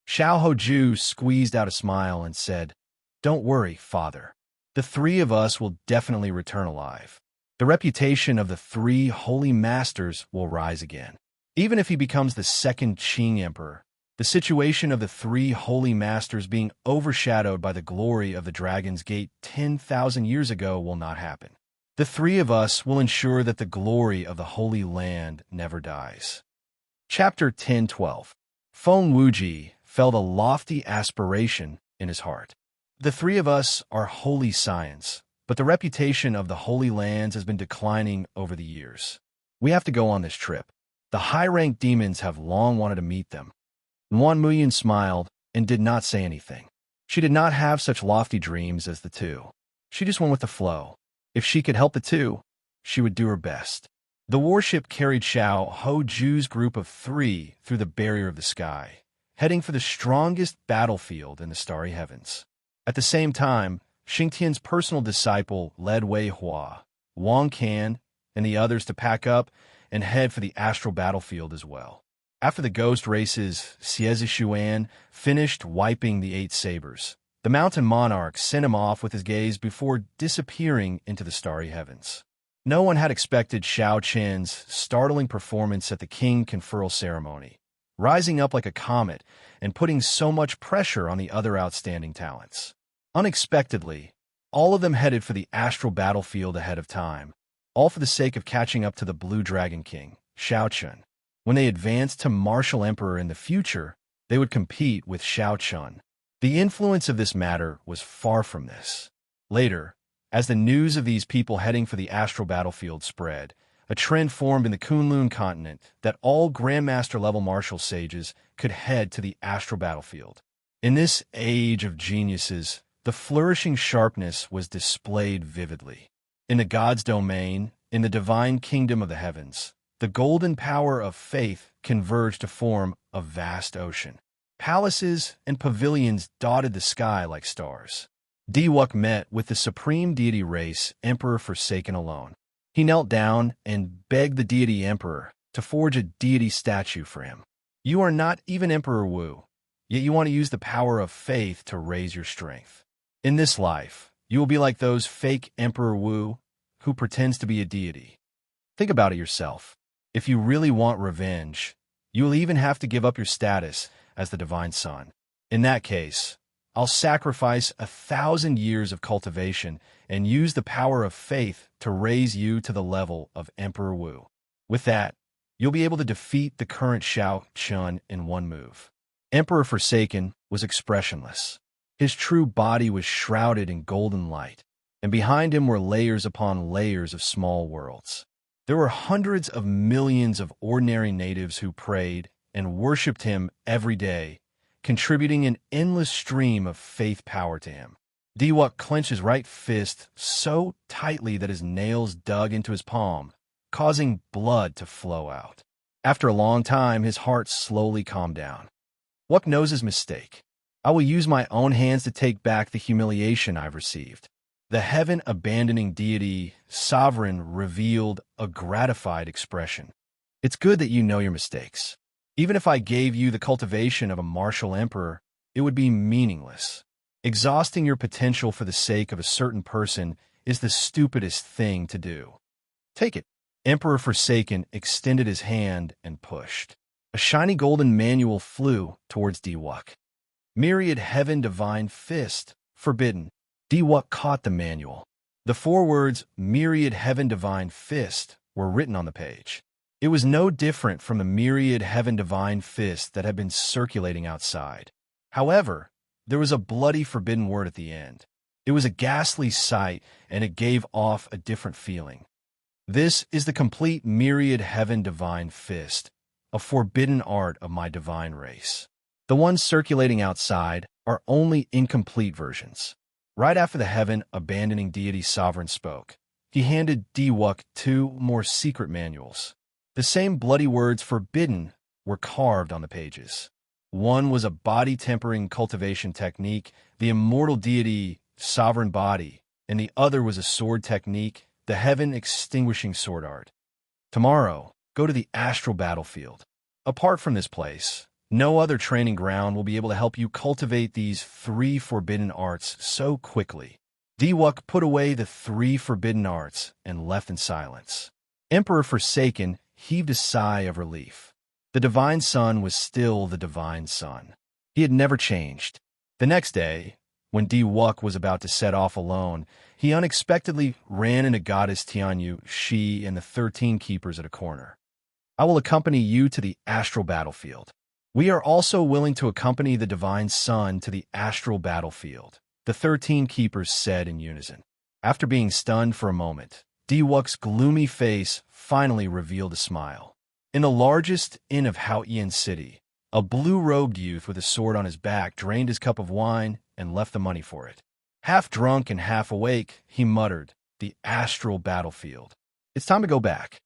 Xiao Hoju squeezed out a smile and said, "Don't worry, father. The three of us will definitely return alive. The reputation of the three holy masters will rise again. Even if he becomes the second Qing emperor, the situation of the three holy masters being overshadowed by the glory of the Dragon's Gate 10,000 years ago will not happen. The three of us will ensure that the glory of the Holy Land never dies." Chapter 10:12. Feng Wuji felt a lofty aspiration in his heart. The three of us are holy science, but the reputation of the Holy Lands has been declining over the years. We have to go on this trip. The high-ranked demons have long wanted to meet them. Wan Muyin smiled and did not say anything. She did not have such lofty dreams as the two. She just went with the flow. If she could help the two, she would do her best. The warship carried Xiao Hoju's group of three through the barrier of the sky, heading for the strongest battlefield in the starry heavens. At the same time, Xingtian's personal disciple led Wei Hua, Wang Can, and the others to pack up and head for the astral battlefield as well. After the ghost races, Xie Zishuan finished wiping the 8 sabers. The mountain monarch sent him off with his gaze before disappearing into the starry heavens. No one had expected Xiao Qian's startling performance at the king conferral ceremony, rising up like a comet and putting so much pressure on the other outstanding talents. Unexpectedly, all of them headed for the astral battlefield ahead of time, all for the sake of catching up to the Blue Dragon King, Xiao Chun. When they advanced to Martial Emperor in the future, they would compete with Xiao Chun. The influence of this matter was far from this. Later, as the news of these people heading for the astral battlefield spread, a trend formed in the Kunlun continent that all Grandmaster-level martial sages could head to the astral battlefield. In this age of geniuses, the flourishing sharpness was displayed vividly. In the God's domain, in the divine kingdom of the heavens, the golden power of faith converged to form a vast ocean. Palaces and pavilions dotted the sky like stars. Diwuk met with the supreme deity race, Emperor Forsaken alone. He knelt down and begged the deity emperor to forge a deity statue for him. You are not even Emperor Wu, yet you want to use the power of faith to raise your strength. In this life, you will be like those fake Emperor Wu who pretends to be a deity. Think about it yourself. If you really want revenge, you will even have to give up your status as the divine son. In that case, I'll sacrifice 1,000 years of cultivation and use the power of faith to raise you to the level of Emperor Wu. With that, you'll be able to defeat the current Xiao Chun in one move. Emperor Forsaken was expressionless. His true body was shrouded in golden light, and behind him were layers upon layers of small worlds. There were hundreds of millions of ordinary natives who prayed and worshipped him every day, contributing an endless stream of faith power to him. Diwuk clenched his right fist so tightly that his nails dug into his palm, causing blood to flow out. After a long time, his heart slowly calmed down. Wuk knows his mistake. I will use my own hands to take back the humiliation I've received. The heaven-abandoning deity, Sovereign, revealed a gratified expression. It's good that you know your mistakes. Even if I gave you the cultivation of a martial emperor, it would be meaningless. Exhausting your potential for the sake of a certain person is the stupidest thing to do. Take it. Emperor Forsaken extended his hand and pushed. A shiny golden manual flew towards Diwuk. Myriad Heaven Divine Fist, Forbidden. Diwuk caught the manual. The 4 words, Myriad Heaven Divine Fist, were written on the page. It was no different from the Myriad Heaven Divine Fist that had been circulating outside. However, there was a bloody forbidden word at the end. It was a ghastly sight, and it gave off a different feeling. This is the complete Myriad Heaven Divine Fist, a forbidden art of my divine race. The ones circulating outside are only incomplete versions. Right after the heaven abandoning deity sovereign spoke, he handed Diwuk 2 more secret manuals. The same bloody words forbidden were carved on the pages. One was a body-tempering cultivation technique, the immortal deity sovereign body, and the other was a sword technique, the heaven-extinguishing sword art. Tomorrow, go to the astral battlefield. Apart from this place, no other training ground will be able to help you cultivate these 3 forbidden arts so quickly. Diwuk put away the 3 forbidden arts and left in silence. Emperor Forsaken heaved a sigh of relief. The Divine Sun was still the Divine Sun. He had never changed. The next day, when Diwuk was about to set off alone, he unexpectedly ran into Goddess Tianyu, she, and the 13 keepers at a corner. I will accompany you to the astral battlefield. We are also willing to accompany the Divine Sun to the astral battlefield, the 13 keepers said in unison. After being stunned for a moment, Diwuk's gloomy face finally revealed a smile. In the largest inn of Haoyan City, a blue-robed youth with a sword on his back drained his cup of wine and left the money for it. Half drunk and half awake, he muttered, "The astral battlefield. It's time to go back."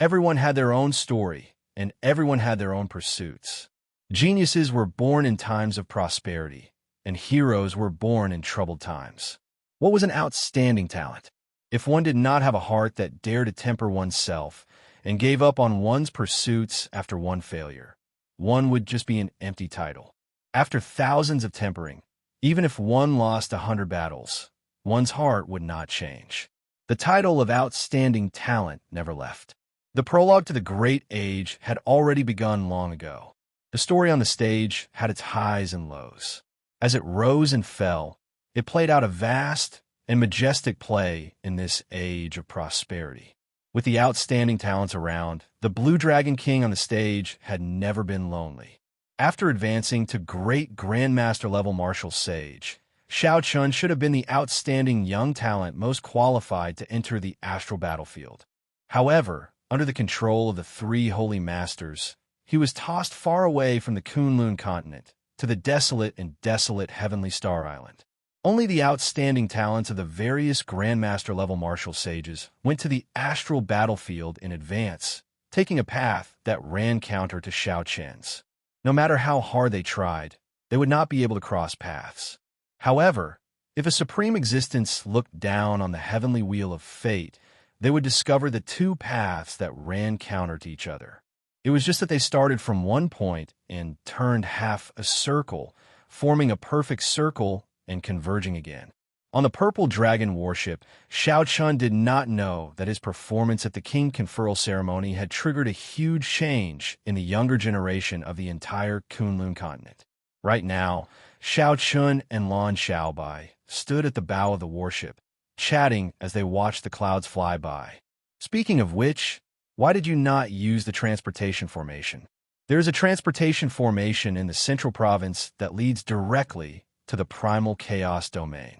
Everyone had their own story, and everyone had their own pursuits. Geniuses were born in times of prosperity, and heroes were born in troubled times. What was an outstanding talent? If one did not have a heart that dared to temper oneself and gave up on one's pursuits after one failure, one would just be an empty title. After thousands of tempering, even if one lost 100 battles, one's heart would not change. The title of outstanding talent never left. The prologue to the Great Age had already begun long ago. The story on the stage had its highs and lows. As it rose and fell, it played out a vast and majestic play in this age of prosperity. With the outstanding talents around, the Blue Dragon King on the stage had never been lonely. After advancing to great Grandmaster level martial sage, Xiao Chun should have been the outstanding young talent most qualified to enter the astral battlefield. However, under the control of the 3 holy masters, he was tossed far away from the Kunlun continent to the desolate and desolate Heavenly Star Island. Only the outstanding talents of the various Grandmaster-level martial sages went to the astral battlefield in advance, taking a path that ran counter to Xiao Chen's. No matter how hard they tried, they would not be able to cross paths. However, if a supreme existence looked down on the heavenly wheel of fate, they would discover the 2 paths that ran counter to each other. It was just that they started from one point and turned half a circle, forming a perfect circle and converging again. On the Purple Dragon warship, Xiao Chun did not know that his performance at the King Conferral ceremony had triggered a huge change in the younger generation of the entire Kunlun continent. Right now, Xiao Chun and Lan Xiaobai stood at the bow of the warship, chatting as they watched the clouds fly by. Speaking of which, why did you not use the transportation formation? There is a transportation formation in the central province that leads directly to the primal chaos domain.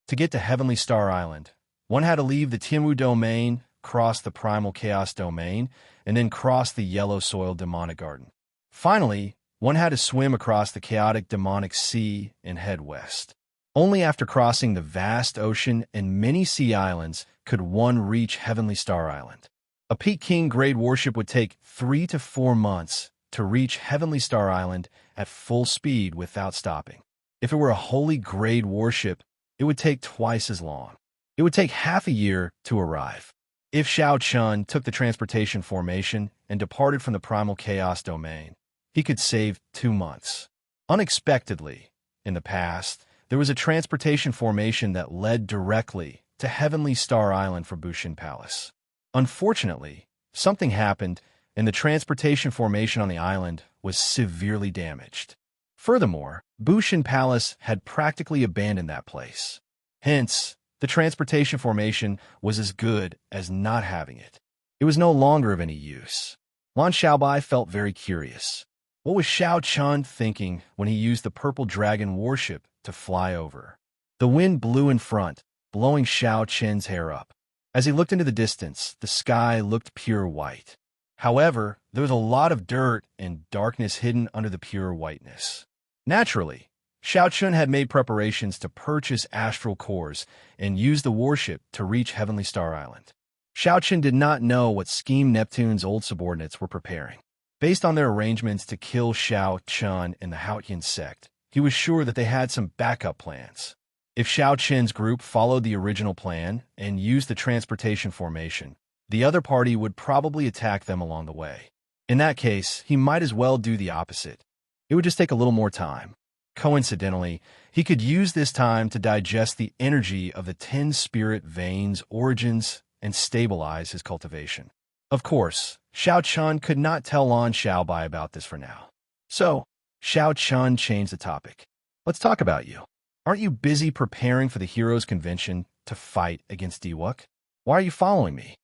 To get to Heavenly Star Island, one had to leave the Tianwu domain, cross the primal chaos domain, and then cross the yellow soil demonic garden. Finally, one had to swim across the chaotic demonic sea and head west. Only after crossing the vast ocean and many sea islands could one reach Heavenly Star Island. A Peak King grade warship would take 3 to 4 months to reach Heavenly Star Island at full speed without stopping. If it were a holy grade warship, it would take twice as long. It would take half a year to arrive. If Xiao Chun took the transportation formation and departed from the primal chaos domain, he could save 2 months. Unexpectedly, in the past, there was a transportation formation that led directly to Heavenly Star Island for Bushin Palace. Unfortunately, something happened, and the transportation formation on the island was severely damaged. Furthermore, Bushin Palace had practically abandoned that place. Hence, the transportation formation was as good as not having it. It was no longer of any use. Lan Xiaobai felt very curious. What was Xiao Chun thinking when he used the purple dragon warship to fly over? The wind blew in front, blowing Xiao Chen's hair up. As he looked into the distance, the sky looked pure white. However, there was a lot of dirt and darkness hidden under the pure whiteness. Naturally, Xiao Chun had made preparations to purchase astral cores and use the warship to reach Heavenly Star Island. Xiao Chun did not know what scheme Neptune's old subordinates were preparing. Based on their arrangements to kill Xiao Chun and the Haotian sect, he was sure that they had some backup plans. If Xiao Chen's group followed the original plan and used the transportation formation, the other party would probably attack them along the way. In that case, he might as well do the opposite. It would just take a little more time. Coincidentally, he could use this time to digest the energy of the 10 spirit veins' origins and stabilize his cultivation. Of course, Xiao Chun could not tell Lan Xiaobai about this for now. So, Xiao Chun changed the topic. Let's talk about you. Aren't you busy preparing for the Heroes Convention to fight against Diwuk? Why are you following me?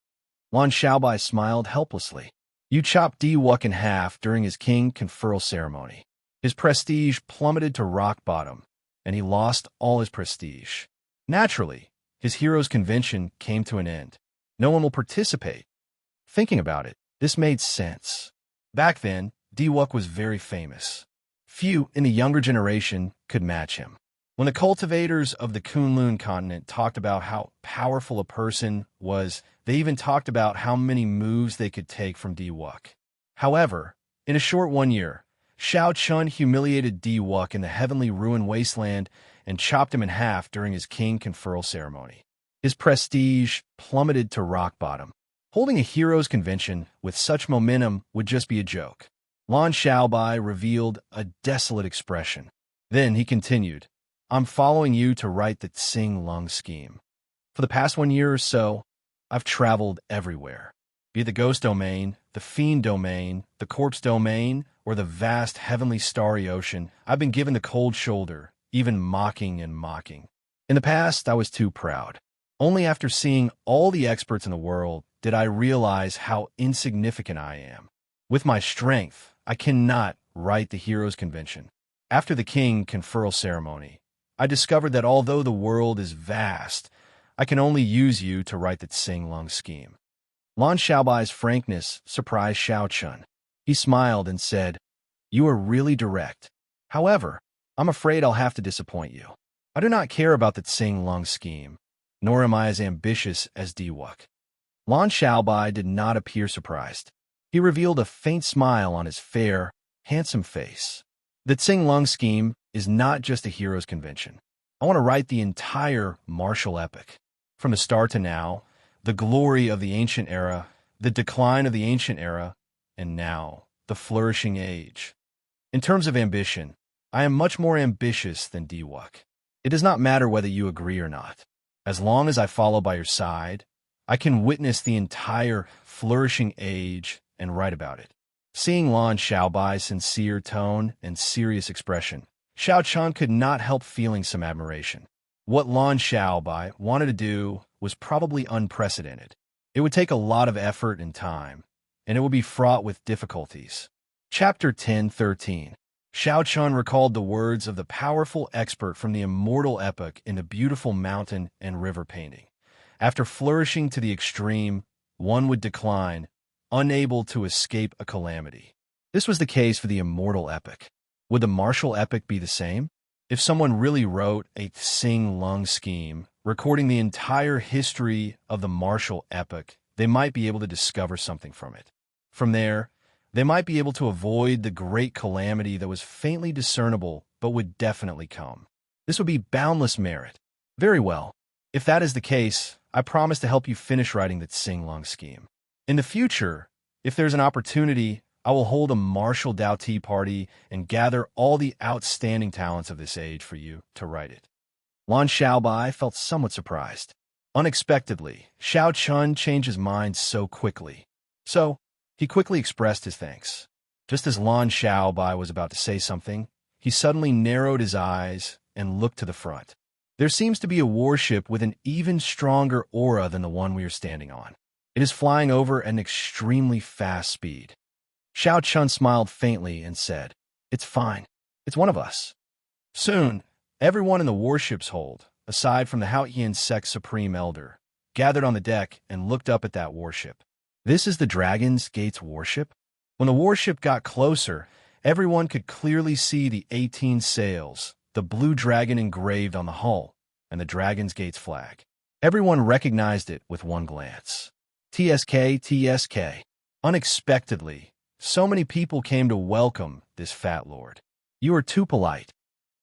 Lan Xiaobai smiled helplessly. You chopped Diwuk in half during his king conferral ceremony. His prestige plummeted to rock bottom, and he lost all his prestige. Naturally, his Heroes Convention came to an end. No one will participate. Thinking about it, this made sense. Back then, Diwuk was very famous. Few in the younger generation could match him. When the cultivators of the Kunlun continent talked about how powerful a person was, they even talked about how many moves they could take from Diwuk. However, in a short 1 year, Xiao Chun humiliated Diwuk in the heavenly ruin wasteland and chopped him in half during his king conferral ceremony. His prestige plummeted to rock bottom. Holding a heroes convention with such momentum would just be a joke. Lan Xiaobai revealed a desolate expression. Then he continued, I'm following you to write the Tsing Lung scheme. For the past 1 year or so, I've traveled everywhere. Be it the ghost domain, the fiend domain, the corpse domain, or the vast heavenly starry ocean, I've been given the cold shoulder, even mocking and mocking. In the past, I was too proud. Only after seeing all the experts in the world did I realize how insignificant I am. With my strength, I cannot write the Heroes Convention. After the king conferral ceremony, I discovered that although the world is vast, I can only use you to write the Tsing Lung scheme. Lan Xiaobai's frankness surprised Xiao Chun. He smiled and said, You are really direct. However, I'm afraid I'll have to disappoint you. I do not care about the Tsing Lung scheme, nor am I as ambitious as Diwuk. Lan Xiaobai did not appear surprised. He revealed a faint smile on his fair, handsome face. The Tsing Lung scheme is not just a heroes convention. I want to write the entire martial epic. From the start to now, the glory of the ancient era, the decline of the ancient era, and now, the flourishing age. In terms of ambition, I am much more ambitious than Diwuk. It does not matter whether you agree or not. As long as I follow by your side, I can witness the entire flourishing age and write about it. Seeing Lan Xiaobai's sincere tone and serious expression, Xiao Chun could not help feeling some admiration. What Lan Xiaobai wanted to do was probably unprecedented. It would take a lot of effort and time, and it would be fraught with difficulties. Chapter 10:13. Xiao Chun recalled the words of the powerful expert from the Immortal epic in the beautiful mountain and river painting. After flourishing to the extreme, one would decline, unable to escape a calamity. This was the case for the Immortal epic. Would the martial epic be the same? If someone really wrote a Tsing Lung scheme, recording the entire history of the martial epic, they might be able to discover something from it. From there, they might be able to avoid the great calamity that was faintly discernible but would definitely come. This would be boundless merit. Very well. If that is the case, I promise to help you finish writing the Tsing Lung scheme. In the future, if there's an opportunity, I will hold a martial Dao tea party and gather all the outstanding talents of this age for you to write it. Lan Xiaobai felt somewhat surprised. Unexpectedly, Xiao Chun changed his mind so quickly. So, he quickly expressed his thanks. Just as Lan Xiaobai was about to say something, he suddenly narrowed his eyes and looked to the front. There seems to be a warship with an even stronger aura than the one we are standing on. It is flying over at an extremely fast speed. Xiao Chun smiled faintly and said, "It's fine. It's one of us." Soon, everyone in the warship's hold, aside from the Haotian Sect Supreme Elder, gathered on the deck and looked up at that warship. This is the Dragon's Gate's warship? When the warship got closer, everyone could clearly see the 18 sails, the blue dragon engraved on the hull, and the Dragon's Gate's flag. Everyone recognized it with one glance. TSK, TSK. Unexpectedly, so many people came to welcome this fat lord. You are too polite.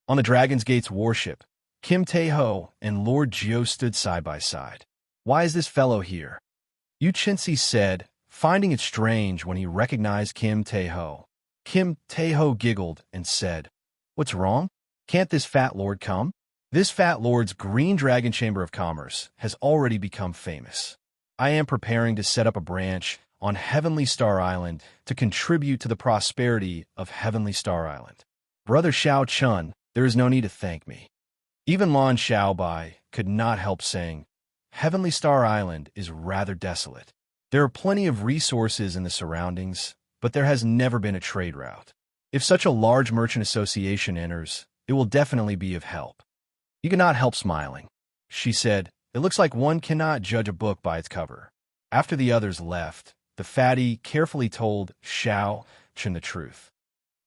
On the Dragon's Gate's warship, Kim Tae-ho and Lord Jio stood side by side. Why is this fellow here? Yu Chinsi said, finding it strange when he recognized Kim Tae-ho. Kim Tae-ho giggled and said, "What's wrong? Can't this fat lord come?" This fat lord's Green Dragon Chamber of Commerce has already become famous. I am preparing to set up a branch on Heavenly Star Island to contribute to the prosperity of Heavenly Star Island. Brother Xiao Chun, there is no need to thank me. Even Lan Xiaobai could not help saying, Heavenly Star Island is rather desolate. There are plenty of resources in the surroundings, but there has never been a trade route. If such a large merchant association enters, it will definitely be of help. You cannot help smiling. She said, "It looks like one cannot judge a book by its cover." After the others left, the fatty carefully told Xiao Chun the truth.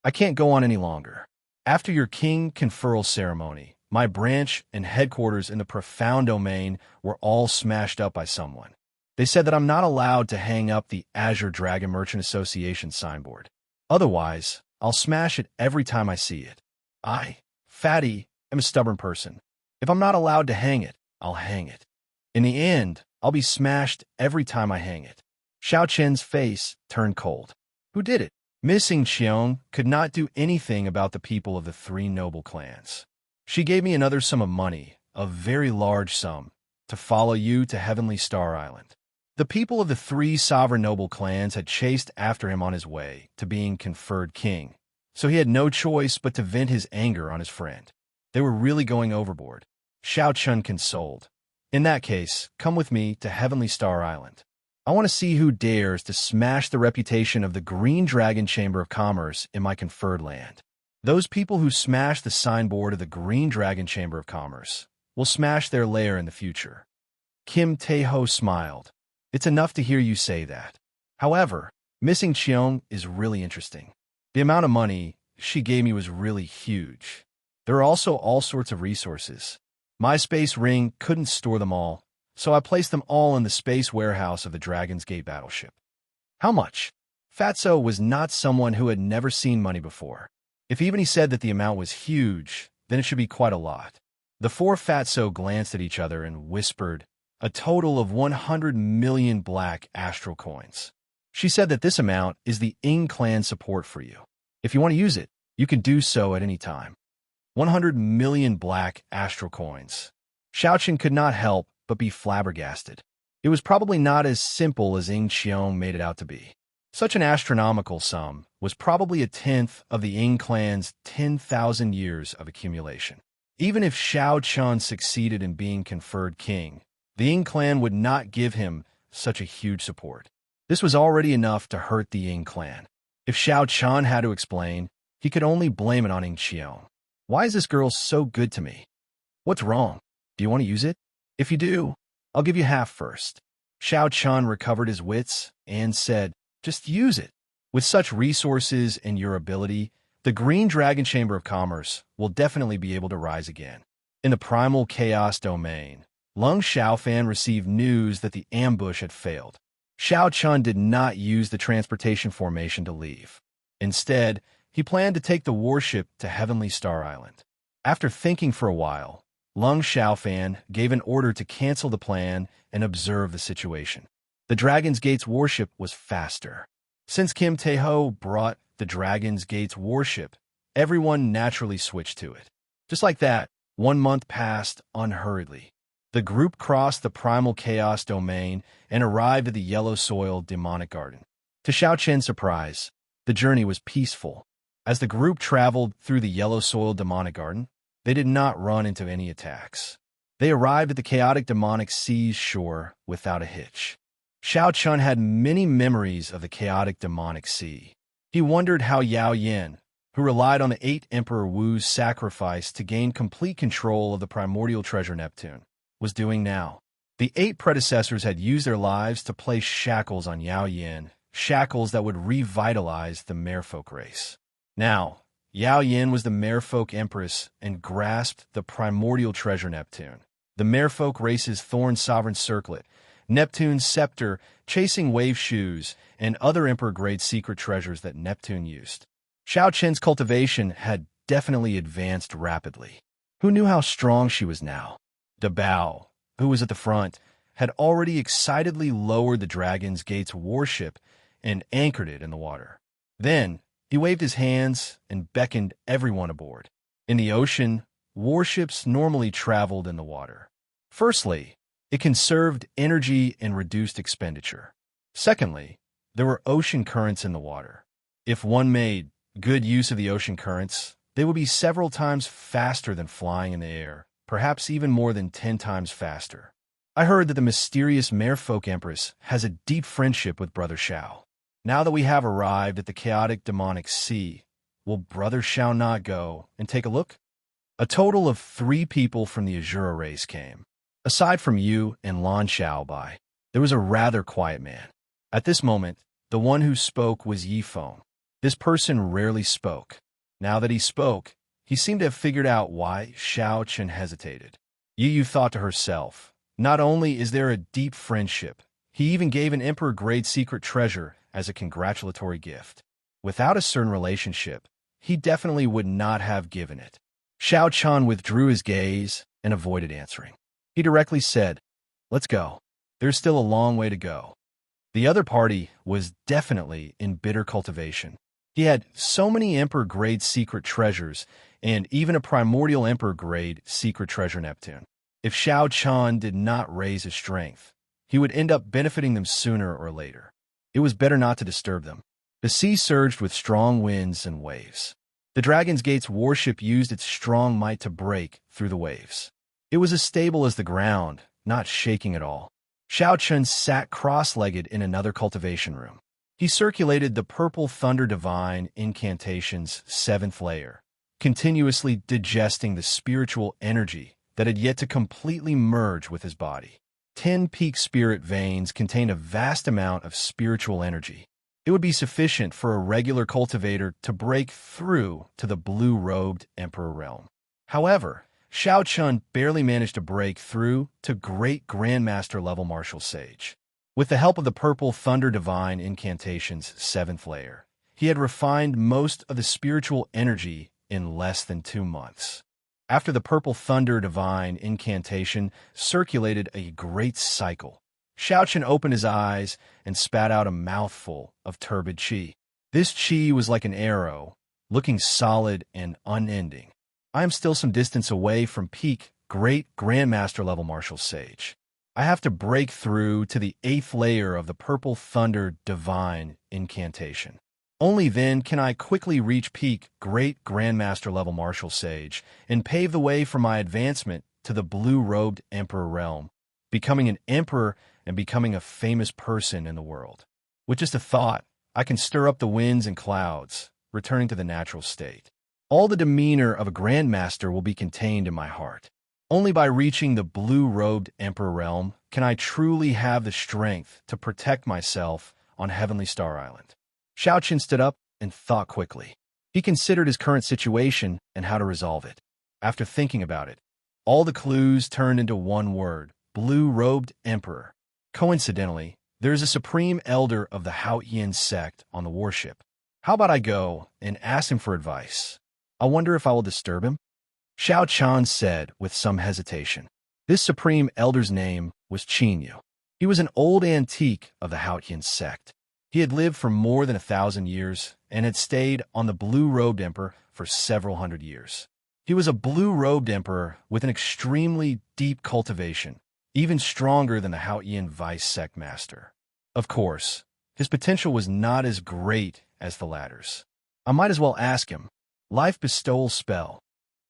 "I can't go on any longer. After your king conferral ceremony, my branch and headquarters in the profound domain were all smashed up by someone. They said that I'm not allowed to hang up the Azure Dragon Merchant Association signboard. Otherwise, I'll smash it every time I see it. I, Fatty, am a stubborn person. If I'm not allowed to hang it, I'll hang it. In the end, I'll be smashed every time I hang it." Xiao Chen's face turned cold. Who did it? Missing Qiong could not do anything about the people of the three noble clans. She gave me another sum of money, a very large sum, to follow you to Heavenly Star Island. The people of the three sovereign noble clans had chased after him on his way to being conferred king, so he had no choice but to vent his anger on his friend. They were really going overboard. Xiao Chun consoled. "In that case, come with me to Heavenly Star Island. I want to see who dares to smash the reputation of the Green Dragon Chamber of Commerce in my conferred land. Those people who smash the signboard of the Green Dragon Chamber of Commerce will smash their lair in the future." Kim Tae-ho smiled. "It's enough to hear you say that. However, missing Qiong is really interesting. The amount of money she gave me was really huge. There are also all sorts of resources. My space ring couldn't store them all, so I placed them all in the space warehouse of the Dragon's Gate battleship." How much? Fatso was not someone who had never seen money before. If even he said that the amount was huge, then it should be quite a lot. The four Fatso glanced at each other and whispered, "A total of 100 million black astral coins." She said that this amount is the Ing clan support for you. If you want to use it, you can do so at any time. 100 million black astral coins. Xiaoqin could not help but be flabbergasted. It was probably not as simple as Ing Qiong made it out to be. Such an astronomical sum was probably a tenth of the Ing clan's 10,000 years of accumulation. Even if Xiao Chun succeeded in being conferred king, the Ing clan would not give him such a huge support. This was already enough to hurt the Ing clan. If Xiao Chun had to explain, he could only blame it on Ing Qiong. Why is this girl so good to me? What's wrong? Do you want to use it? If you do, I'll give you half first. Xiao Chun recovered his wits and said, "Just use it. With such resources and your ability, the Green Dragon Chamber of Commerce will definitely be able to rise again." In the primal chaos domain, Lung Xiaofan received news that the ambush had failed. Xiao Chun did not use the transportation formation to leave. Instead, he planned to take the warship to Heavenly Star Island. After thinking for a while, Lung Xiaofan gave an order to cancel the plan and observe the situation. The Dragon's Gate's warship was faster. Since Kim Tae-ho brought the Dragon's Gate's warship, everyone naturally switched to it. Just like that, 1 month passed unhurriedly. The group crossed the primal chaos domain and arrived at the yellow soil demonic garden. To Xiao Qian's surprise, the journey was peaceful. As the group traveled through the yellow soil demonic garden, they did not run into any attacks. They arrived at the chaotic demonic sea's shore without a hitch. Xiao Qian had many memories of the chaotic demonic sea. He wondered how Yao Yin, who relied on the 8th Emperor Wu's sacrifice to gain complete control of the primordial treasure Neptune, was doing now. The 8 predecessors had used their lives to place shackles on Yao Yin, shackles that would revitalize the merfolk race. Now, Yao Yin was the merfolk empress and grasped the primordial treasure Neptune, the merfolk race's thorn sovereign circlet, Neptune's scepter, chasing wave shoes, and other emperor-grade secret treasures that Neptune used. Xiao Qian's cultivation had definitely advanced rapidly. Who knew how strong she was now? De Bao, who was at the front, had already excitedly lowered the Dragon's Gate's warship and anchored it in the water. Then, he waved his hands and beckoned everyone aboard. In the ocean, warships normally traveled in the water. Firstly, it conserved energy and reduced expenditure. Secondly, there were ocean currents in the water. If one made good use of the ocean currents, they would be several times faster than flying in the air, perhaps even more than 10 times faster. I heard that the mysterious merfolk empress has a deep friendship with Brother Xiao. Now that we have arrived at the chaotic demonic sea, will Brother Xiao not go and take a look? A total of 3 people from the Azura race came. Aside from Yu and Lan Xiaobai, there was a rather quiet man. At this moment, the one who spoke was Yi Feng. This person rarely spoke. Now that he spoke, he seemed to have figured out why Xiao Qian hesitated. Yu thought to herself, not only is there a deep friendship, he even gave an emperor-grade secret treasure as a congratulatory gift. Without a certain relationship, he definitely would not have given it. Xiao Qian withdrew his gaze and avoided answering. He directly said, "Let's go. There's still a long way to go." The other party was definitely in bitter cultivation. He had so many Emperor-grade secret treasures and even a primordial Emperor-grade secret treasure Neptune. If Xiao Qian did not raise his strength, he would end up benefiting them sooner or later. It was better not to disturb them. The sea surged with strong winds and waves. The Dragon's Gate's warship used its strong might to break through the waves. It was as stable as the ground, not shaking at all. Xiao Qian sat cross-legged in another cultivation room. He circulated the Purple Thunder Divine Incantation's 7th layer, continuously digesting the spiritual energy that had yet to completely merge with his body. 10 peak spirit veins contained a vast amount of spiritual energy. It would be sufficient for a regular cultivator to break through to the blue-robed Emperor realm. However, Xiao Qian barely managed to break through to Great Grandmaster level Martial Sage. With the help of the Purple Thunder Divine Incantation's 7th layer, he had refined most of the spiritual energy in less than 2 months. After the Purple Thunder Divine Incantation circulated a great cycle, Xiao Qian opened his eyes and spat out a mouthful of turbid qi. This qi was like an arrow, looking solid and unending. I am still some distance away from peak Great Grandmaster level Martial Sage. I have to break through to the 8th layer of the Purple Thunder Divine Incantation. Only then can I quickly reach peak Great Grandmaster level Martial Sage and pave the way for my advancement to the blue-robed Emperor realm, becoming an emperor and becoming a famous person in the world. With just a thought, I can stir up the winds and clouds, returning to the natural state. All the demeanor of a grandmaster will be contained in my heart. Only by reaching the blue-robed Emperor realm can I truly have the strength to protect myself on Heavenly Star Island. Xiao Qian stood up and thought quickly. He considered his current situation and how to resolve it. After thinking about it, all the clues turned into one word: blue-robed Emperor. Coincidentally, there is a supreme elder of the Haotian sect on the warship. How about I go and ask him for advice? I wonder if I will disturb him? Xiao Qian said with some hesitation. This supreme elder's name was Qinyu. He was an old antique of the Haotian sect. He had lived for more than 1,000 years and had stayed on the blue-robed emperor for several hundred years. He was a blue-robed emperor with an extremely deep cultivation, even stronger than the Haotian vice sect master. Of course, his potential was not as great as the latter's. I might as well ask him. Life bestowal spell.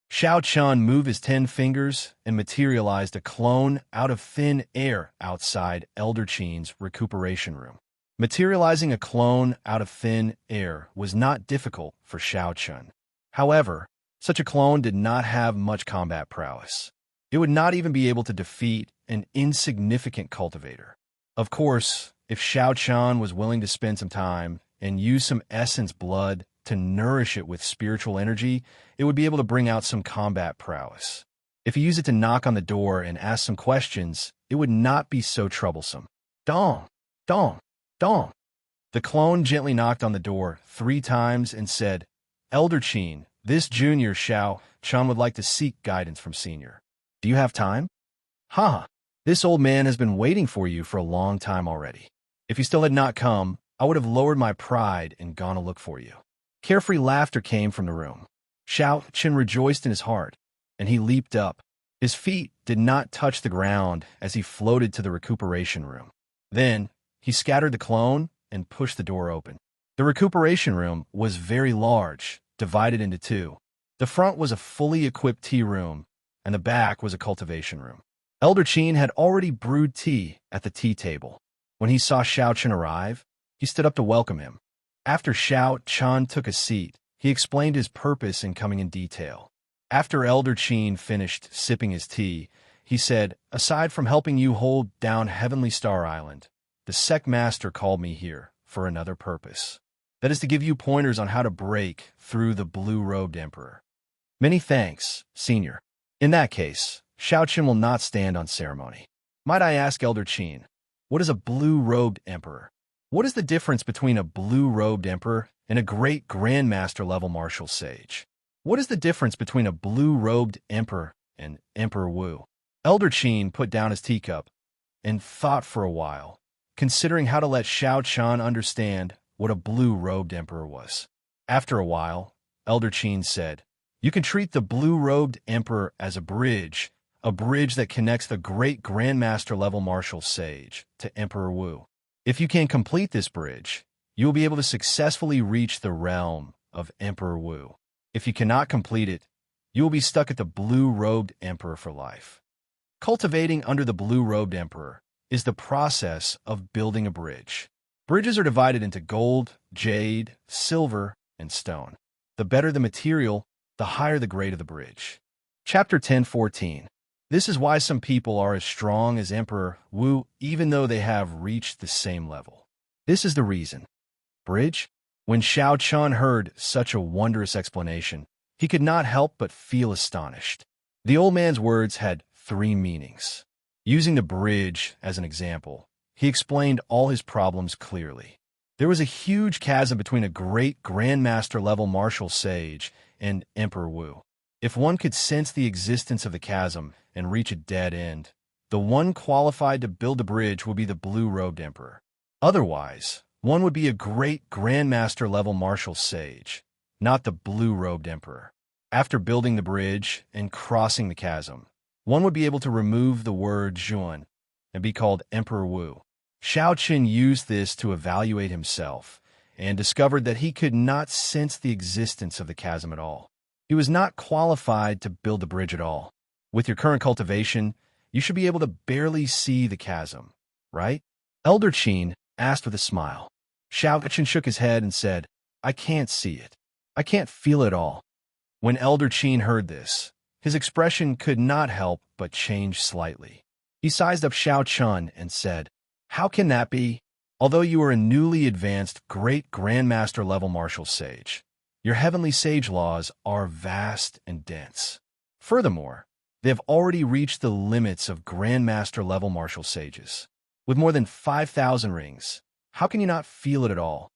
Shao Chun moved his 10 fingers and materialized a clone out of thin air outside Elder Qin's recuperation room. Materializing a clone out of thin air was not difficult for Shao Chun. However, such a clone did not have much combat prowess. It would not even be able to defeat an insignificant cultivator. Of course, if Shao Chun was willing to spend some time and use some essence blood to nourish it with spiritual energy, it would be able to bring out some combat prowess. If he used it to knock on the door and ask some questions, it would not be so troublesome. Dong! Dong! Dong! The clone gently knocked on the door 3 times and said, Elder Qin, this junior Shao Chun would like to seek guidance from senior. Do you have time? Ha! This old man has been waiting for you for a long time already. If you still had not come, I would have lowered my pride and gone to look for you. Carefree laughter came from the room. Shao Chun rejoiced in his heart, and he leaped up. His feet did not touch the ground as he floated to the recuperation room. Then, he scattered the clone and pushed the door open. The recuperation room was very large, divided into 2. The front was a fully equipped tea room, and the back was a cultivation room. Elder Qin had already brewed tea at the tea table. When he saw Shao Chun arrive, he stood up to welcome him. After Shao Chun took a seat, he explained his purpose in coming in detail. After Elder Qin finished sipping his tea, he said, aside from helping you hold down Heavenly Star Island, the sect master called me here for another purpose. That is to give you pointers on how to break through the blue-robed emperor. Many thanks, senior. In that case, Shao Chun will not stand on ceremony. Might I ask Elder Qin, what is a blue-robed emperor? What is the difference between a blue-robed emperor and a great grandmaster level martial sage? What is the difference between a blue-robed emperor and Emperor Wu? Elder Qin put down his teacup and thought for a while, considering how to let Shao Chun understand what a blue-robed emperor was. After a while, Elder Qin said, you can treat the blue-robed emperor as a bridge that connects the great grandmaster level martial sage to Emperor Wu. If you can complete this bridge, you will be able to successfully reach the realm of Emperor Wu. If you cannot complete it, you will be stuck at the blue-robed emperor for life. Cultivating under the blue-robed emperor is the process of building a bridge. Bridges are divided into gold, jade, silver, and stone. The better the material, the higher the grade of the bridge. Chapter 10:14. This is why some people are as strong as Emperor Wu even though they have reached the same level. This is the reason. Bridge? When Shao Chun heard such a wondrous explanation, he could not help but feel astonished. The old man's words had 3 meanings. Using the bridge as an example, he explained all his problems clearly. There was a huge chasm between a great grandmaster level martial sage and Emperor Wu. If one could sense the existence of the chasm and reach a dead end, the one qualified to build the bridge would be the blue-robed emperor. Otherwise, one would be a great grandmaster level martial sage, not the blue-robed emperor. After building the bridge and crossing the chasm, one would be able to remove the word Zhuan and be called Emperor Wu. Shao Chun used this to evaluate himself and discovered that he could not sense the existence of the chasm at all. He was not qualified to build the bridge at all. With your current cultivation, you should be able to barely see the chasm, right? Elder Qin asked with a smile. Shao Chun shook his head and said, I can't see it. I can't feel it all. When Elder Qin heard this, his expression could not help but change slightly. He sized up Shao Chun and said, how can that be? Although you are a newly advanced great grandmaster level martial sage, your heavenly sage laws are vast and dense. Furthermore, they have already reached the limits of grandmaster level martial sages. With more than 5,000 rings, how can you not feel it at all?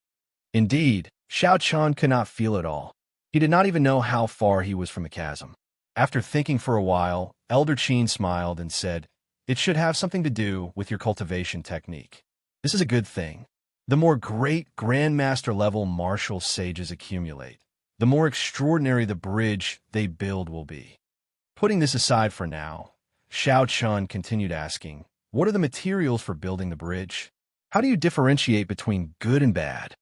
Indeed, Shao Chun could not feel it all. He did not even know how far he was from the chasm. After thinking for a while, Elder Qin smiled and said, it should have something to do with your cultivation technique. This is a good thing. The more great grandmaster level martial sages accumulate, the more extraordinary the bridge they build will be. Putting this aside for now, Xiao Chun continued asking, "What are the materials for building the bridge? How do you differentiate between good and bad?"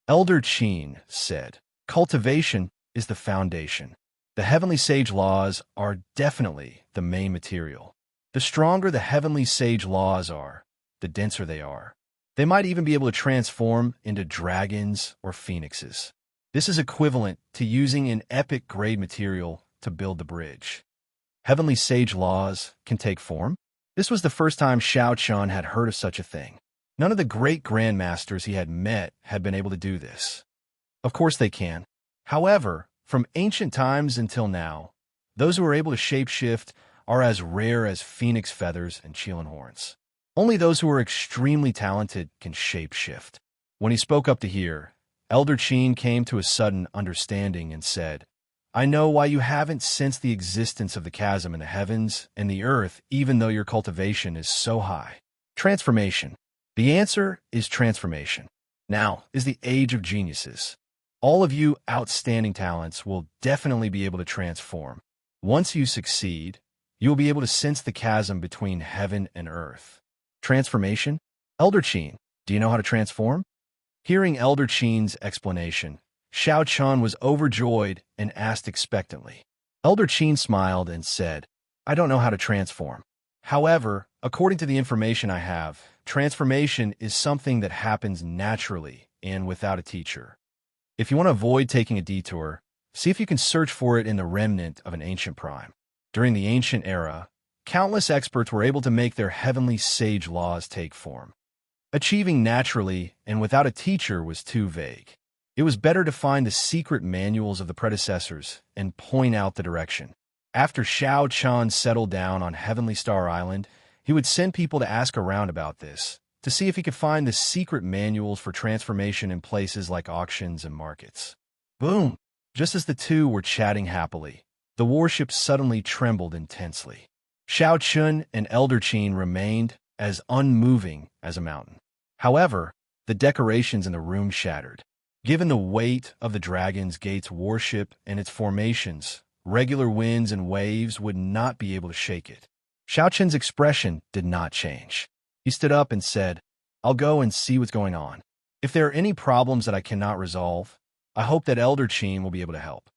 Elder Qin said, "Cultivation is the foundation. The heavenly sage laws are definitely the main material. The stronger the heavenly sage laws are, the denser they are. They might even be able to transform into dragons or phoenixes. This is equivalent to using an epic grade material to build the bridge. Heavenly sage laws can take form?" This was the first time Xiao Chun had heard of such a thing. None of the great grandmasters he had met had been able to do this. Of course they can. However, from ancient times until now, those who are able to shapeshift are as rare as phoenix feathers and Qilin horns. Only those who are extremely talented can shapeshift. When he spoke up to hear, Elder Qin came to a sudden understanding and said, "I know why you haven't sensed the existence of the chasm in the heavens and the earth, even though your cultivation is so high. Transformation. The answer is transformation. Now is the age of geniuses. All of you outstanding talents will definitely be able to transform. Once you succeed, you will be able to sense the chasm between heaven and earth." Transformation? Elder Qin, do you know how to transform? Hearing Elder Qin's explanation, Xiao Chun was overjoyed and asked expectantly. Elder Qin smiled and said, "I don't know how to transform. However, according to the information I have, transformation is something that happens naturally and without a teacher. If you want to avoid taking a detour, see if you can search for it in the remnant of an ancient prime. During the ancient era, countless experts were able to make their heavenly sage laws take form. Achieving naturally and without a teacher was too vague. It was better to find the secret manuals of the predecessors and point out the direction. After Xiao Chun settled down on Heavenly Star Island, he would send people to ask around about this, to see if he could find the secret manuals for transformation in places like auctions and markets. Boom! Just as the two were chatting happily, the warship suddenly trembled intensely. Xiao Chun and Elder Qin remained as unmoving as a mountain. However, the decorations in the room shattered. Given the weight of the Dragon's Gate's warship and its formations, regular winds and waves would not be able to shake it. Xiao Chun's expression did not change. He stood up and said, "I'll go and see what's going on. If there are any problems that I cannot resolve, I hope that Elder Qin will be able to help."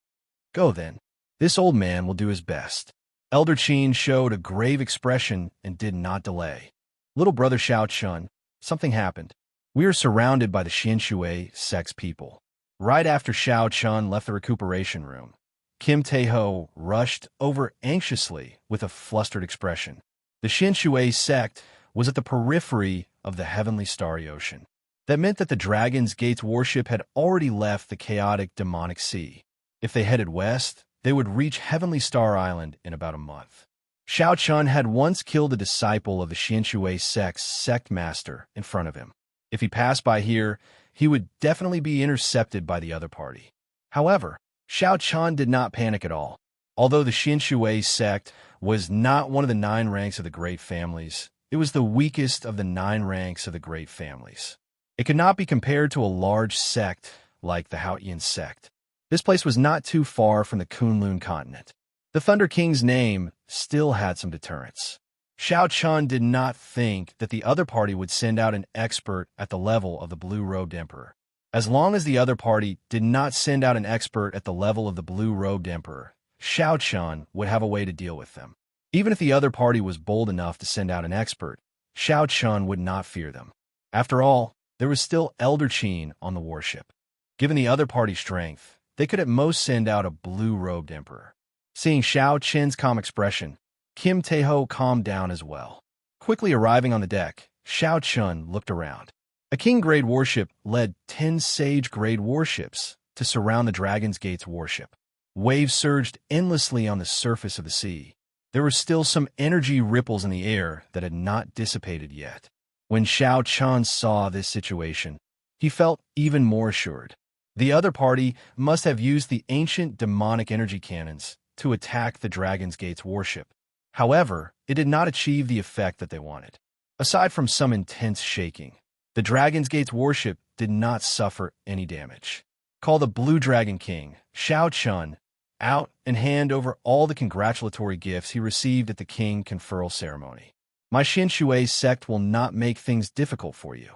"Go then. This old man will do his best." Elder Qin showed a grave expression and did not delay. "Little brother Xiao Chun, something happened. We are surrounded by the Xianshui sex people." Right after Xiao Chun left the recuperation room, Kim Tae-ho rushed over anxiously with a flustered expression. The Xianshui sect was at the periphery of the heavenly starry ocean. That meant that the Dragon's Gate's warship had already left the chaotic demonic sea. If they headed west, they would reach Heavenly Star Island in about a month. Xiao Chun had once killed a disciple of the Xianshui sect's sect master in front of him. If he passed by here, he would definitely be intercepted by the other party. However, Xiao Chun did not panic at all. Although the Xianshui sect was not one of the 9 ranks of the great families, it was the weakest of the 9 ranks of the great families. It could not be compared to a large sect like the Haotian sect. This place was not too far from the Kunlun continent. The Thunder King's name still had some deterrence. Xiao Chun did not think that the other party would send out an expert at the level of the Blue-Robed Emperor. As long as the other party did not send out an expert at the level of the Blue-Robed Emperor, Xiao Chun would have a way to deal with them. Even if the other party was bold enough to send out an expert, Xiao Chun would not fear them. After all, there was still Elder Qin on the warship. Given the other party's strength, they could at most send out a blue-robed emperor. Seeing Xiao Chen's calm expression, Kim Tae-ho calmed down as well. Quickly arriving on the deck, Xiao Chun looked around. A king-grade warship led 10 sage-grade warships to surround the Dragon's Gate's warship. Waves surged endlessly on the surface of the sea. There were still some energy ripples in the air that had not dissipated yet. When Xiao Chun saw this situation, he felt even more assured. The other party must have used the ancient demonic energy cannons to attack the Dragon's Gate's warship. However, it did not achieve the effect that they wanted. Aside from some intense shaking, the Dragon's Gate's warship did not suffer any damage. Called the Blue Dragon King, Xiao Chun out and hand over all the congratulatory gifts he received at the king conferral ceremony. My Xin Shui sect will not make things difficult for you.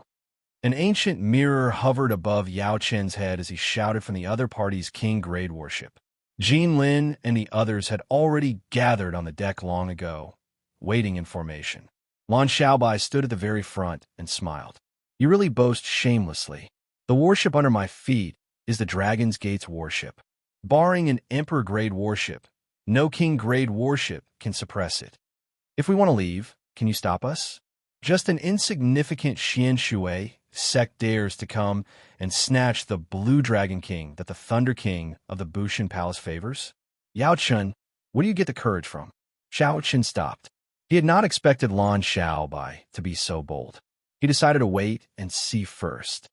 An ancient mirror hovered above Yao Chen's head as he shouted from the other party's king-grade warship. Jean Lin and the others had already gathered on the deck long ago, waiting in formation. Lan Xiaobai stood at the very front and smiled. You really boast shamelessly. The warship under my feet is the Dragon's Gate's warship. Barring an Emperor-grade warship, no King-grade warship can suppress it. If we want to leave, can you stop us? Just an insignificant Xian Shui sect dares to come and snatch the Blue Dragon King that the Thunder King of the Bushan Palace favors? Yao Chen, where do you get the courage from? Xiao Chen stopped. He had not expected Lan Xiaobai to be so bold. He decided to wait and see first.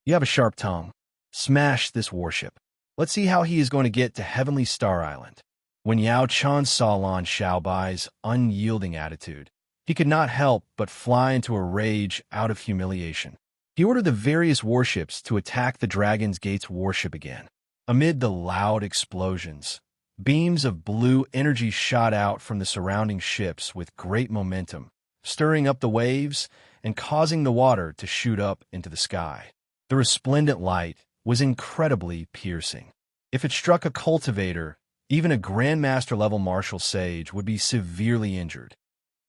You have a sharp tongue. Smash this warship. Let's see how he is going to get to Heavenly Star Island. When Yao Chen saw Lan Xiaobai's unyielding attitude, he could not help but fly into a rage out of humiliation. He ordered the various warships to attack the Dragon's Gate's warship again. Amid the loud explosions, beams of blue energy shot out from the surrounding ships with great momentum, stirring up the waves and causing the water to shoot up into the sky. The resplendent light was incredibly piercing. If it struck a cultivator, even a Grandmaster-level martial sage would be severely injured.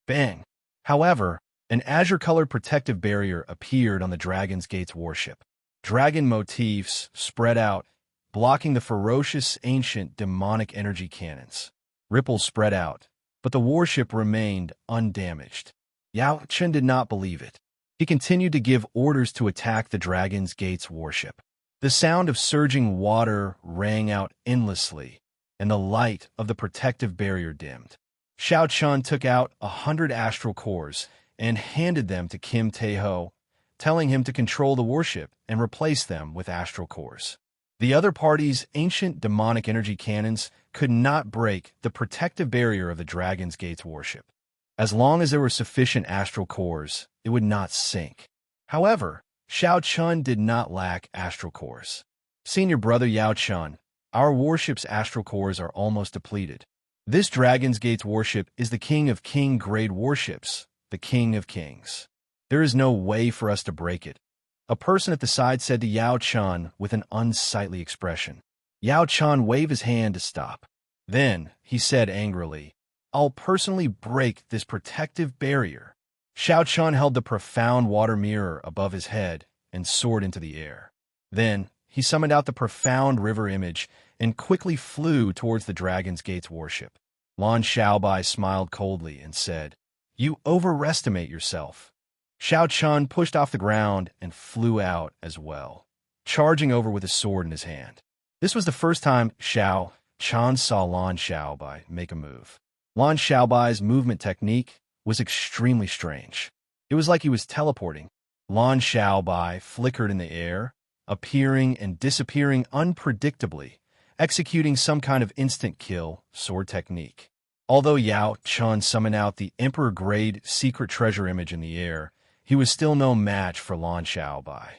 Bang! However, an azure-colored protective barrier appeared on the Dragon's Gate's warship. Dragon motifs spread out, blocking the ferocious, ancient, demonic energy cannons. Ripples spread out, but the warship remained undamaged. Yao Chen did not believe it. He continued to give orders to attack the Dragon's Gate's warship. The sound of surging water rang out endlessly, and the light of the protective barrier dimmed. Xiao Chun took out 100 astral cores and handed them to Kim Taeho, telling him to control the warship and replace them with astral cores. The other party's ancient demonic energy cannons could not break the protective barrier of the Dragon's Gate's warship. As long as there were sufficient astral cores, it would not sink. However, Xiao Chun did not lack astral cores. Senior brother Yao Chun, our warship's astral cores are almost depleted. This Dragon's Gate's warship is the king of king-grade warships, the king of kings. There is no way for us to break it. A person at the side said to Yao Chun with an unsightly expression. Yao Chun waved his hand to stop. Then, he said angrily, I'll personally break this protective barrier. Xiao Chun held the profound water mirror above his head and soared into the air. Then, he summoned out the profound river image and quickly flew towards the Dragon's Gate's warship. Lan Xiaobai smiled coldly and said, You overestimate yourself. Xiao Chun pushed off the ground and flew out as well, charging over with a sword in his hand. This was the first time Xiao Chun saw Lan Xiaobai make a move. Lan Xiaobai's movement technique was extremely strange. It was like he was teleporting. Lan Xiaobai flickered in the air, appearing and disappearing unpredictably, executing some kind of instant kill sword technique. Although Yao Chun summoned out the Emperor-grade secret treasure image in the air, he was still no match for Lan Xiaobai.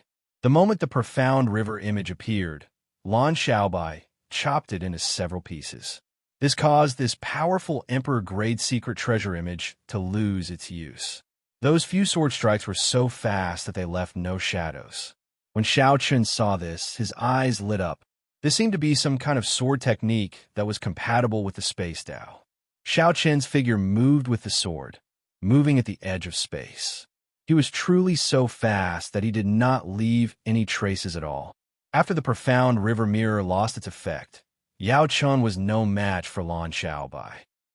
The moment the profound river image appeared, Lan Xiaobai chopped it into several pieces. This caused this powerful Emperor-grade secret treasure image to lose its use. Those few sword strikes were so fast that they left no shadows. When Xiao Chun saw this, his eyes lit up. This seemed to be some kind of sword technique that was compatible with the space Tao. Xiao Chen's figure moved with the sword, moving at the edge of space. He was truly so fast that he did not leave any traces at all. After the profound river mirror lost its effect, Yao Chun was no match for Lan Xiaobai.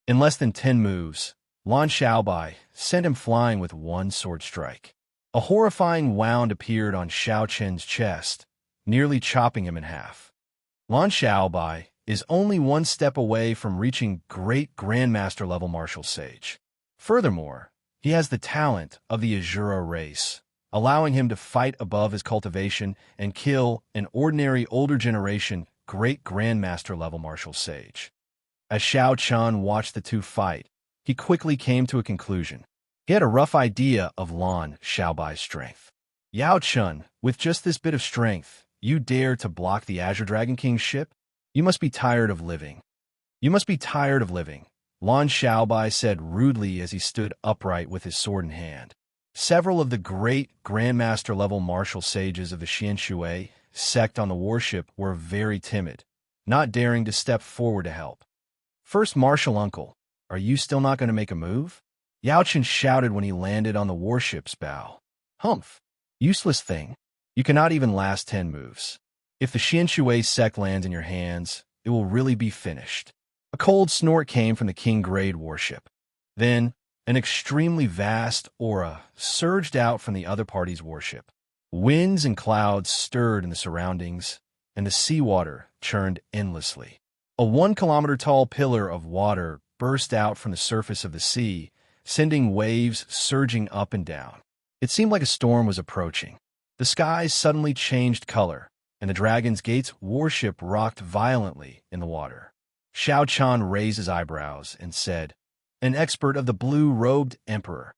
In less than 10 moves, Lan Xiaobai sent him flying with one sword strike. A horrifying wound appeared on Xiao Chen's chest, nearly chopping him in half. Lan Xiaobai is only one step away from reaching great Grandmaster level martial sage. Furthermore, he has the talent of the Azura race, allowing him to fight above his cultivation and kill an ordinary older generation great Grandmaster level martial sage. As Xiao Chun watched the two fight, he quickly came to a conclusion. He had a rough idea of Lan Xiaobai's strength. Yao Chun, with just this bit of strength, you dare to block the Azure Dragon King's ship? You must be tired of living. You must be tired of living, Lan Xiaobai said rudely as he stood upright with his sword in hand. Several of the great Grandmaster-level martial sages of the Xianshui sect on the warship were very timid, not daring to step forward to help. First Martial Uncle, are you still not going to make a move? Yao Chen shouted when he landed on the warship's bow. Humph! Useless thing. You cannot even last 10 moves. If the Xianshui sect lands in your hands, it will really be finished. A cold snort came from the King Grade warship. Then, an extremely vast aura surged out from the other party's warship. Winds and clouds stirred in the surroundings, and the seawater churned endlessly. A 1-kilometer-tall pillar of water burst out from the surface of the sea, sending waves surging up and down. It seemed like a storm was approaching. The skies suddenly changed color, and the Dragon's Gate's warship rocked violently in the water. Xiao Chan raised his eyebrows and said, "An expert of the blue-robed emperor."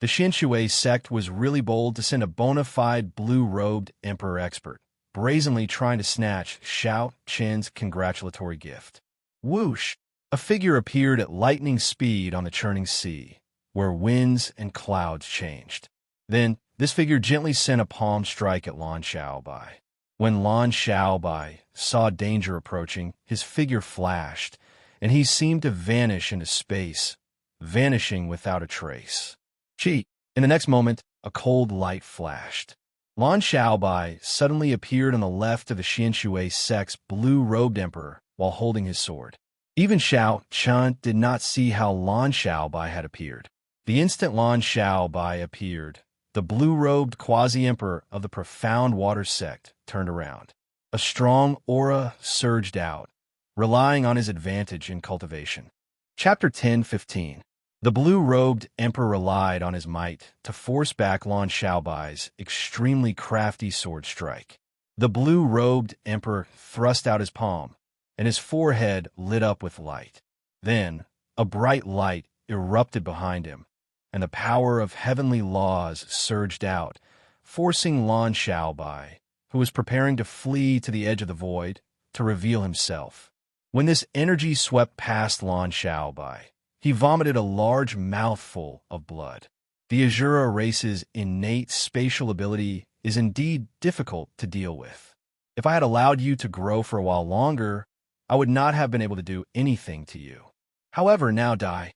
The Xianshui sect was really bold to send a bona fide blue-robed emperor expert, brazenly trying to snatch Xiao Chen's congratulatory gift. Whoosh! A figure appeared at lightning speed on the churning sea, where winds and clouds changed. Then, this figure gently sent a palm strike at Lan Xiaobai. When Lan Xiaobai saw danger approaching, his figure flashed, and he seemed to vanish into space, vanishing without a trace. Gee! In the next moment, a cold light flashed. Lan Xiaobai suddenly appeared on the left of the Xianshui sect's blue-robed emperor while holding his sword. Even Xiao Chen did not see how Lan Xiaobai had appeared. The instant Lan Xiaobai appeared, the blue-robed quasi-emperor of the profound water sect turned around. A strong aura surged out, relying on his advantage in cultivation. Chapter 10:15. The blue-robed emperor relied on his might to force back Lan Xiaobai's extremely crafty sword strike. The blue-robed emperor thrust out his palm, and his forehead lit up with light. Then, a bright light erupted behind him, and the power of heavenly laws surged out, forcing Lan Xiaobai, who was preparing to flee to the edge of the void, to reveal himself. When this energy swept past Lan Xiaobai, he vomited a large mouthful of blood. The Azura race's innate spatial ability is indeed difficult to deal with. If I had allowed you to grow for a while longer, I would not have been able to do anything to you. However, now die.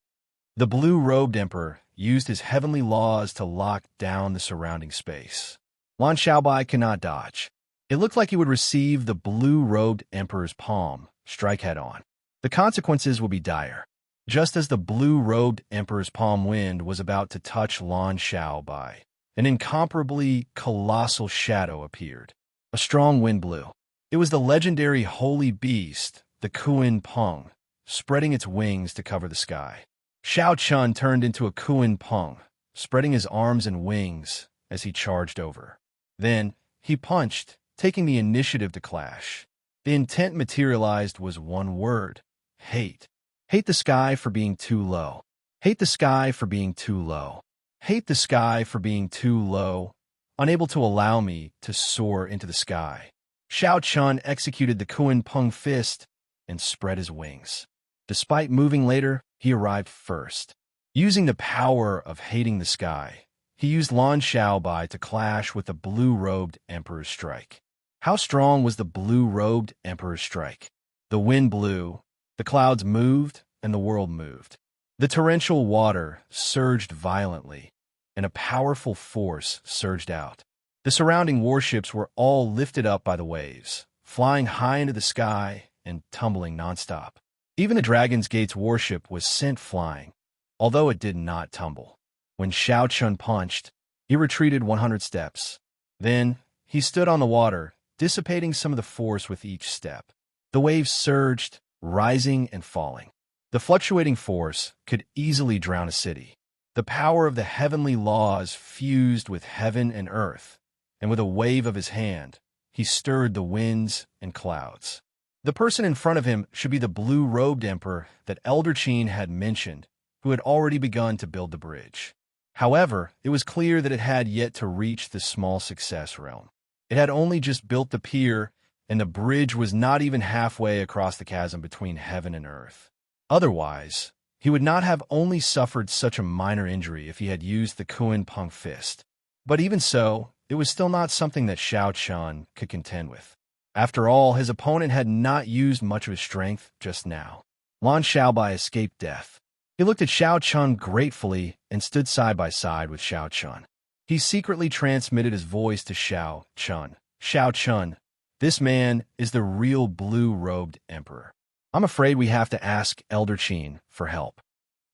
The blue-robed emperor used his heavenly laws to lock down the surrounding space. Lan Xiaobai cannot dodge. It looked like he would receive the blue-robed emperor's palm, strike head-on. The consequences will be dire. Just as the blue-robed emperor's palm wind was about to touch Lan Xiaobai, an incomparably colossal shadow appeared. A strong wind blew. It was the legendary holy beast, the Kuan Peng, spreading its wings to cover the sky. Xiao Chun turned into a Kuan Peng, spreading his arms and wings as he charged over. Then, he punched, taking the initiative to clash. The intent materialized was one word: hate. Hate the sky for being too low. Hate the sky for being too low. Hate the sky for being too low, unable to allow me to soar into the sky. Xiao Chun executed the Kuan Peng fist and spread his wings. Despite moving later, he arrived first. Using the power of hating the sky, he used Lan Xiaobai to clash with the blue-robed emperor's strike. How strong was the blue-robed emperor's strike? The wind blew, the clouds moved, and the world moved. The torrential water surged violently, and a powerful force surged out. The surrounding warships were all lifted up by the waves, flying high into the sky and tumbling nonstop. Even the Dragon's Gate's warship was sent flying, although it did not tumble. When Xiao Chun punched, he retreated 100 steps. Then, he stood on the water, dissipating some of the force with each step. The waves surged, rising and falling. The fluctuating force could easily drown a city. The power of the heavenly laws fused with heaven and earth, and with a wave of his hand, he stirred the winds and clouds. The person in front of him should be the blue-robed emperor that Elder Qin had mentioned, who had already begun to build the bridge. However, it was clear that it had yet to reach the small success realm. It had only just built the pier and the bridge was not even halfway across the chasm between heaven and earth. Otherwise, he would not have only suffered such a minor injury if he had used the Kuan Pung fist. But even so, it was still not something that Xiao Chun could contend with. After all, his opponent had not used much of his strength just now. Lan Xiaobai escaped death. He looked at Xiao Chun gratefully and stood side by side with Xiao Chun. He secretly transmitted his voice to Xiao Chun. Xiao Chun, this man is the real blue-robed emperor. I'm afraid we have to ask Elder Qin for help.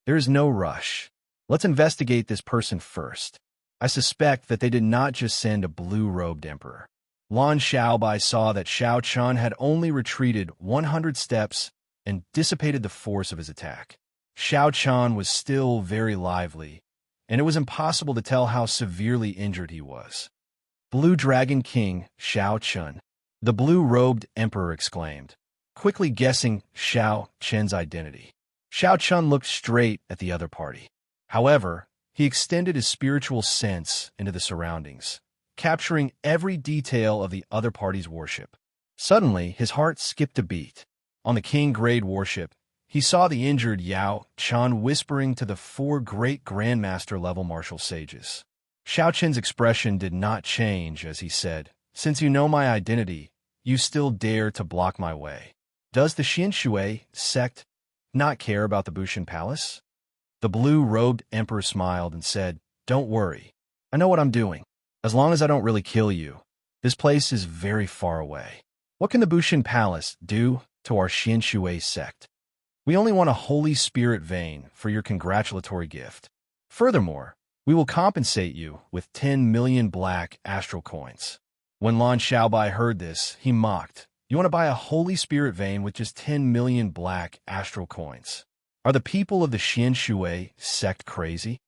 There is no rush. Let's investigate this person first. I suspect that they did not just send a blue-robed emperor. Lan Xiaobai saw that Xiao Chun had only retreated 100 steps and dissipated the force of his attack. Xiao Chun was still very lively, and it was impossible to tell how severely injured he was. Blue Dragon King Xiao Chun, the blue-robed emperor exclaimed, quickly guessing Xiao Chun's identity. Xiao Chun looked straight at the other party. However, he extended his spiritual sense into the surroundings, capturing every detail of the other party's worship. Suddenly, his heart skipped a beat. On the king-grade worship, he saw the injured Yao Chun whispering to the 4 great grandmaster-level martial sages. Xiao Chun's expression did not change as he said, "Since you know my identity, you still dare to block my way. Does the Xinshui sect not care about the Bushan Palace?" The blue-robed emperor smiled and said, "Don't worry. I know what I'm doing. As long as I don't really kill you, this place is very far away. What can the Bushan Palace do to our Xinshui sect? We only want a Holy Spirit vein for your congratulatory gift. Furthermore, we will compensate you with 10 million black astral coins." When Lan Xiaobai heard this, he mocked. "You want to buy a Holy Spirit vein with just 10 million black astral coins? Are the people of the Xinshui sect crazy?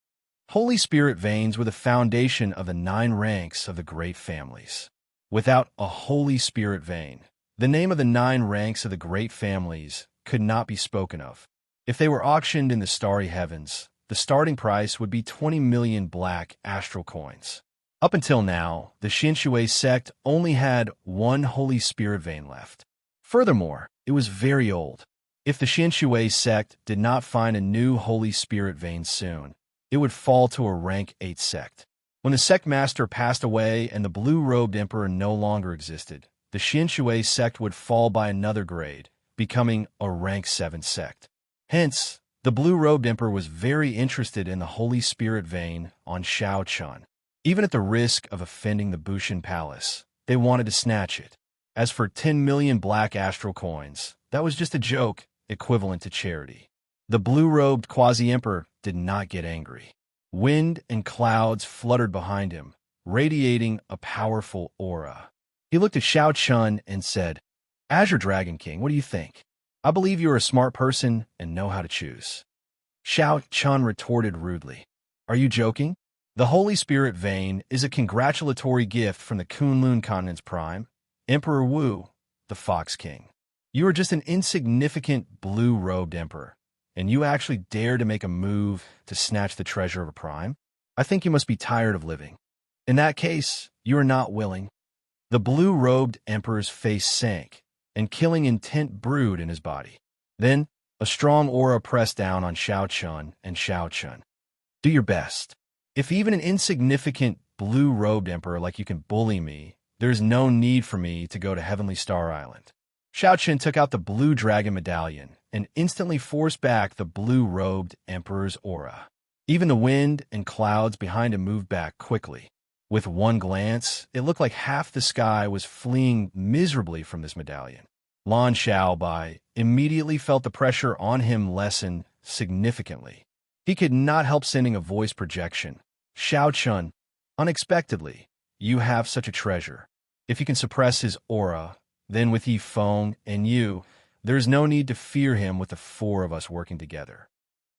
Holy Spirit veins were the foundation of the 9 ranks of the great families. Without a Holy Spirit vein, the name of the 9 ranks of the great families could not be spoken of. If they were auctioned in the starry heavens, the starting price would be 20 million black astral coins. Up until now, the Xinshui sect only had 1 Holy Spirit vein left. Furthermore, it was very old. If the Xinshui sect did not find a new Holy Spirit vein soon, it would fall to a rank 8 sect. When the sect master passed away and the blue-robed emperor no longer existed, the Xinshui sect would fall by another grade, becoming a rank 7 sect. Hence, the blue-robed emperor was very interested in the Holy Spirit vein on Xiao Chun. Even at the risk of offending the Bushan Palace, they wanted to snatch it. As for 10 million black astral coins, that was just a joke, equivalent to charity. The blue-robed quasi-emperor did not get angry. Wind and clouds fluttered behind him, radiating a powerful aura. He looked at Xiao Chun and said, "Azure Dragon King, what do you think? I believe you are a smart person and know how to choose." Xiao Chun retorted rudely, "Are you joking? The Holy Spirit vein is a congratulatory gift from the Kunlun Continent's prime, Emperor Wu, the Fox King. You are just an insignificant blue-robed emperor, and you actually dare to make a move to snatch the treasure of a prime? I think you must be tired of living. In that case, you are not willing." The blue-robed emperor's face sank, and killing intent brewed in his body. Then, a strong aura pressed down on Xiao Chun and Xiao Chun. "Do your best. If even an insignificant blue-robed emperor like you can bully me, there is no need for me to go to Heavenly Star Island." Xiao Chun took out the blue dragon medallion and instantly forced back the blue-robed emperor's aura. Even the wind and clouds behind him moved back quickly. With one glance, it looked like half the sky was fleeing miserably from this medallion. Lan Xiaobai immediately felt the pressure on him lessen significantly. He could not help sending a voice projection. "Xiao Chun, unexpectedly, you have such a treasure. If you can suppress his aura, then with Yi Feng and you, there is no need to fear him with the 4 of us working together.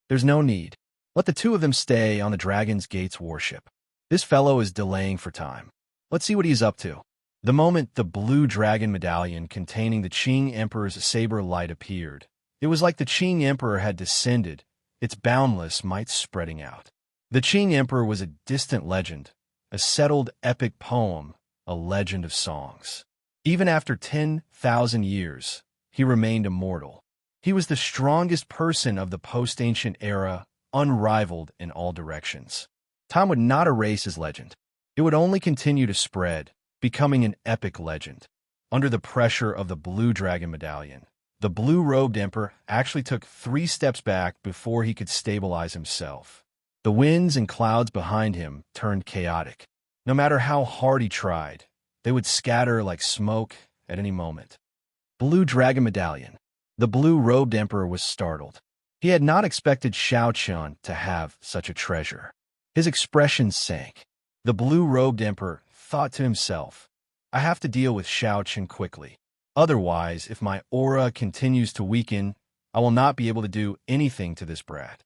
There's no need. Let the 2 of them stay on the Dragon's Gate's warship. This fellow is delaying for time. Let's see what he's up to." The moment the blue dragon medallion containing the Qing Emperor's saber light appeared, it was like the Qing Emperor had descended, its boundless might spreading out. The Qing Emperor was a distant legend, a settled epic poem, a legend of songs. Even after 10,000 years, he remained immortal. He was the strongest person of the post-ancient era, unrivaled in all directions. Time would not erase his legend. It would only continue to spread, becoming an epic legend. Under the pressure of the Blue Dragon Medallion, the blue-robed emperor actually took 3 steps back before he could stabilize himself. The winds and clouds behind him turned chaotic. No matter how hard he tried, they would scatter like smoke at any moment. Blue Dragon Medallion. The blue-robed emperor was startled. He had not expected Shao Chun to have such a treasure. His expression sank. The blue-robed emperor thought to himself, I have to deal with Shao Chun quickly. Otherwise, if my aura continues to weaken, I will not be able to do anything to this brat.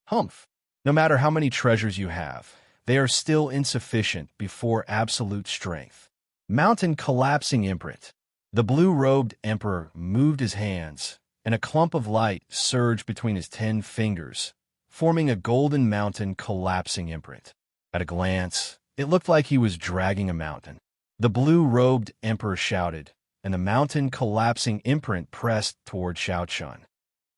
Humph. No matter how many treasures you have, they are still insufficient before absolute strength. Mountain collapsing imprint. The blue-robed emperor moved his hands, and a clump of light surged between his 10 fingers, forming a golden mountain collapsing imprint. At a glance, it looked like he was dragging a mountain. The blue-robed emperor shouted, and the mountain collapsing imprint pressed toward Shao Chun.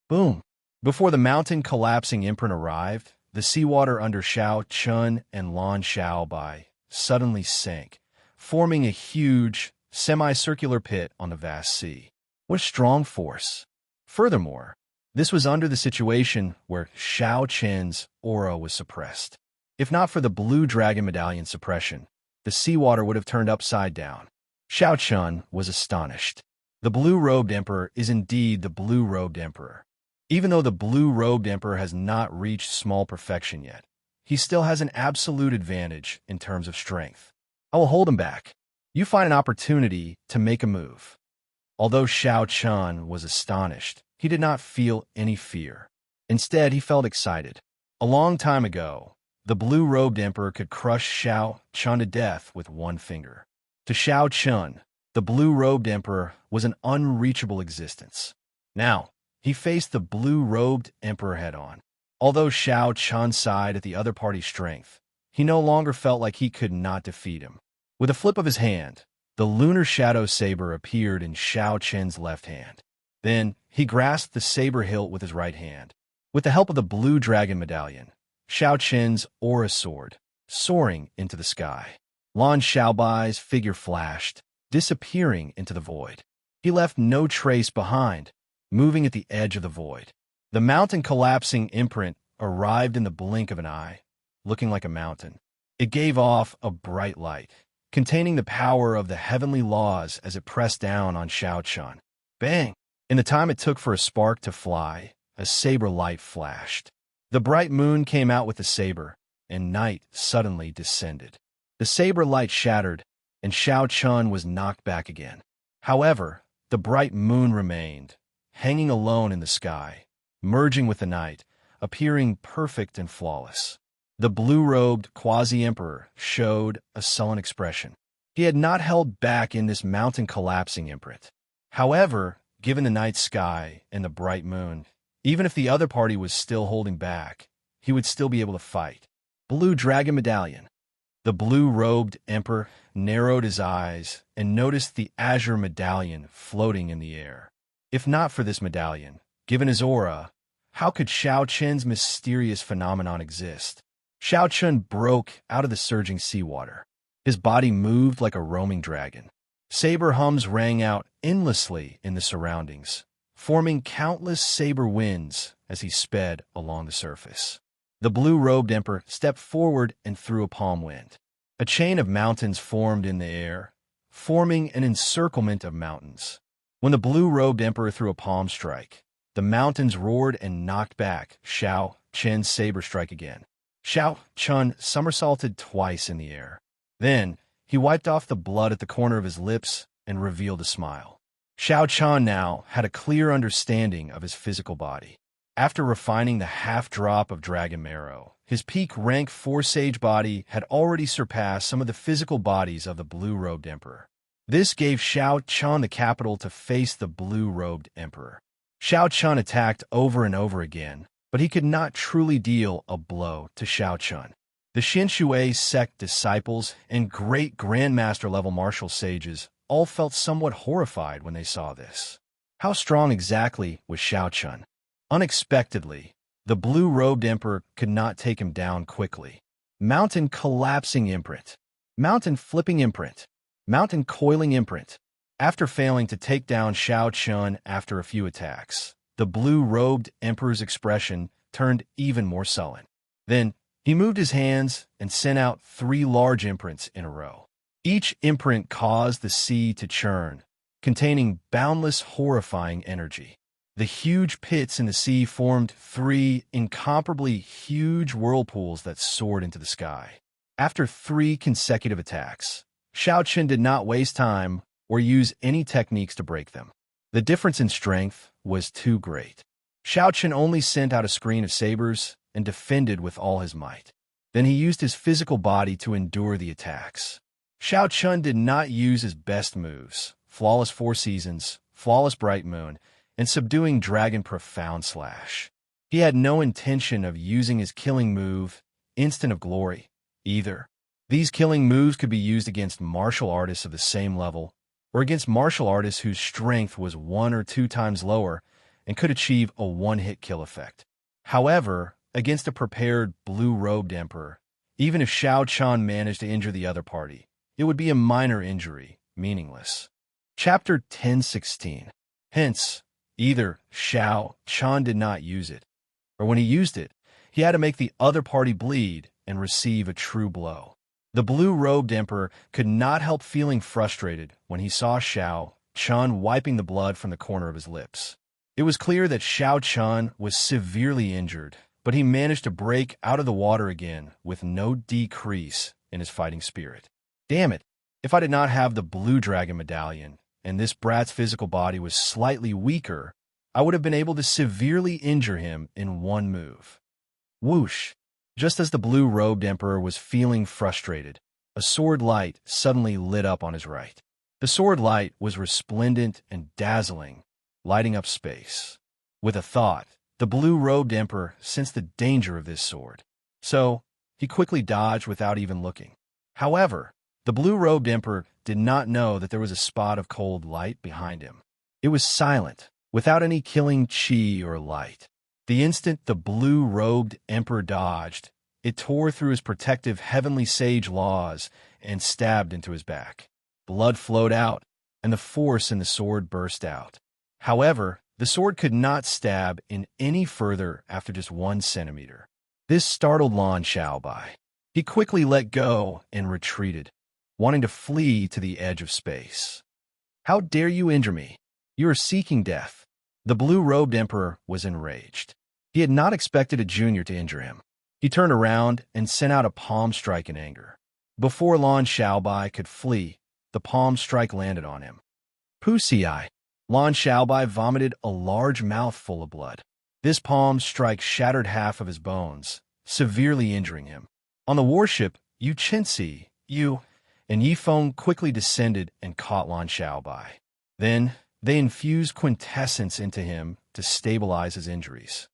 Boom! Before the mountain collapsing imprint arrived, the seawater under Shao Chun and Lan Xiaobai suddenly sank, forming a huge, semicircular pit on the vast sea. What a strong force! Furthermore, this was under the situation where Shao Chun's aura was suppressed. If not for the Blue Dragon Medallion suppression, the seawater would have turned upside down. Shao Chun was astonished. The blue-robed emperor is indeed the blue-robed emperor. Even though the blue-robed emperor has not reached small perfection yet, he still has an absolute advantage in terms of strength. I will hold him back. You find an opportunity to make a move. Although Shao Chun was astonished, he did not feel any fear. Instead, he felt excited. A long time ago, the blue-robed emperor could crush Shao Chun to death with one finger. To Shao Chun, the blue-robed emperor was an unreachable existence. Now, he faced the blue-robed emperor head-on. Although Shao Chun sighed at the other party's strength, he no longer felt like he could not defeat him. With a flip of his hand, the lunar shadow saber appeared in Shao Chun's left hand. Then, he grasped the saber hilt with his right hand. With the help of the Blue Dragon Medallion, Shao Chun's aura soared, soaring into the sky. Lan Xiaobai's figure flashed, disappearing into the void. He left no trace behind, moving at the edge of the void. The mountain collapsing imprint arrived in the blink of an eye, looking like a mountain. It gave off a bright light, containing the power of the heavenly laws as it pressed down on Shao Chun. Bang! In the time it took for a spark to fly, a saber light flashed. The bright moon came out with the saber, and night suddenly descended. The saber light shattered, and Shao Chun was knocked back again. However, the bright moon remained, hanging alone in the sky, merging with the night, appearing perfect and flawless. The blue-robed quasi-emperor showed a sullen expression. He had not held back in this mountain-collapsing imprint. However, given the night sky and the bright moon, even if the other party was still holding back, he would still be able to fight. Blue Dragon Medallion. The blue-robed emperor narrowed his eyes and noticed the azure medallion floating in the air. If not for this medallion, given his aura, how could Shao Chun's mysterious phenomenon exist? Shao Chun broke out of the surging seawater. His body moved like a roaming dragon. Saber hums rang out endlessly in the surroundings, forming countless saber winds as he sped along the surface. The blue-robed emperor stepped forward and threw a palm wind. A chain of mountains formed in the air, forming an encirclement of mountains. When the blue-robed emperor threw a palm strike, the mountains roared and knocked back Shao Chun's saber strike again. Shao Chun somersaulted twice in the air. Then, he wiped off the blood at the corner of his lips and revealed a smile. Shao Chun now had a clear understanding of his physical body. After refining the half-drop of dragon marrow, his peak rank 4 sage body had already surpassed some of the physical bodies of the blue-robed emperor. This gave Shao Chun the capital to face the blue-robed emperor. Shao Chun attacked over and over again, but he could not truly deal a blow to Shao Chun. The Xinshui sect disciples and great grandmaster-level martial sages all felt somewhat horrified when they saw this. How strong exactly was Shao Chun? Unexpectedly, the blue-robed emperor could not take him down quickly. Mountain collapsing imprint. Mountain flipping imprint. Mountain coiling imprint. After failing to take down Shao Chun after a few attacks, the blue-robed emperor's expression turned even more sullen. Then, he moved his hands and sent out 3 large imprints in a row. Each imprint caused the sea to churn, containing boundless, horrifying energy. The huge pits in the sea formed 3 incomparably huge whirlpools that soared into the sky. After 3 consecutive attacks, Shao Chun did not waste time or use any techniques to break them. The difference in strength was too great. Shao Chun only sent out a screen of sabers and defended with all his might. Then he used his physical body to endure the attacks. Shao Chun did not use his best moves, Flawless 4 Seasons, Flawless Bright Moon, and Subduing Dragon Profound Slash. He had no intention of using his killing move, Instant of Glory, either. These killing moves could be used against martial artists of the same level, or against martial artists whose strength was 1 or 2 times lower and could achieve a one-hit kill effect. However, against a prepared blue-robed emperor, even if Shao Chun managed to injure the other party, it would be a minor injury, meaningless. Chapter 1016. Hence, either Shao Chun did not use it, or when he used it, he had to make the other party bleed and receive a true blow. The blue-robed emperor could not help feeling frustrated when he saw Shao Chun wiping the blood from the corner of his lips. It was clear that Shao Chun was severely injured, but he managed to break out of the water again with no decrease in his fighting spirit. Damn it, if I did not have the Blue Dragon Medallion, and this brat's physical body was slightly weaker, I would have been able to severely injure him in one move. Whoosh! Just as the blue-robed emperor was feeling frustrated, a sword light suddenly lit up on his right. The sword light was resplendent and dazzling, lighting up space. With a thought, the blue-robed emperor sensed the danger of this sword, so he quickly dodged without even looking. However, the blue-robed emperor did not know that there was a spot of cold light behind him. It was silent, without any killing chi or light. The instant the blue-robed emperor dodged, it tore through his protective heavenly sage laws and stabbed into his back. Blood flowed out, and the force in the sword burst out. However, the sword could not stab in any further after just 1 centimeter. This startled Lan Xiaobai. He quickly let go and retreated, wanting to flee to the edge of space. How dare you injure me? You are seeking death. The blue-robed emperor was enraged. He had not expected a junior to injure him. He turned around and sent out a palm strike in anger. Before Lan Xiaobai could flee, the palm strike landed on him. Pussy-eye. Lan Xiaobai vomited a large mouthful of blood. This palm strike shattered half of his bones, severely injuring him. On the warship, Yu Chenxi, Yu, and Yifeng quickly descended and caught Lan Xiaobai. Then, they infused quintessence into him to stabilize his injuries.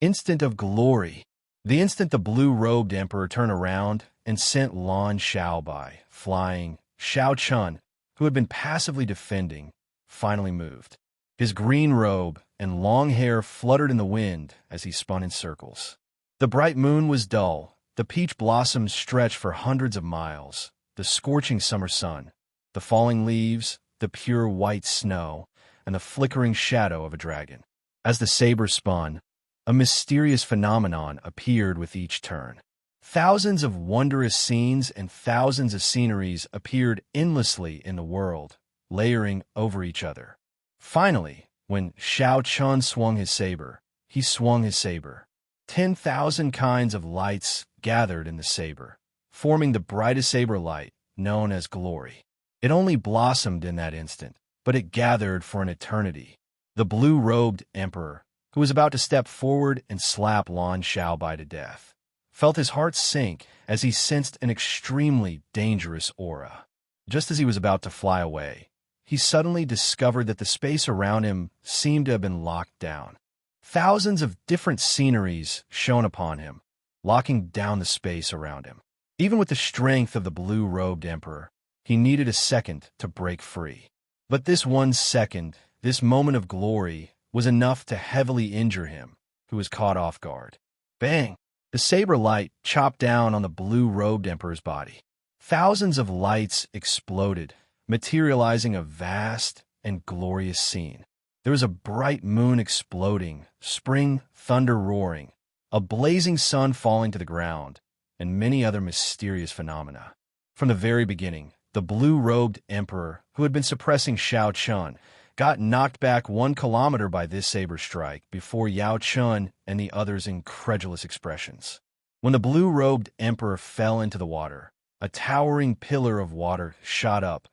Instant of Glory. The instant the blue-robed emperor turned around and sent Lan Xiaobai flying, Shao Chun, who had been passively defending, finally moved. His green robe and long hair fluttered in the wind as he spun in circles. The bright moon was dull, the peach blossoms stretched for hundreds of miles, the scorching summer sun, the falling leaves, the pure white snow, and the flickering shadow of a dragon. As the saber spun, a mysterious phenomenon appeared with each turn. Thousands of wondrous scenes and thousands of sceneries appeared endlessly in the world, layering over each other. Finally, when Shao Chun swung his saber, he swung his saber. 10,000 kinds of lights gathered in the saber, forming the brightest saber light, known as glory. It only blossomed in that instant, but it gathered for an eternity. The blue-robed emperor, who was about to step forward and slap Lan Xiaobai to death, felt his heart sink as he sensed an extremely dangerous aura. Just as he was about to fly away, he suddenly discovered that the space around him seemed to have been locked down. Thousands of different sceneries shone upon him, locking down the space around him. Even with the strength of the blue-robed emperor, He needed a second to break free. But this 1 second, this moment of glory, was enough to heavily injure him, who was caught off guard. Bang! The saber light chopped down on the blue-robed emperor's body. Thousands of lights exploded, materializing a vast and glorious scene. There was a bright moon exploding, spring thunder roaring, a blazing sun falling to the ground, and many other mysterious phenomena. From the very beginning, the blue-robed emperor, who had been suppressing Shao Chun, got knocked back 1 kilometer by this saber strike before Yao Chun and the others' incredulous expressions. When the blue-robed emperor fell into the water, a towering pillar of water shot up,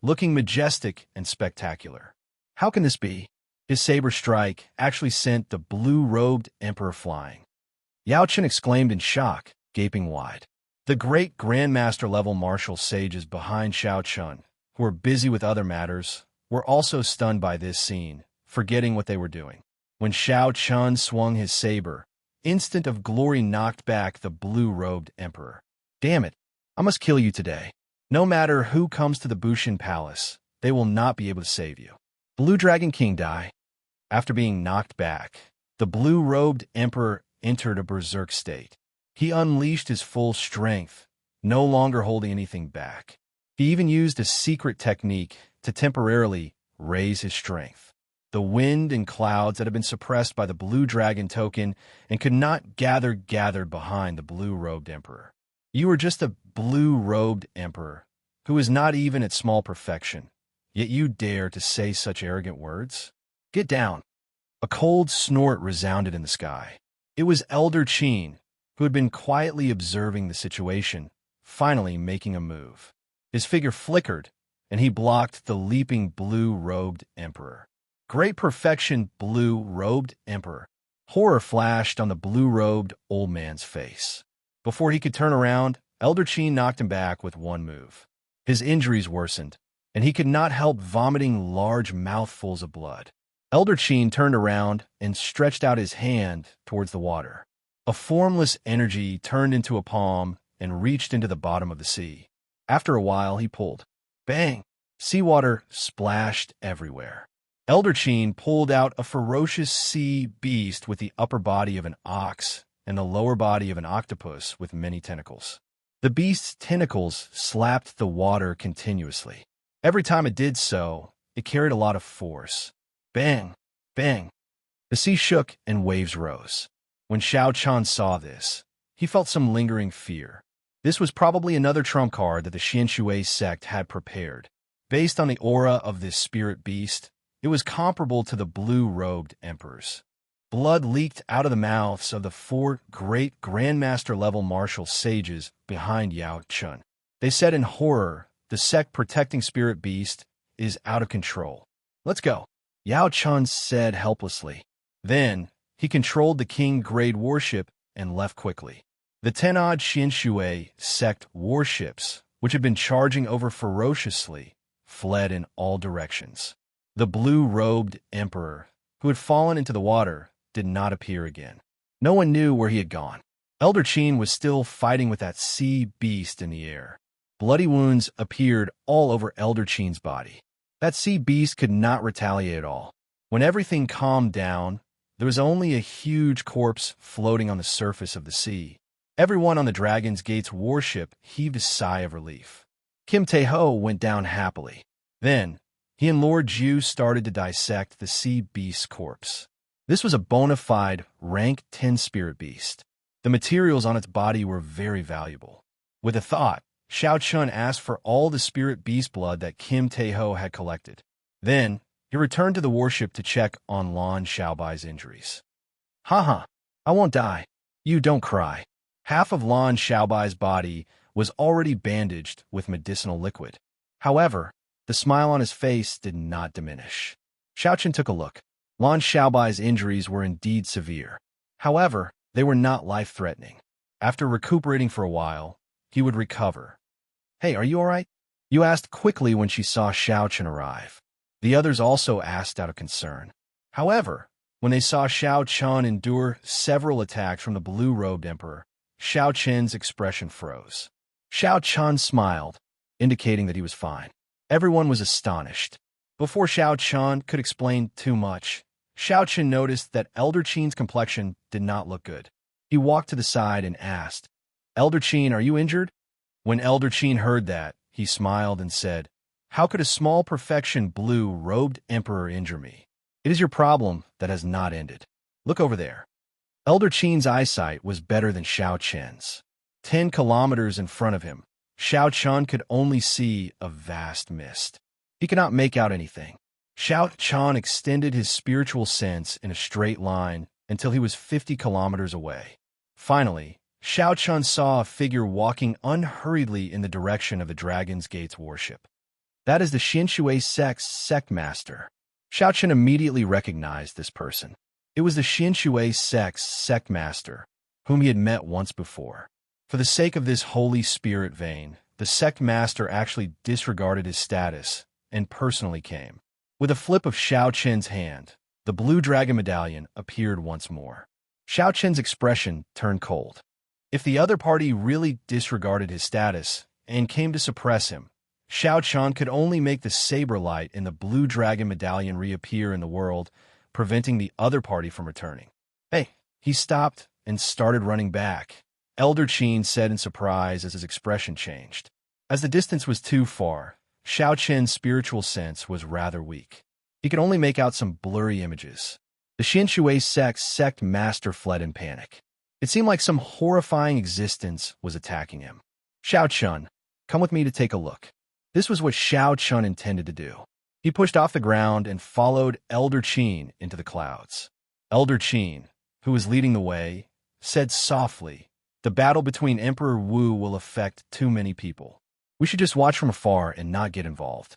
looking majestic and spectacular. How can this be? His saber strike actually sent the blue-robed emperor flying. Yao Chun exclaimed in shock, gaping wide. The great Grandmaster-level martial sages behind Shao Chun, who were busy with other matters, were also stunned by this scene, forgetting what they were doing. When Shao Chun swung his saber, instant of glory knocked back the blue-robed emperor. Damn it, I must kill you today. No matter who comes to the Bushin Palace, they will not be able to save you. Blue Dragon King die. After being knocked back, the blue-robed emperor entered a berserk state. He unleashed his full strength, no longer holding anything back. He even used a secret technique to temporarily raise his strength. The wind and clouds that had been suppressed by the blue dragon token and could not gathered behind the blue-robed emperor. You are just a blue-robed emperor, who is not even at small perfection, yet you dare to say such arrogant words? Get down. A cold snort resounded in the sky. It was Elder Qin, who had been quietly observing the situation, finally making a move. His figure flickered, and he blocked the leaping blue-robed emperor. Great perfection, blue-robed emperor. Horror flashed on the blue-robed old man's face. Before he could turn around, Elder Qin knocked him back with one move. His injuries worsened, and he could not help vomiting large mouthfuls of blood. Elder Qin turned around and stretched out his hand towards the water. A formless energy turned into a palm and reached into the bottom of the sea. After a while, he pulled. Bang! Seawater splashed everywhere. Elder Qin pulled out a ferocious sea beast with the upper body of an ox and the lower body of an octopus with many tentacles. The beast's tentacles slapped the water continuously. Every time it did so, it carried a lot of force. Bang! Bang! The sea shook and waves rose. When Shao Chun saw this, he felt some lingering fear. This was probably another trump card that the Xianshui sect had prepared. Based on the aura of this spirit beast, it was comparable to the blue-robed emperors. Blood leaked out of the mouths of the 4 great Grandmaster-level martial sages behind Yao Chun. They said in horror, the sect protecting spirit beast is out of control. Let's go, Yao Chun said helplessly. Then, he controlled the king-grade warship and left quickly. The 10-odd Xianshui sect warships, which had been charging over ferociously, fled in all directions. The blue-robed emperor, who had fallen into the water, did not appear again. No one knew where he had gone. Elder Qin was still fighting with that sea beast in the air. Bloody wounds appeared all over Elder Qin's body. That sea beast could not retaliate at all. When everything calmed down, there was only a huge corpse floating on the surface of the sea. Everyone on the Dragon's Gate's warship heaved a sigh of relief. Kim Tae-ho went down happily. Then, he and Lord Zhu started to dissect the sea beast's corpse. This was a bona fide rank 10 spirit beast. The materials on its body were very valuable. With a thought, Shao Chun asked for all the spirit beast blood that Kim Tae-ho had collected. Then, he returned to the warship to check on Lan Xiaobai's injuries. Haha, I won't die. You don't cry. Half of Lan Xiaobai's body was already bandaged with medicinal liquid. However, the smile on his face did not diminish. Shao Chun took a look. Lan Xiaobai's injuries were indeed severe. However, they were not life-threatening. After recuperating for a while, he would recover. Hey, are you all right? You asked quickly when she saw Shao Chun arrive. The others also asked out of concern. However, when they saw Shao Chun endure several attacks from the blue-robed emperor, Shao Chun's expression froze. Shao Chun smiled. indicating that he was fine. Everyone was astonished. Before Xiao Chun could explain too much, Xiao Chun noticed that Elder Qin's complexion did not look good. He walked to the side and asked, "Elder Qin, are you injured?" When Elder Qin heard that, he smiled and said, "How could a small perfection blue-robed emperor injure me? It is your problem that has not ended. Look over there." Elder Qin's eyesight was better than Xiao Chen's. 10 kilometers in front of him, Xiao Chun could only see a vast mist. He could not make out anything. Xiao Chun extended his spiritual sense in a straight line until he was 50 kilometers away. Finally, Xiao Chun saw a figure walking unhurriedly in the direction of the Dragon's Gate's warship. That is the Xinshui sect master. Xiao Chun immediately recognized this person. It was the Xinshui sect master, whom he had met once before. For the sake of this holy spirit vein, the sect master actually disregarded his status and personally came. With a flip of Xiao Chen's hand, the blue dragon medallion appeared once more. Xiao Chen's expression turned cold. If the other party really disregarded his status and came to suppress him, Xiao Chun could only make the saber light in the blue dragon medallion reappear in the world, preventing the other party from returning. "Hey!" He stopped and started running back. Elder Qin said in surprise as his expression changed. As the distance was too far, Xiao Chen's spiritual sense was rather weak. He could only make out some blurry images. The Xinshui sect master fled in panic. It seemed like some horrifying existence was attacking him. "Xiao Chun, come with me to take a look." This was what Xiao Chun intended to do. He pushed off the ground and followed Elder Qin into the clouds. Elder Qin, who was leading the way, said softly, "The battle between Emperor Wu will affect too many people. We should just watch from afar and not get involved."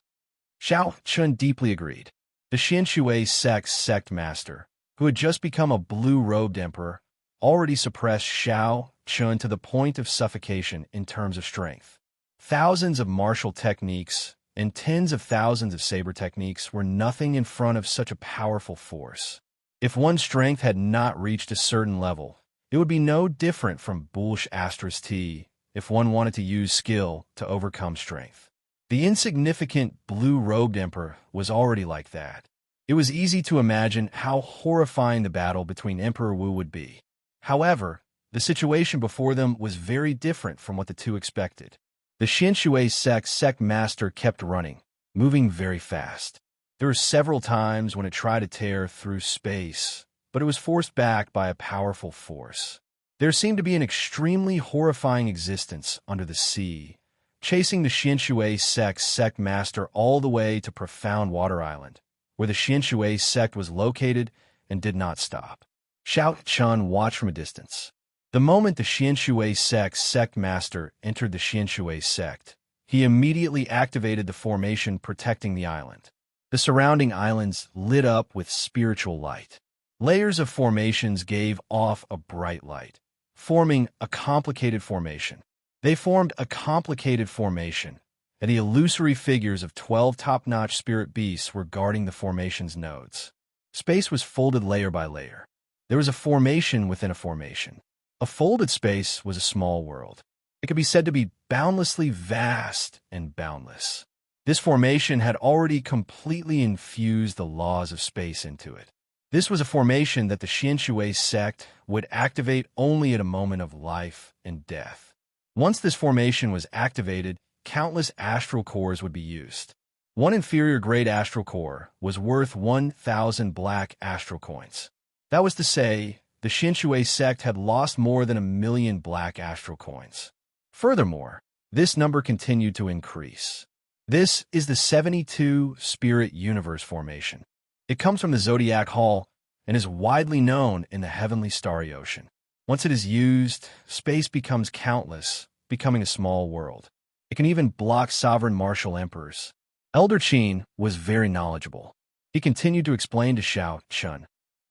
Xiao Chun deeply agreed. The Xinshui sect master, who had just become a blue-robed emperor, already suppressed Xiao Chun to the point of suffocation in terms of strength. Thousands of martial techniques and tens of thousands of saber techniques were nothing in front of such a powerful force. If one's strength had not reached a certain level, it would be no different from Bulsh Astris T if one wanted to use skill to overcome strength. The insignificant blue-robed emperor was already like that. It was easy to imagine how horrifying the battle between Emperor Wu would be. However, the situation before them was very different from what the two expected. The Xinshui sect master kept running, moving very fast. There were several times when it tried to tear through space, but it was forced back by a powerful force. There seemed to be an extremely horrifying existence under the sea, chasing the Xinshui sect master all the way to Profound Water Island, where the Xinshui sect was located and did not stop. Xiao Chun watched from a distance. The moment the Xinshui sect master entered the Xinshui sect, he immediately activated the formation protecting the island. The surrounding islands lit up with spiritual light. Layers of formations gave off a bright light, forming a complicated formation. They formed a complicated formation, and the illusory figures of 12 top-notch spirit beasts were guarding the formation's nodes. Space was folded layer by layer. There was a formation within a formation. A folded space was a small world. It could be said to be boundlessly vast and boundless. This formation had already completely infused the laws of space into it. This was a formation that the Xinshui sect would activate only at a moment of life and death. Once this formation was activated, countless astral cores would be used. One inferior-grade astral core was worth 1,000 black astral coins. That was to say, the Xinshui sect had lost more than 1,000,000 black astral coins. Furthermore, this number continued to increase. This is the 72 Spirit Universe formation. It comes from the Zodiac Hall and is widely known in the heavenly starry ocean. Once it is used, space becomes countless, becoming a small world. It can even block sovereign martial emperors. Elder Qin was very knowledgeable. He continued to explain to Xiao Chun.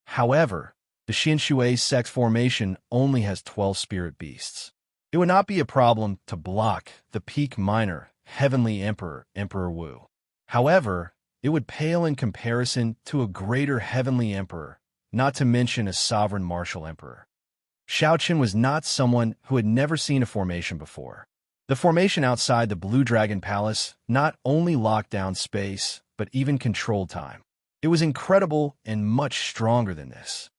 However, the Xinshui sect formation only has 12 spirit beasts. It would not be a problem to block the peak minor heavenly emperor, Emperor Wu. However, it would pale in comparison to a greater heavenly emperor, not to mention a sovereign martial emperor. Xiao Qin was not someone who had never seen a formation before. The formation outside the Blue Dragon Palace not only locked down space, but even controlled time. It was incredible and much stronger than this.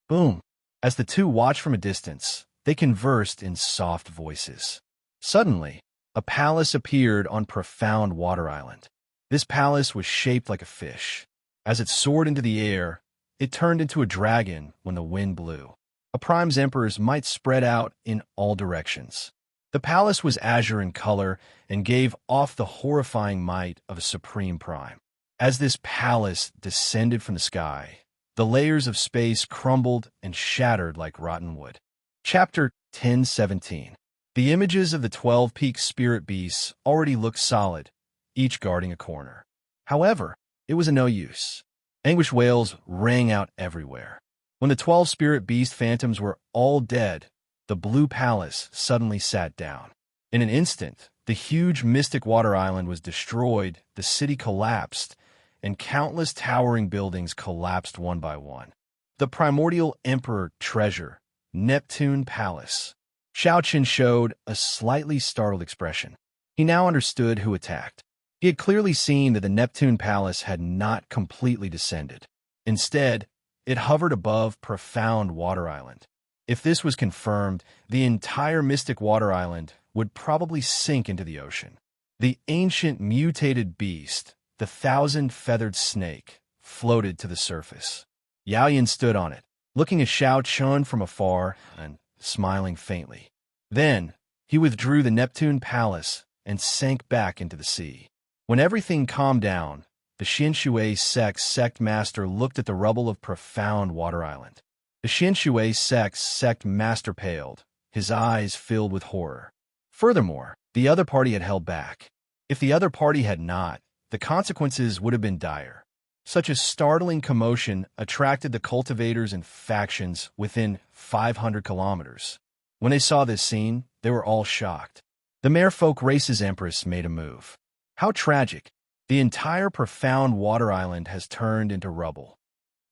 Boom! As the two watched from a distance, they conversed in soft voices. Suddenly, a palace appeared on Profound Water Island. This palace was shaped like a fish. As it soared into the air, it turned into a dragon when the wind blew. A prime's emperors might spread out in all directions. The palace was azure in color and gave off the horrifying might of a supreme prime. As this palace descended from the sky, the layers of space crumbled and shattered like rotten wood. Chapter 10:17. The images of the 12-peak spirit beasts already looked solid, each guarding a corner. However, it was of no use. Anguished wails rang out everywhere. When the 12 spirit beast phantoms were all dead, the Blue Palace suddenly sat down. In an instant, the huge mystic water island was destroyed, the city collapsed, and countless towering buildings collapsed one by one. The primordial emperor treasure, Neptune Palace. Xiaoqian showed a slightly startled expression. He now understood who attacked. He had clearly seen that the Neptune Palace had not completely descended. Instead, it hovered above Profound Water Island. If this was confirmed, the entire Mystic Water Island would probably sink into the ocean. The ancient mutated beast, the 1,000-feathered snake, floated to the surface. Yaoyan stood on it, looking at Xiaoqian from afar and smiling faintly. Then, he withdrew the Neptune Palace and sank back into the sea. When everything calmed down, the Xinshui sect master looked at the rubble of Profound Water Island. The Xinshui sect master paled, his eyes filled with horror. Furthermore, the other party had held back. If the other party had not, the consequences would have been dire. Such a startling commotion attracted the cultivators and factions within 500 kilometers. When they saw this scene, they were all shocked. The Merfolk race's empress made a move. How tragic! The entire Profound Water Island has turned into rubble.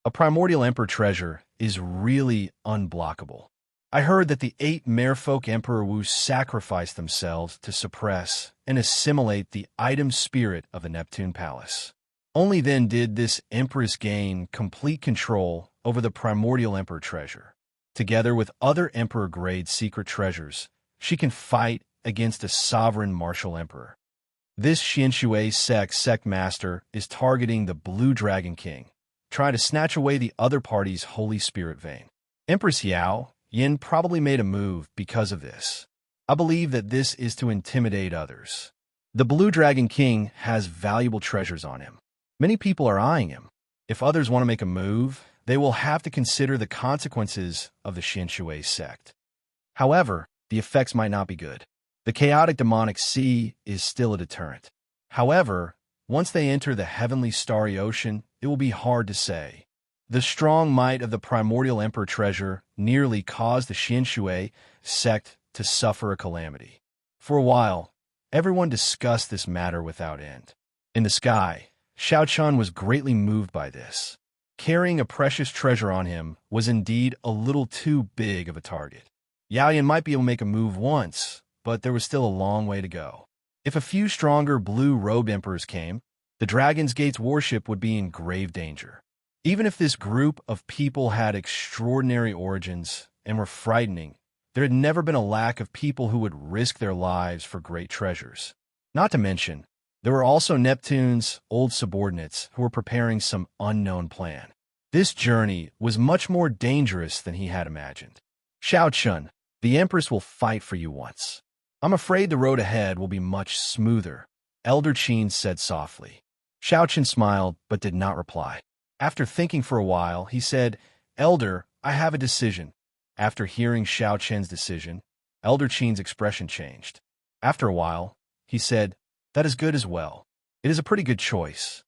A primordial emperor treasure is really unblockable. I heard that the 8 Merfolk Emperor Wu sacrificed themselves to suppress and assimilate the item spirit of the Neptune Palace. Only then did this empress gain complete control over the primordial emperor treasure. Together with other emperor-grade secret treasures, she can fight against a sovereign martial emperor. This Xinshui sect master is targeting the Blue Dragon King, trying to snatch away the other party's Holy Spirit vein. Empress Yin probably made a move because of this. I believe that this is to intimidate others. The Blue Dragon King has valuable treasures on him. Many people are eyeing him. If others want to make a move, they will have to consider the consequences of the Xinshui sect. However, the effects might not be good. The chaotic demonic sea is still a deterrent. However, once they enter the heavenly starry ocean, it will be hard to say. The strong might of the primordial emperor treasure nearly caused the Xinshui sect to suffer a calamity. For a while, everyone discussed this matter without end. In the sky, Xiaoqian was greatly moved by this. Carrying a precious treasure on him was indeed a little too big of a target. Yaoyan might be able to make a move once, but there was still a long way to go. If a few stronger blue-robed emperors came, the Dragon's Gate's warship would be in grave danger. Even if this group of people had extraordinary origins and were frightening, there had never been a lack of people who would risk their lives for great treasures. Not to mention, there were also Neptune's old subordinates who were preparing some unknown plan. This journey was much more dangerous than he had imagined. Xiaoqian, the Empress will fight for you once. I'm afraid the road ahead will be much smoother, Elder Qin said softly. Xiaoqian smiled but did not reply. After thinking for a while, he said, Elder, I have a decision. After hearing Xiaoqian's decision, Elder Qin's expression changed. After a while, he said, that is good as well. It is a pretty good choice.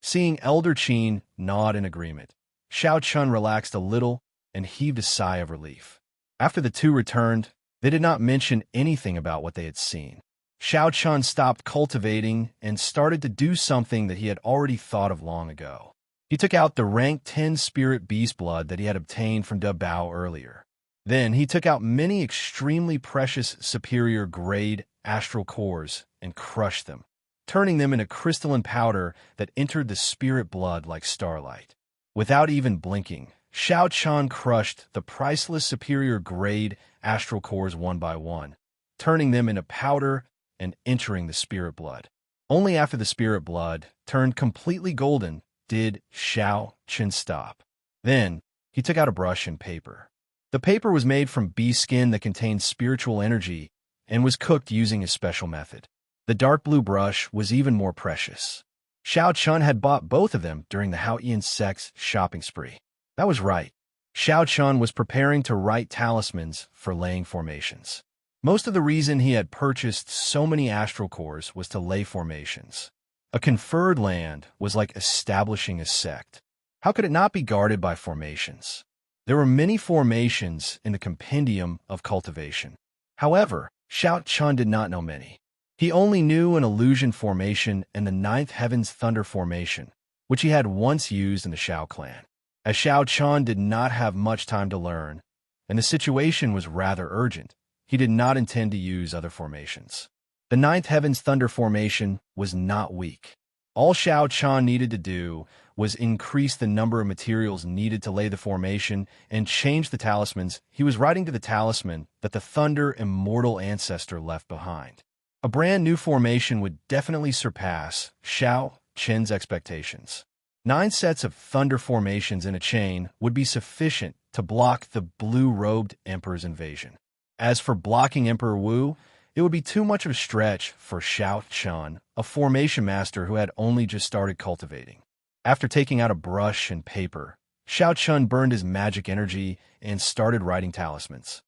Seeing Elder Qin nod in agreement, Xiaoqian relaxed a little and heaved a sigh of relief. After the two returned, they did not mention anything about what they had seen. Xiaoqian stopped cultivating and started to do something that he had already thought of long ago. He took out the rank 10 spirit beast blood that he had obtained from Dabao earlier. Then he took out many extremely precious superior grade astral cores and crushed them, turning them into crystalline powder that entered the spirit blood like starlight. Without even blinking, Xiao Qian crushed the priceless superior grade astral cores one by one, turning them into powder and entering the spirit blood. Only after the spirit blood turned completely golden did Xiao Qian stop. Then, he took out a brush and paper. The paper was made from bee skin that contained spiritual energy and was cooked using a special method. The dark blue brush was even more precious. Xiao Qian had bought both of them during the Hao Ian Sec's shopping spree. That was right. Xiao Qian was preparing to write talismans for laying formations. Most of the reason he had purchased so many astral cores was to lay formations. A conferred land was like establishing a sect. How could it not be guarded by formations? There were many formations in the compendium of cultivation. However, Xiao Qian did not know many. He only knew an illusion formation and the ninth heaven's thunder formation, which he had once used in the Xiao clan. As Xiao Qian did not have much time to learn, and the situation was rather urgent, he did not intend to use other formations. The ninth heaven's thunder formation was not weak. All Xiao Qian needed to do was increase the number of materials needed to lay the formation and change the talismans he was writing to the talisman that the Thunder Immortal ancestor left behind. A brand new formation would definitely surpass Xiao Qian's expectations. 9 sets of thunder formations in a chain would be sufficient to block the blue-robed Emperor's invasion. As for blocking Emperor Wu, it would be too much of a stretch for Xiao Qian, a formation master who had only just started cultivating. After taking out a brush and paper, Xiao Qian burned his magic energy and started writing talismans.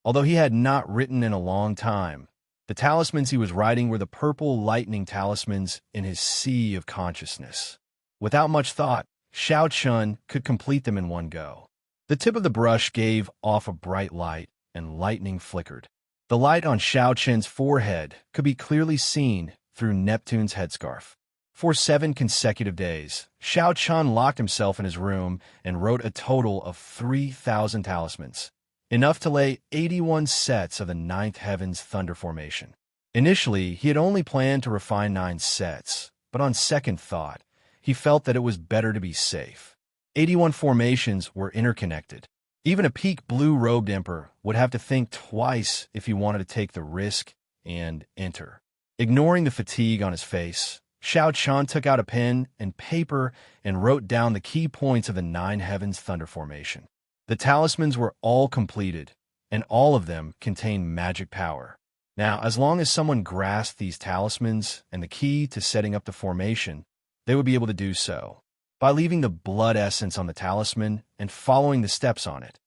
Although he had not written in a long time, the talismans he was writing were the purple lightning talismans in his sea of consciousness. Without much thought, Xiao Qian could complete them in one go. The tip of the brush gave off a bright light, and lightning flickered. The light on Xiao Qian's forehead could be clearly seen through Neptune's headscarf. For 7 consecutive days, Xiao Qian locked himself in his room and wrote a total of 3,000 talismans, enough to lay 81 sets of the ninth heaven's thunder formation. Initially, he had only planned to refine 9 sets, but on second thought, he felt that it was better to be safe. 81 formations were interconnected. Even a peak blue-robed emperor would have to think twice if he wanted to take the risk and enter. Ignoring the fatigue on his face, Xiao Qian took out a pen and paper and wrote down the key points of the 9 heavens thunder formation. The talismans were all completed, and all of them contained magic power. Now, as long as someone grasped these talismans and the key to setting up the formation, they would be able to do so. By leaving the blood essence on the talisman and following the steps on it,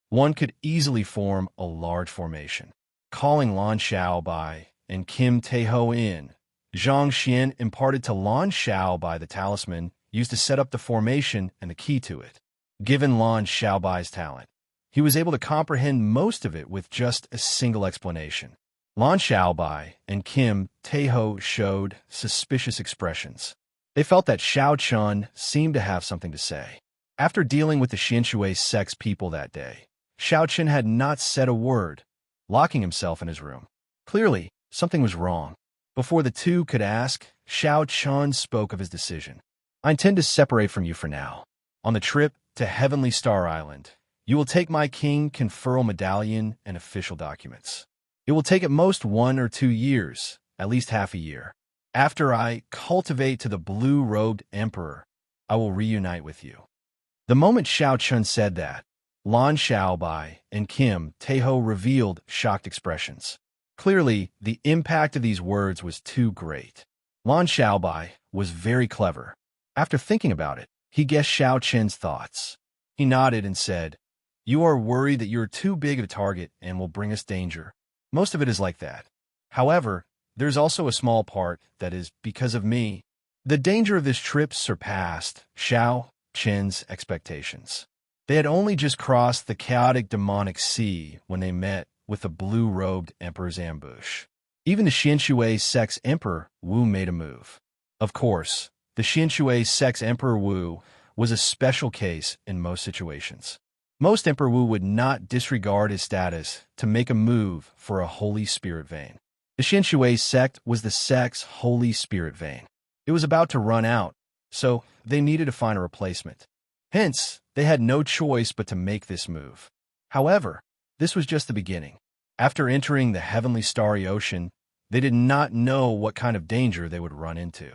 one could easily form a large formation. Calling Lan Xiaobai and Kim Taiho in, Zhang Xian imparted to Lan Xiaobai the talisman used to set up the formation and the key to it. Given Lan Xiaobai's talent, he was able to comprehend most of it with just a single explanation. Lan Xiaobai and Kim Taiho showed suspicious expressions. They felt that Xiao Qian seemed to have something to say. After dealing with the Xianshui sect's people that day, Xiao Qian had not said a word, locking himself in his room. Clearly, something was wrong. Before the two could ask, Xiao Qian spoke of his decision. I intend to separate from you for now. On the trip to Heavenly Star Island, you will take my king conferral medallion and official documents. It will take at most 1 or 2 years, at least half a year. After I cultivate to the blue-robed emperor, I will reunite with you. The moment Xiao Qian said that, Lan Xiaobai and Kim Taiho revealed shocked expressions. Clearly, the impact of these words was too great. Lan Xiaobai was very clever. After thinking about it, he guessed Xiao Qian's thoughts. He nodded and said, "You are worried that you are too big of a target and will bring us danger. Most of it is like that. However, there's also a small part that is because of me." The danger of this trip surpassed Xiao Qian's expectations. They had only just crossed the chaotic demonic sea when they met with the blue-robed emperor's ambush. Even the Xianshui sect's emperor Wu made a move. Of course, the Xianshui sect's emperor Wu was a special case in most situations. Most Emperor Wu would not disregard his status to make a move for a holy spirit vein. The Xinshui sect was the sect's holy spirit vein. It was about to run out, so they needed to find a replacement. Hence, they had no choice but to make this move. However, this was just the beginning. After entering the heavenly starry ocean, they did not know what kind of danger they would run into.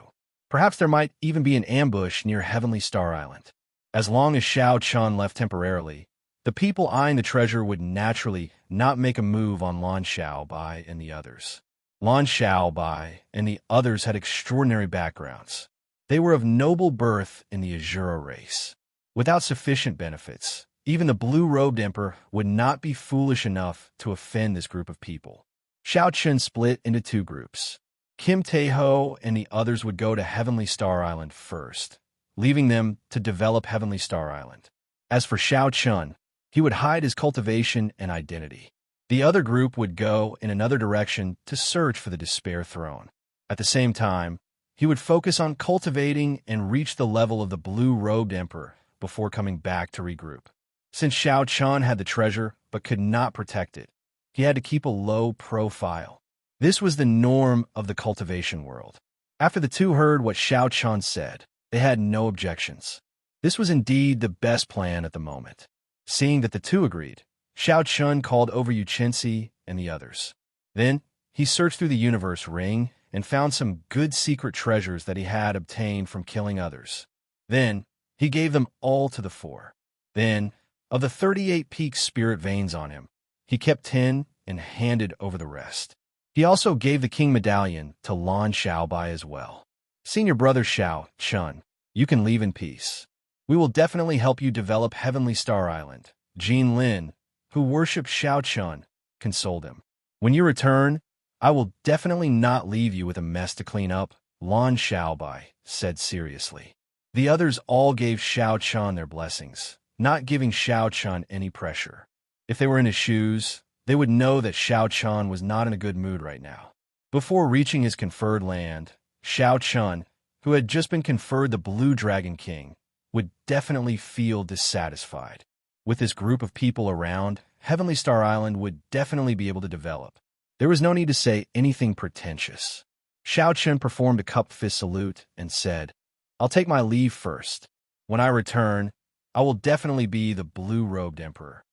Perhaps there might even be an ambush near Heavenly Star Island. As long as Xiao Chun left temporarily, the people eyeing the treasure would naturally not make a move on Lan Xiaobai and the others. Lan Xiaobai and the others had extraordinary backgrounds. They were of noble birth in the Azura race. Without sufficient benefits, even the blue-robed emperor would not be foolish enough to offend this group of people. Xiao Chun split into two groups. Kim Taeho and the others would go to Heavenly Star Island first, leaving them to develop Heavenly Star Island. As for Xiao Chun, he would hide his cultivation and identity. The other group would go in another direction to search for the Despair Throne. At the same time, he would focus on cultivating and reach the level of the blue-robed emperor before coming back to regroup. Since Xiao Chun had the treasure but could not protect it, he had to keep a low profile. This was the norm of the cultivation world. After the two heard what Xiao Chun said, they had no objections. This was indeed the best plan at the moment. Seeing that the two agreed, Xiao Chun called over Yu Chenxi and the others. Then, he searched through the universe ring and found some good secret treasures that he had obtained from killing others. Then, he gave them all to the four. Then, of the 38 peak spirit veins on him, he kept 10 and handed over the rest. He also gave the king medallion to Lan Xiaobai as well. Senior brother Xiao Chun, you can leave in peace. We will definitely help you develop Heavenly Star Island. Jean Lin, who worshipped Xiao Chun, consoled him. When you return, I will definitely not leave you with a mess to clean up, Lan Xiaobai said seriously. The others all gave Xiao Chun their blessings, not giving Xiao Chun any pressure. If they were in his shoes, they would know that Xiao Chun was not in a good mood right now. Before reaching his conferred land, Xiao Chun, who had just been conferred the Blue Dragon King, would definitely feel dissatisfied. With this group of people around, Heavenly Star Island would definitely be able to develop. There was no need to say anything pretentious. Xiao Chun performed a cup fist salute and said, I'll take my leave first. When I return, I will definitely be the blue-robed emperor.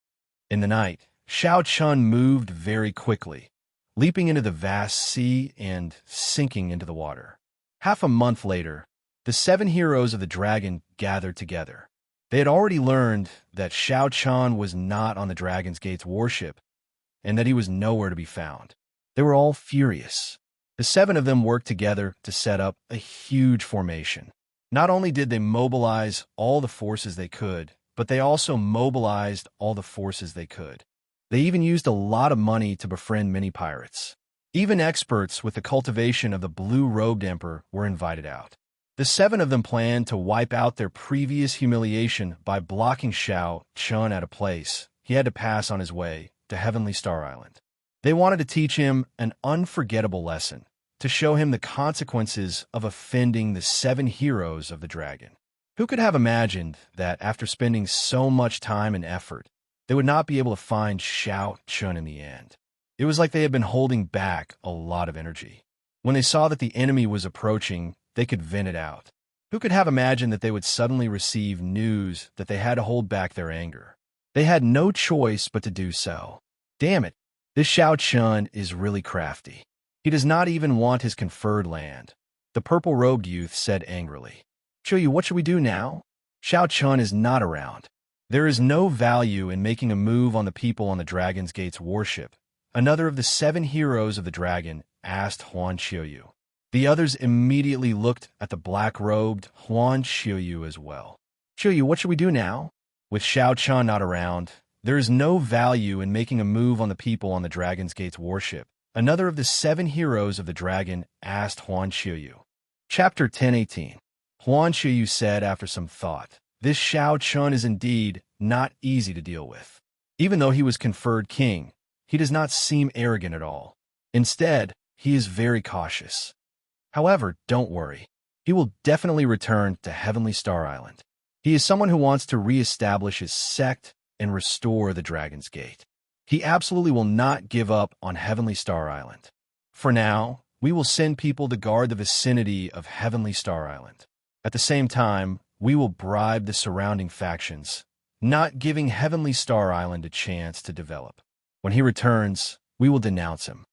In the night, Xiao Chun moved very quickly, leaping into the vast sea and sinking into the water. Half a month later, the 7 heroes of the dragon gathered together. They had already learned that Xiao Chun was not on the Dragon's Gate's warship, and that he was nowhere to be found. They were all furious. The 7 of them worked together to set up a huge formation. Not only did they mobilize all the forces they could, but they also mobilized all the forces they could. They even used a lot of money to befriend many pirates. Even experts with the cultivation of the blue-robed emperor were invited out. The 7 of them planned to wipe out their previous humiliation by blocking Xiao Chun at a place he had to pass on his way to Heavenly Star Island. They wanted to teach him an unforgettable lesson, to show him the consequences of offending the 7 heroes of the dragon. Who could have imagined that after spending so much time and effort, they would not be able to find Xiao Chun in the end? It was like they had been holding back a lot of energy. When they saw that the enemy was approaching, they could vent it out. Who could have imagined that they would suddenly receive news that they had to hold back their anger? They had no choice but to do so. Damn it, this Xiao Chun is really crafty. He does not even want his conferred land, the purple-robed youth said angrily. Qiuyu, what should we do now? Xiao Chun is not around. There is no value in making a move on the people on the Dragon's Gate's warship. Another of the 7 heroes of the dragon asked Huan Qiuyu. The others immediately looked at the black-robed Huan Qiuyu as well. Qiuyu, what should we do now? With Xiao Chun not around, there is no value in making a move on the people on the Dragon's Gate's warship. Another of the 7 heroes of the dragon asked Huan Qiuyu. Chapter 10:18. Huan Qiuyu said after some thought, this Xiao Chun is indeed not easy to deal with. Even though he was conferred king, he does not seem arrogant at all. Instead, he is very cautious. However, don't worry. He will definitely return to Heavenly Star Island. He is someone who wants to re-establish his sect and restore the Dragon's Gate. He absolutely will not give up on Heavenly Star Island. For now, we will send people to guard the vicinity of Heavenly Star Island. At the same time, we will bribe the surrounding factions, not giving Heavenly Star Island a chance to develop. When he returns, we will denounce him."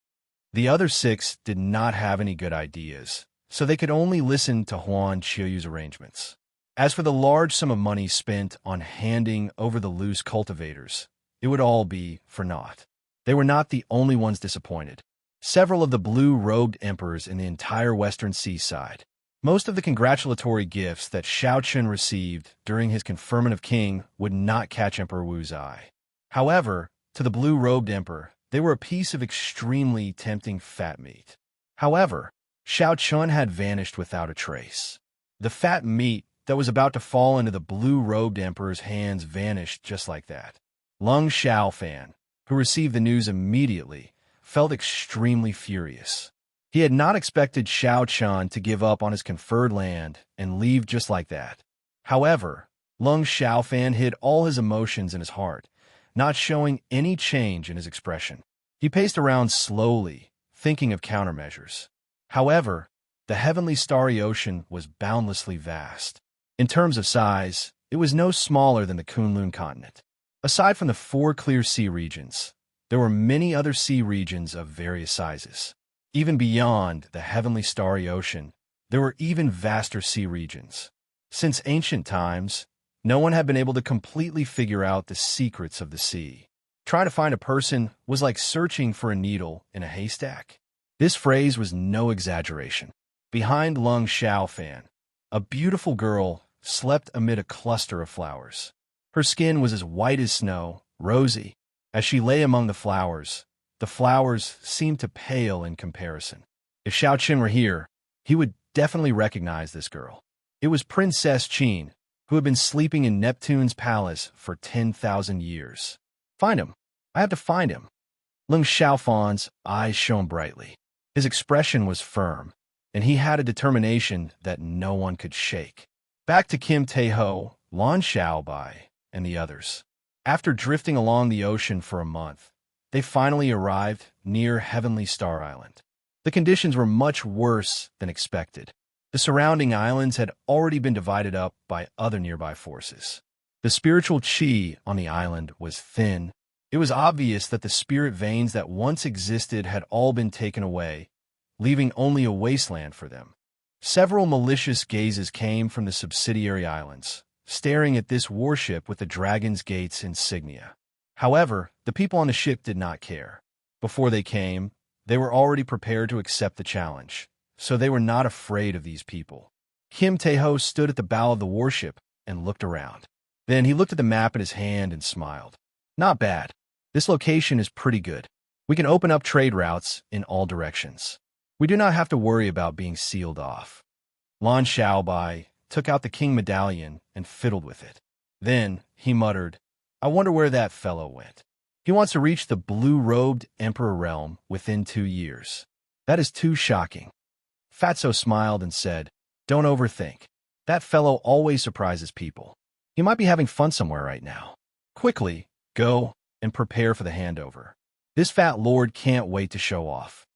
The other 6 did not have any good ideas, so they could only listen to Huan Qiuyu's arrangements. As for the large sum of money spent on handing over the loose cultivators, it would all be for naught. They were not the only ones disappointed. Several of the blue-robed emperors in the entire western seaside. Most of the congratulatory gifts that Xiao Chun received during his conferment of king would not catch Emperor Wu's eye. However, to the blue-robed emperor, they were a piece of extremely tempting fat meat. However, Xiao Chun had vanished without a trace. The fat meat that was about to fall into the blue-robed emperor's hands vanished just like that. Lung Xiaofan, who received the news immediately, felt extremely furious. He had not expected Xiao Chun to give up on his conferred land and leave just like that. However, Lung Xiaofan hid all his emotions in his heart, not showing any change in his expression. He paced around slowly, thinking of countermeasures. However, the heavenly starry ocean was boundlessly vast. In terms of size, it was no smaller than the Kunlun continent. Aside from the 4 clear sea regions, there were many other sea regions of various sizes. Even beyond the heavenly starry ocean, there were even vaster sea regions. Since ancient times, no one had been able to completely figure out the secrets of the sea. Trying to find a person was like searching for a needle in a haystack. This phrase was no exaggeration. Behind Lung Xiaofan, a beautiful girl slept amid a cluster of flowers. Her skin was as white as snow, rosy. As she lay among the flowers seemed to pale in comparison. If Xiao Qin were here, he would definitely recognize this girl. It was Princess Qin, who had been sleeping in Neptune's palace for 10,000 years. Find him. I have to find him. Lung Xiaofan's eyes shone brightly. His expression was firm, and he had a determination that no one could shake. Back to Kim Taeho, Lan Xiaobai, and the others. After drifting along the ocean for a month, they finally arrived near Heavenly Star Island. The conditions were much worse than expected. The surrounding islands had already been divided up by other nearby forces. The spiritual qi on the island was thin. It was obvious that the spirit veins that once existed had all been taken away, leaving only a wasteland for them. Several malicious gazes came from the subsidiary islands, staring at this warship with the Dragon's Gate's insignia. However, the people on the ship did not care. Before they came, they were already prepared to accept the challenge, so they were not afraid of these people. Kim Taeho stood at the bow of the warship and looked around. Then he looked at the map in his hand and smiled. Not bad. This location is pretty good. We can open up trade routes in all directions. We do not have to worry about being sealed off. Lan Xiaobai took out the king medallion and fiddled with it. Then he muttered, I wonder where that fellow went. He wants to reach the blue-robed emperor realm within 2 years. That is too shocking. Fatso smiled and said, Don't overthink. That fellow always surprises people. He might be having fun somewhere right now. Quickly, go and prepare for the handover. This fat lord can't wait to show off.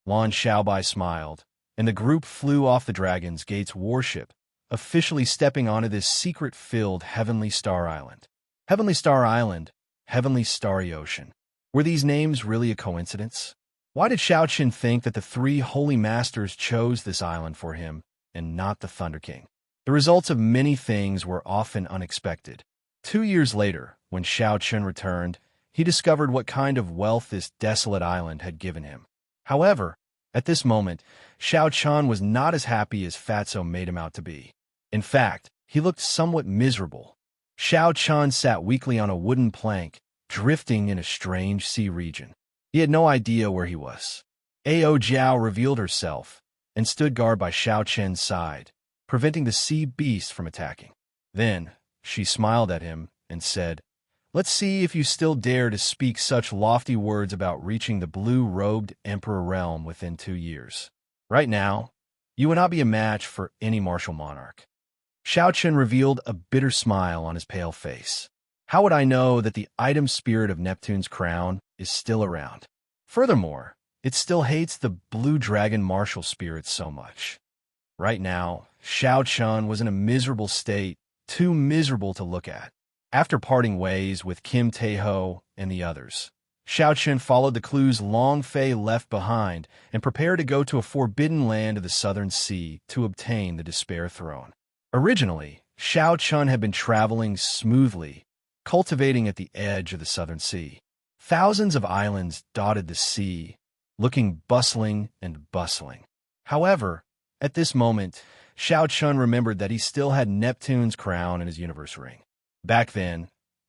Lan Xiaobai smiled, and the group flew off the Dragon's Gate's warship, officially stepping onto this secret-filled Heavenly Star Island. Heavenly Star Island, Heavenly Starry Ocean. Were these names really a coincidence? Why did Xiao Qin think that the 3 holy masters chose this island for him and not the Thunder King? The results of many things were often unexpected. 2 years later, when Xiao Qin returned, he discovered what kind of wealth this desolate island had given him. However, at this moment, Xiao Qin was not as happy as Fatso made him out to be. In fact, he looked somewhat miserable. Xiao Qin sat weakly on a wooden plank, drifting in a strange sea region. He had no idea where he was. Ao Jiao revealed herself and stood guard by Xiao Qin's side, preventing the sea beast from attacking. Then she smiled at him and said, Let's see if you still dare to speak such lofty words about reaching the blue-robed emperor realm within 2 years. Right now, you would not be a match for any martial monarch. Xiao Qin revealed a bitter smile on his pale face. How would I know that the item spirit of Neptune's crown is still around? Furthermore, it still hates the blue dragon martial spirit so much. Right now, Xiao Chun was in a miserable state, too miserable to look at. After parting ways with Kim Tae-ho and the others, Xiao Chun followed the clues Long Fei left behind and prepared to go to a forbidden land of the Southern Sea to obtain the Despair Throne. Originally, Xiao Chun had been traveling smoothly, cultivating at the edge of the Southern Sea. Thousands of islands dotted the sea, looking bustling and bustling. However, at this moment, Xiao Chun remembered that he still had Neptune's crown in his universe ring. Back then,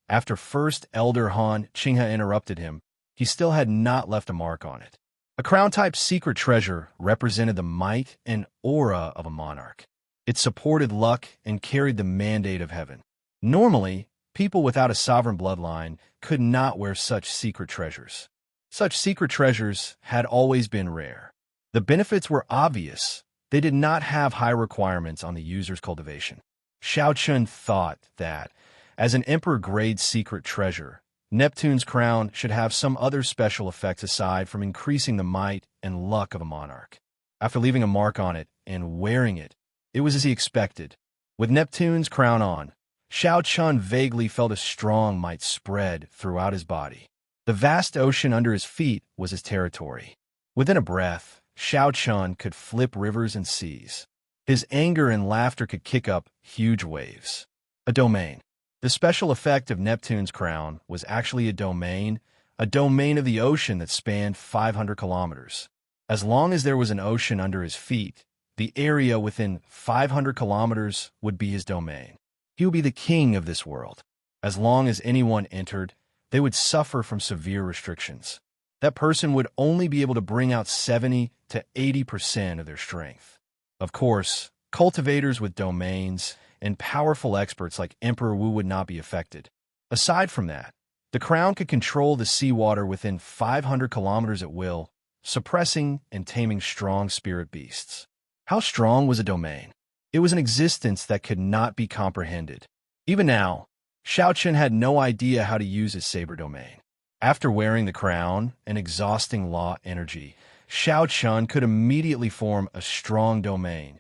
after First Elder Han Qinghe interrupted him, he still had not left a mark on it. A crown-type secret treasure represented the might and aura of a monarch. It supported luck and carried the mandate of heaven. Normally, people without a sovereign bloodline could not wear such secret treasures. Such secret treasures had always been rare. The benefits were obvious. They did not have high requirements on the user's cultivation. Xiao Chun thought that, as an emperor-grade secret treasure, Neptune's crown should have some other special effects aside from increasing the might and luck of a monarch. After leaving a mark on it and wearing it, it was as he expected. With Neptune's crown on, Xiao Chun vaguely felt a strong might spread throughout his body. The vast ocean under his feet was his territory. Within a breath, Xiao Chun could flip rivers and seas. His anger and laughter could kick up huge waves. A domain. The special effect of Neptune's crown was actually a domain of the ocean that spanned 500 kilometers. As long as there was an ocean under his feet, the area within 500 kilometers would be his domain. He would be the king of this world. As long as anyone entered, they would suffer from severe restrictions. That person would only be able to bring out 70 to 80% of their strength. Of course, cultivators with domains and powerful experts like Emperor Wu would not be affected. Aside from that, the crown could control the seawater within 500 kilometers at will, suppressing and taming strong spirit beasts. How strong was a domain? It was an existence that could not be comprehended. Even now, Xiao Chun had no idea how to use his saber domain. After wearing the crown and exhausting law energy, Xiao Chun could immediately form a strong domain,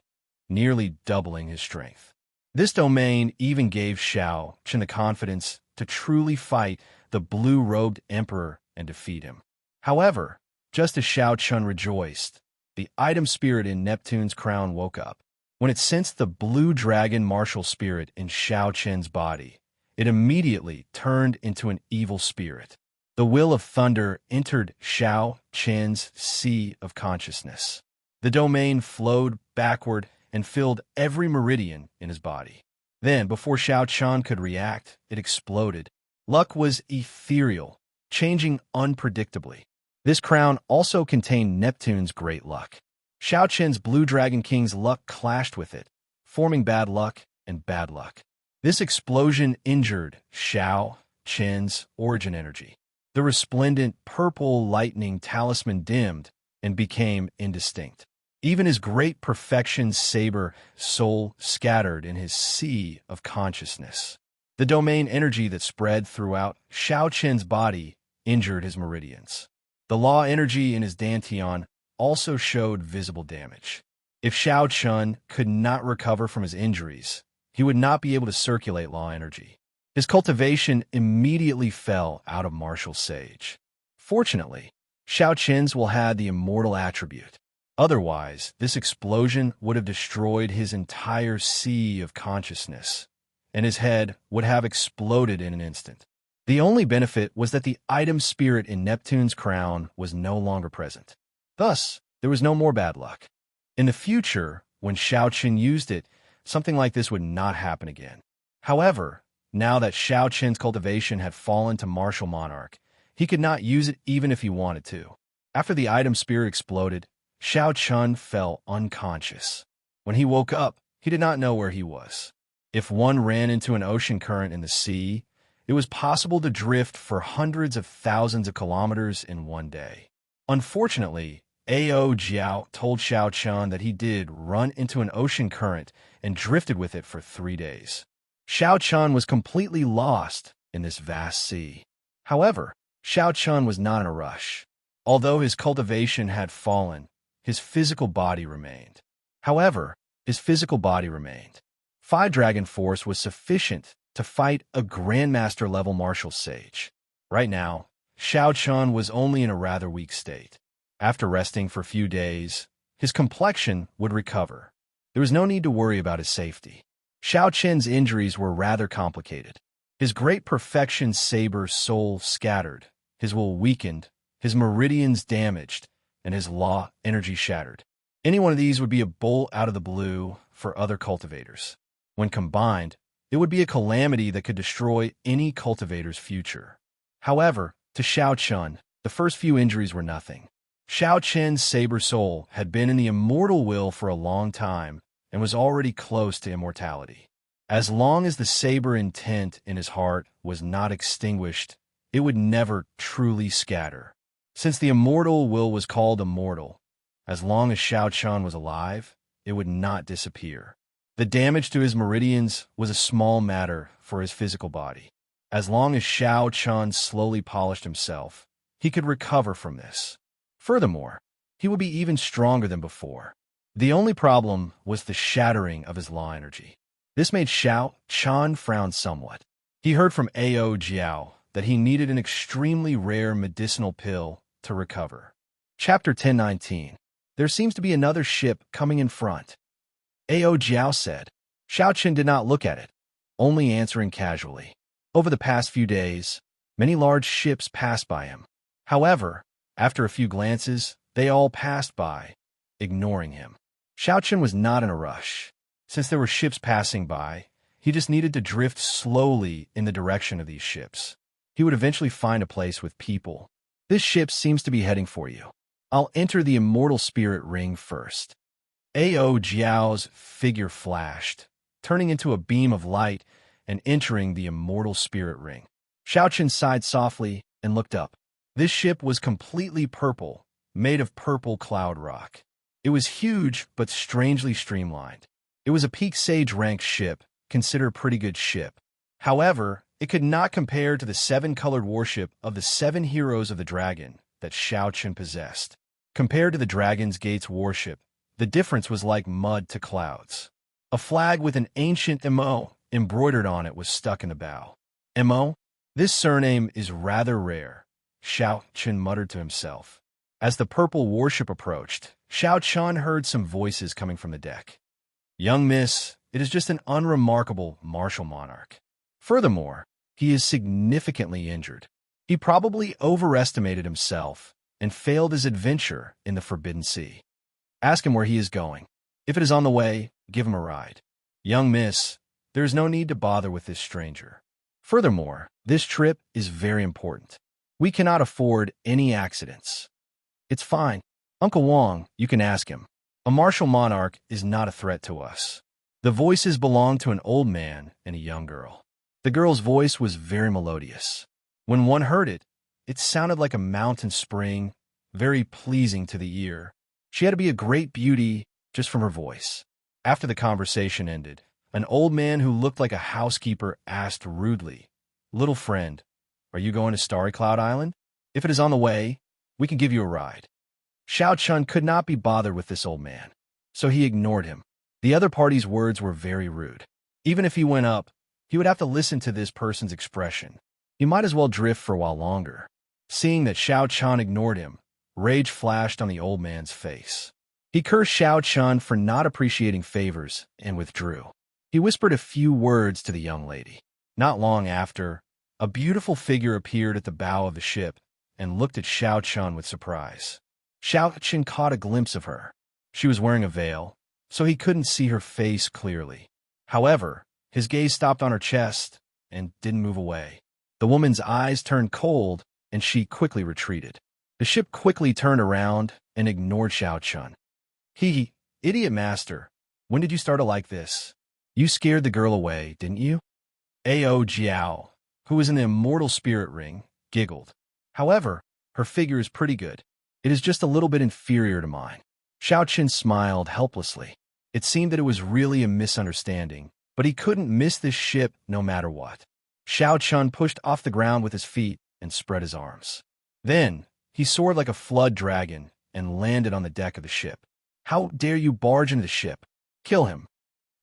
nearly doubling his strength. This domain even gave Xiao Chun the confidence to truly fight the blue-robed emperor and defeat him. However, just as Xiao Chun rejoiced, the item spirit in Neptune's crown woke up. When it sensed the blue dragon martial spirit in Xiao Chun's body, it immediately turned into an evil spirit. The will of thunder entered Xiao Chun's sea of consciousness. The domain flowed backward and filled every meridian in his body. Then, before Xiao Chun could react, it exploded. Luck was ethereal, changing unpredictably. This crown also contained Neptune's great luck. Xiao Chun's Blue Dragon King's luck clashed with it, forming bad luck and bad luck. This explosion injured Xiao Chun's origin energy. The resplendent purple lightning talisman dimmed and became indistinct. Even his great perfection saber soul scattered in his sea of consciousness. The domain energy that spread throughout Xiao Chun's body injured his meridians. The law energy in his dantian also showed visible damage. If Xiao Chun could not recover from his injuries, he would not be able to circulate law energy. His cultivation immediately fell out of martial sage. Fortunately, Xiao Chun's will had the immortal attribute. Otherwise, this explosion would have destroyed his entire sea of consciousness, and his head would have exploded in an instant. The only benefit was that the item spirit in Neptune's crown was no longer present. Thus, there was no more bad luck. In the future, when Xiao Chun used it, something like this would not happen again. However, now that Xiao Chun's cultivation had fallen to martial monarch, he could not use it even if he wanted to. After the item spirit exploded, Xiao Chun fell unconscious. When he woke up, he did not know where he was. If one ran into an ocean current in the sea, it was possible to drift for hundreds of thousands of kilometers in one day. Unfortunately, Ao Jiao told Xiao Chun that he did run into an ocean current and drifted with it for 3 days. Xiao Chun was completely lost in this vast sea. However, Xiao Chun was not in a rush. Although his cultivation had fallen, his physical body remained. However, his physical body remained. 5 dragon force was sufficient to fight a Grandmaster-level martial sage. Right now, Xiao Chun was only in a rather weak state. After resting for a few days, his complexion would recover. There was no need to worry about his safety. Xiao Chen's injuries were rather complicated. His great perfection saber soul scattered, his will weakened, his meridians damaged, and his law energy shattered. Any one of these would be a bolt out of the blue for other cultivators. When combined, it would be a calamity that could destroy any cultivator's future. However, to Xiao Chun, the first few injuries were nothing. Xiao Chen's saber soul had been in the immortal will for a long time and was already close to immortality. As long as the saber intent in his heart was not extinguished, it would never truly scatter. Since the immortal will was called immortal, as long as Xiao Chun was alive, it would not disappear. The damage to his meridians was a small matter for his physical body. As long as Xiao Chun slowly polished himself, he could recover from this. Furthermore, he would be even stronger than before. The only problem was the shattering of his law energy. This made Xiao Chun frown somewhat. He heard from Ao Jiao that he needed an extremely rare medicinal pill to recover. Chapter 1019. There seems to be another ship coming in front. Ao Jiao said. Xiao Chen did not look at it, only answering casually. Over the past few days, many large ships passed by him. However, after a few glances, they all passed by, ignoring him. Xiao Chen was not in a rush. Since there were ships passing by, he just needed to drift slowly in the direction of these ships. He would eventually find a place with people. This ship seems to be heading for you. I'll enter the immortal spirit ring first. Ao Jiao's figure flashed, turning into a beam of light and entering the immortal spirit ring. Xiao Chen sighed softly and looked up. This ship was completely purple, made of purple cloud rock. It was huge but strangely streamlined. It was a peak sage rank ship, considered a pretty good ship. However, it could not compare to the 7-colored warship of the 7 heroes of the dragon that Xiao Chen possessed. Compared to the Dragon's Gate's warship, the difference was like mud to clouds. A flag with an ancient MO embroidered on it was stuck in the bow. MO? This surname is rather rare, Xiao Chen muttered to himself. As the purple warship approached, Xiao Chun heard some voices coming from the deck. Young miss, it is just an unremarkable martial monarch. Furthermore, he is significantly injured. He probably overestimated himself and failed his adventure in the Forbidden Sea. Ask him where he is going. If it is on the way, give him a ride. Young miss, there is no need to bother with this stranger. Furthermore, this trip is very important. We cannot afford any accidents. It's fine. Uncle Wong, you can ask him. A martial monarch is not a threat to us. The voices belonged to an old man and a young girl. The girl's voice was very melodious. When one heard it, it sounded like a mountain spring, very pleasing to the ear. She had to be a great beauty just from her voice. After the conversation ended, an old man who looked like a housekeeper asked rudely, "Little friend, are you going to Starry Cloud Island? If it is on the way, we can give you a ride." Xiao Chun could not be bothered with this old man, so he ignored him. The other party's words were very rude. Even if he went up, he would have to listen to this person's expression. He might as well drift for a while longer. Seeing that Xiao Chun ignored him, rage flashed on the old man's face. He cursed Xiao Chun for not appreciating favors and withdrew. He whispered a few words to the young lady. Not long after, a beautiful figure appeared at the bow of the ship and looked at Xiao Chun with surprise. Xiao Chun caught a glimpse of her. She was wearing a veil, so he couldn't see her face clearly. However, his gaze stopped on her chest and didn't move away. The woman's eyes turned cold, and she quickly retreated. The ship quickly turned around and ignored Xiao Chun. Idiot master, when did you start to like this? You scared the girl away, didn't you? Ao Jiao, who was in the immortal spirit ring, giggled. However, her figure is pretty good. It is just a little bit inferior to mine. Xiao Chun smiled helplessly. It seemed that it was really a misunderstanding, but he couldn't miss this ship no matter what. Xiao Chun pushed off the ground with his feet and spread his arms. Then, He soared like a flood dragon and landed on the deck of the ship. "How dare you barge into the ship? Kill him."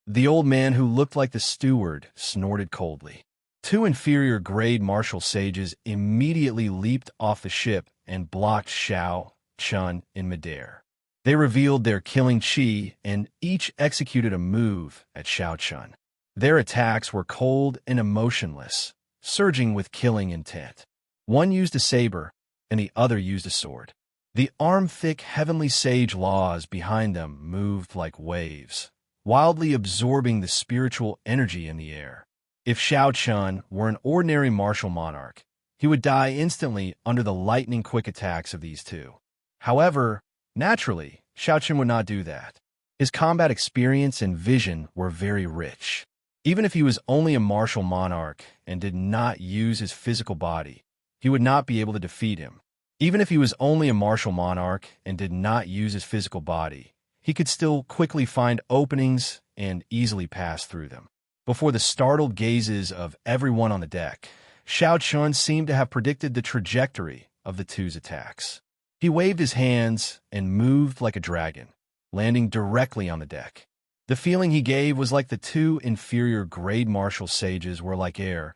The old man, who looked like the steward, snorted coldly. Two inferior grade martial sages immediately leaped off the ship and blocked Xiao Chun in midair. They revealed their killing chi and each executed a move at Xiao Chun. Their attacks were cold and emotionless, surging with killing intent. One used a saber, and the other used a sword. The arm-thick heavenly sage laws behind them moved like waves, wildly absorbing the spiritual energy in the air. If Xiao Chun were an ordinary martial monarch, he would die instantly under the lightning-quick attacks of these two. However, naturally, Xiao Chun would not do that. His combat experience and vision were very rich. Even if he was only a martial monarch and did not use his physical body, he would not be able to defeat him. Even if he was only a martial monarch and did not use his physical body, he could still quickly find openings and easily pass through them. Before the startled gazes of everyone on the deck, Xiao Chun seemed to have predicted the trajectory of the two's attacks. He waved his hands and moved like a dragon, landing directly on the deck. The feeling he gave was like the two inferior grade martial sages were like air,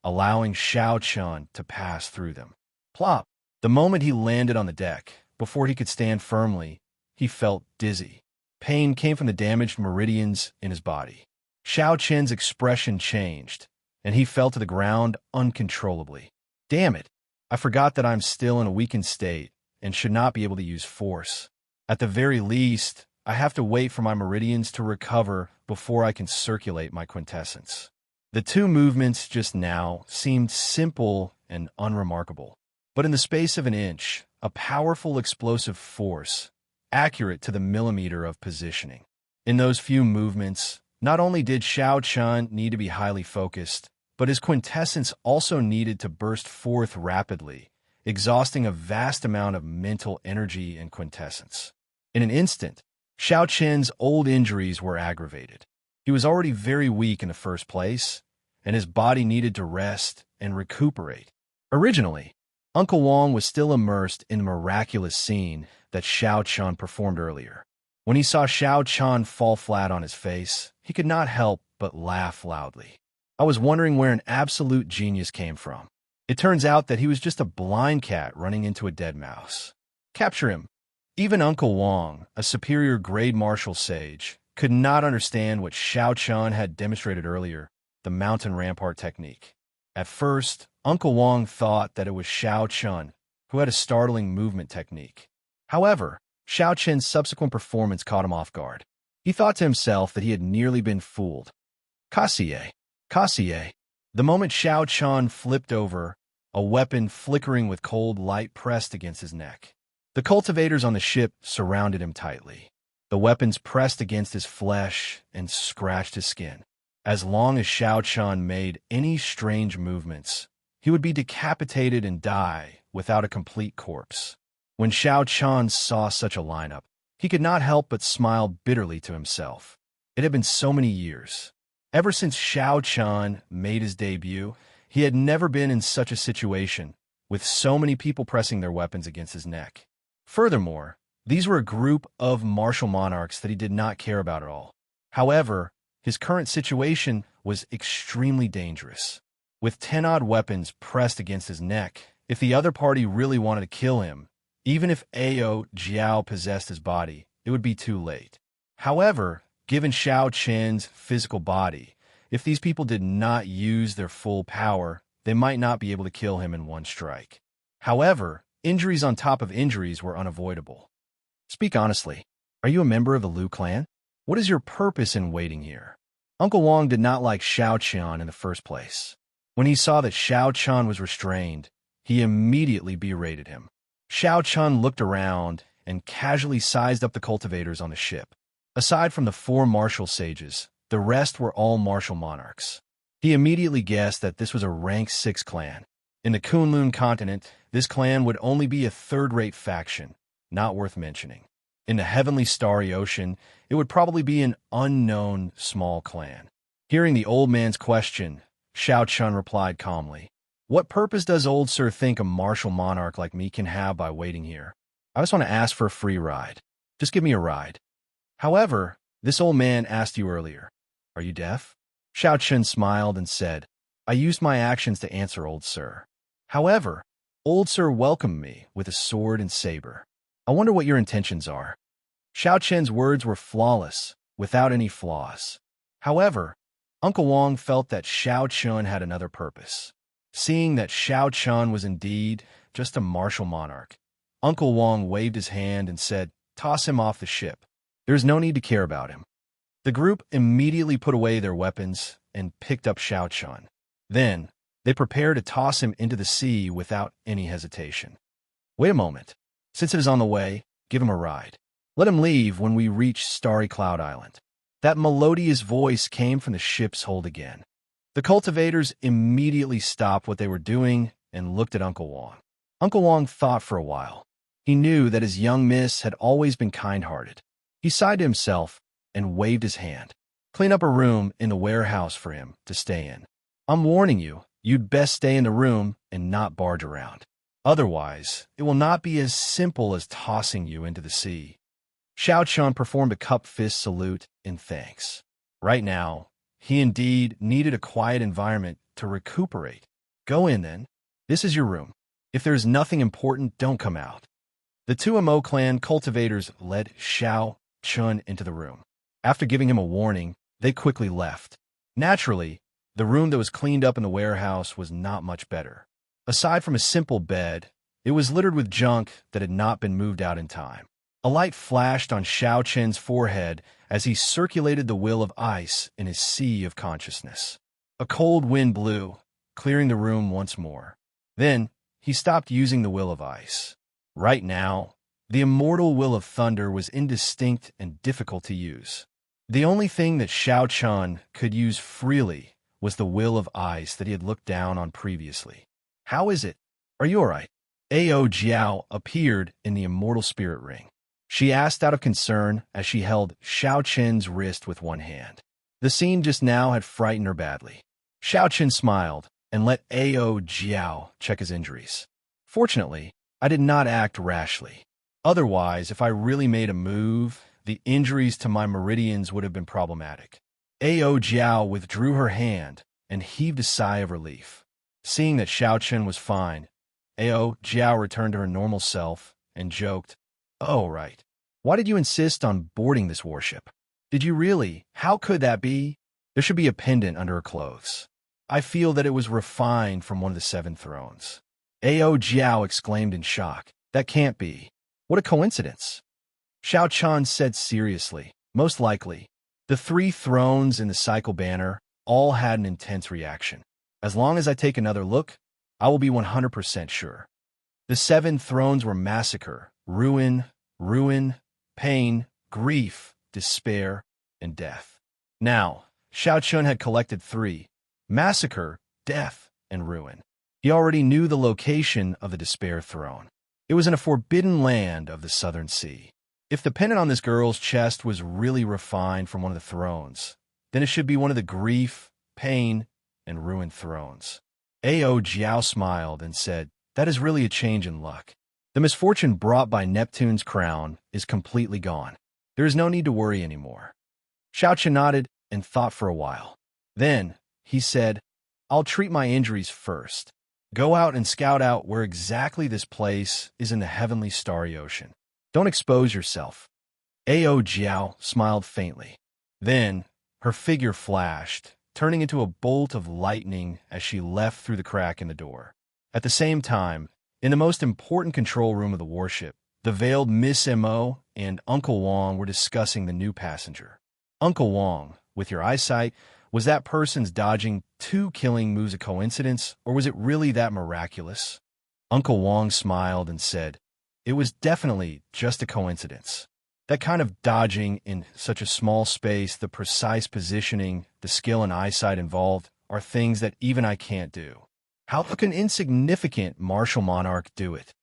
allowing Xiao Chun to pass through them. Plop! The moment he landed on the deck, before he could stand firmly, he felt dizzy. Pain came from the damaged meridians in his body. Xiao Chun's expression changed, and he fell to the ground uncontrollably. "Damn it! I forgot that I'm still in a weakened state and should not be able to use force. At the very least, I have to wait for my meridians to recover before I can circulate my quintessence." The two movements just now seemed simple and unremarkable, but in the space of an inch, a powerful explosive force, accurate to the millimeter of positioning. In those few movements, not only did Xiao Chun need to be highly focused, but his quintessence also needed to burst forth rapidly, exhausting a vast amount of mental energy and quintessence. In an instant, Xiao Chun's old injuries were aggravated. He was already very weak in the first place, and his body needed to rest and recuperate. Originally, Uncle Wong was still immersed in the miraculous scene that Xiao Chun performed earlier. When he saw Xiao Chun fall flat on his face, he could not help but laugh loudly. I was wondering where an absolute genius came from. It turns out that he was just a blind cat running into a dead mouse. Capture him. Even Uncle Wong, a superior grade martial sage, could not understand what Xiao Chun had demonstrated earlier, the mountain rampart technique. At first, Uncle Wong thought that it was Xiao Chun, who had a startling movement technique. However, Xiao Chun's subsequent performance caught him off guard. He thought to himself that he had nearly been fooled. Kassier. Kassier. The moment Xiao Chun flipped over, a weapon flickering with cold light pressed against his neck. The cultivators on the ship surrounded him tightly. The weapons pressed against his flesh and scratched his skin. As long as Xiao Chun made any strange movements, he would be decapitated and die without a complete corpse. When Xiao Chun saw such a lineup, he could not help but smile bitterly to himself. It had been so many years. Ever since Xiao Chun made his debut, he had never been in such a situation, with so many people pressing their weapons against his neck. Furthermore, these were a group of martial monarchs that he did not care about at all. However, his current situation was extremely dangerous. With 10-odd weapons pressed against his neck, if the other party really wanted to kill him, even if Ao Jiao possessed his body, it would be too late. However, given Xiao Chun's physical body, if these people did not use their full power, they might not be able to kill him in one strike. However, injuries on top of injuries were unavoidable. Speak honestly. Are you a member of the Liu clan? What is your purpose in waiting here? Uncle Wong did not like Xiao Chun in the first place. When he saw that Xiao Chun was restrained, he immediately berated him. Xiao Chun looked around and casually sized up the cultivators on the ship. Aside from the 4 martial sages, the rest were all martial monarchs. He immediately guessed that this was a rank 6 clan. In the Kunlun continent, this clan would only be a third-rate faction, not worth mentioning. In the heavenly starry ocean, it would probably be an unknown small clan. Hearing the old man's question, Xiao Chun replied calmly, What purpose does old sir think a martial monarch like me can have by waiting here? I just want to ask for a free ride. Just give me a ride. However, this old man asked you earlier, are you deaf? Xiao Chun smiled and said, I used my actions to answer old sir. However, old sir welcomed me with a sword and saber. I wonder what your intentions are. Xiao Chen's words were flawless, without any flaws. However, Uncle Wong felt that Xiao Chun had another purpose. Seeing that Xiao Chun was indeed just a martial monarch, Uncle Wong waved his hand and said, toss him off the ship. There is no need to care about him. The group immediately put away their weapons and picked up Xiao Chun. Then, they prepared to toss him into the sea without any hesitation. Wait a moment. Since it is on the way, give him a ride. Let him leave when we reach Starry Cloud Island. That melodious voice came from the ship's hold again. The cultivators immediately stopped what they were doing and looked at Uncle Wong. Uncle Wong thought for a while. He knew that his young miss had always been kind-hearted. He sighed to himself and waved his hand. Clean up a room in the warehouse for him to stay in. I'm warning you, you'd best stay in the room and not barge around. Otherwise, it will not be as simple as tossing you into the sea. Xiao Chun performed a cupped fist salute in thanks. Right now, he indeed needed a quiet environment to recuperate. Go in then. This is your room. If there is nothing important, don't come out. The two Mo clan cultivators led Xiao Chun into the room. After giving him a warning, they quickly left. Naturally, the room that was cleaned up in the warehouse was not much better. Aside from a simple bed, it was littered with junk that had not been moved out in time. A light flashed on Xiao Chen's forehead as he circulated the will of ice in his sea of consciousness. A cold wind blew, clearing the room once more. Then, he stopped using the will of ice. Right now, the immortal will of thunder was indistinct and difficult to use. The only thing that Xiao Chun could use freely was the will of ice that he had looked down on previously. How is it? Are you all right? Ao Jiao appeared in the immortal spirit ring. She asked out of concern as she held Xiao Chen's wrist with one hand. The scene just now had frightened her badly. Xiao Chen smiled and let Ao Jiao check his injuries. Fortunately, I did not act rashly. Otherwise, if I really made a move, the injuries to my meridians would have been problematic. Ao Jiao withdrew her hand and heaved a sigh of relief. Seeing that Xiao Chen was fine, Ao Jiao returned to her normal self and joked, Oh, right. Why did you insist on boarding this warship? Did you really? How could that be? There should be a pendant under her clothes. I feel that it was refined from one of the 7 thrones. Ao Jiao exclaimed in shock. That can't be. What a coincidence. Xiao Chun said seriously, most likely. The 3 thrones in the cycle banner all had an intense reaction. As long as I take another look, I will be 100% sure. The 7 thrones were massacre, ruin, pain, grief, despair, and death. Now, Xiao Chun had collected 3, massacre, death, and ruin. He already knew the location of the despair throne. It was in a forbidden land of the southern sea. If the pendant on this girl's chest was really refined from one of the thrones, then it should be one of the grief, pain, and ruin thrones. Ao Jiao smiled and said, That is really a change in luck. The misfortune brought by Neptune's crown is completely gone. There is no need to worry anymore. Xiao Chen nodded and thought for a while. Then, he said, I'll treat my injuries first. Go out and scout out where exactly this place is in the heavenly starry ocean. Don't expose yourself. Ao Jiao smiled faintly. Then, her figure flashed, turning into a bolt of lightning as she left through the crack in the door. At the same time, in the most important control room of the warship, the veiled Miss Mo and Uncle Wong were discussing the new passenger. Uncle Wong, with your eyesight, was that person's dodging 2 killing moves a coincidence, or was it really that miraculous? Uncle Wong smiled and said, It was definitely just a coincidence. That kind of dodging in such a small space, the precise positioning, the skill and eyesight involved, are things that even I can't do. How can an insignificant martial monarch do it?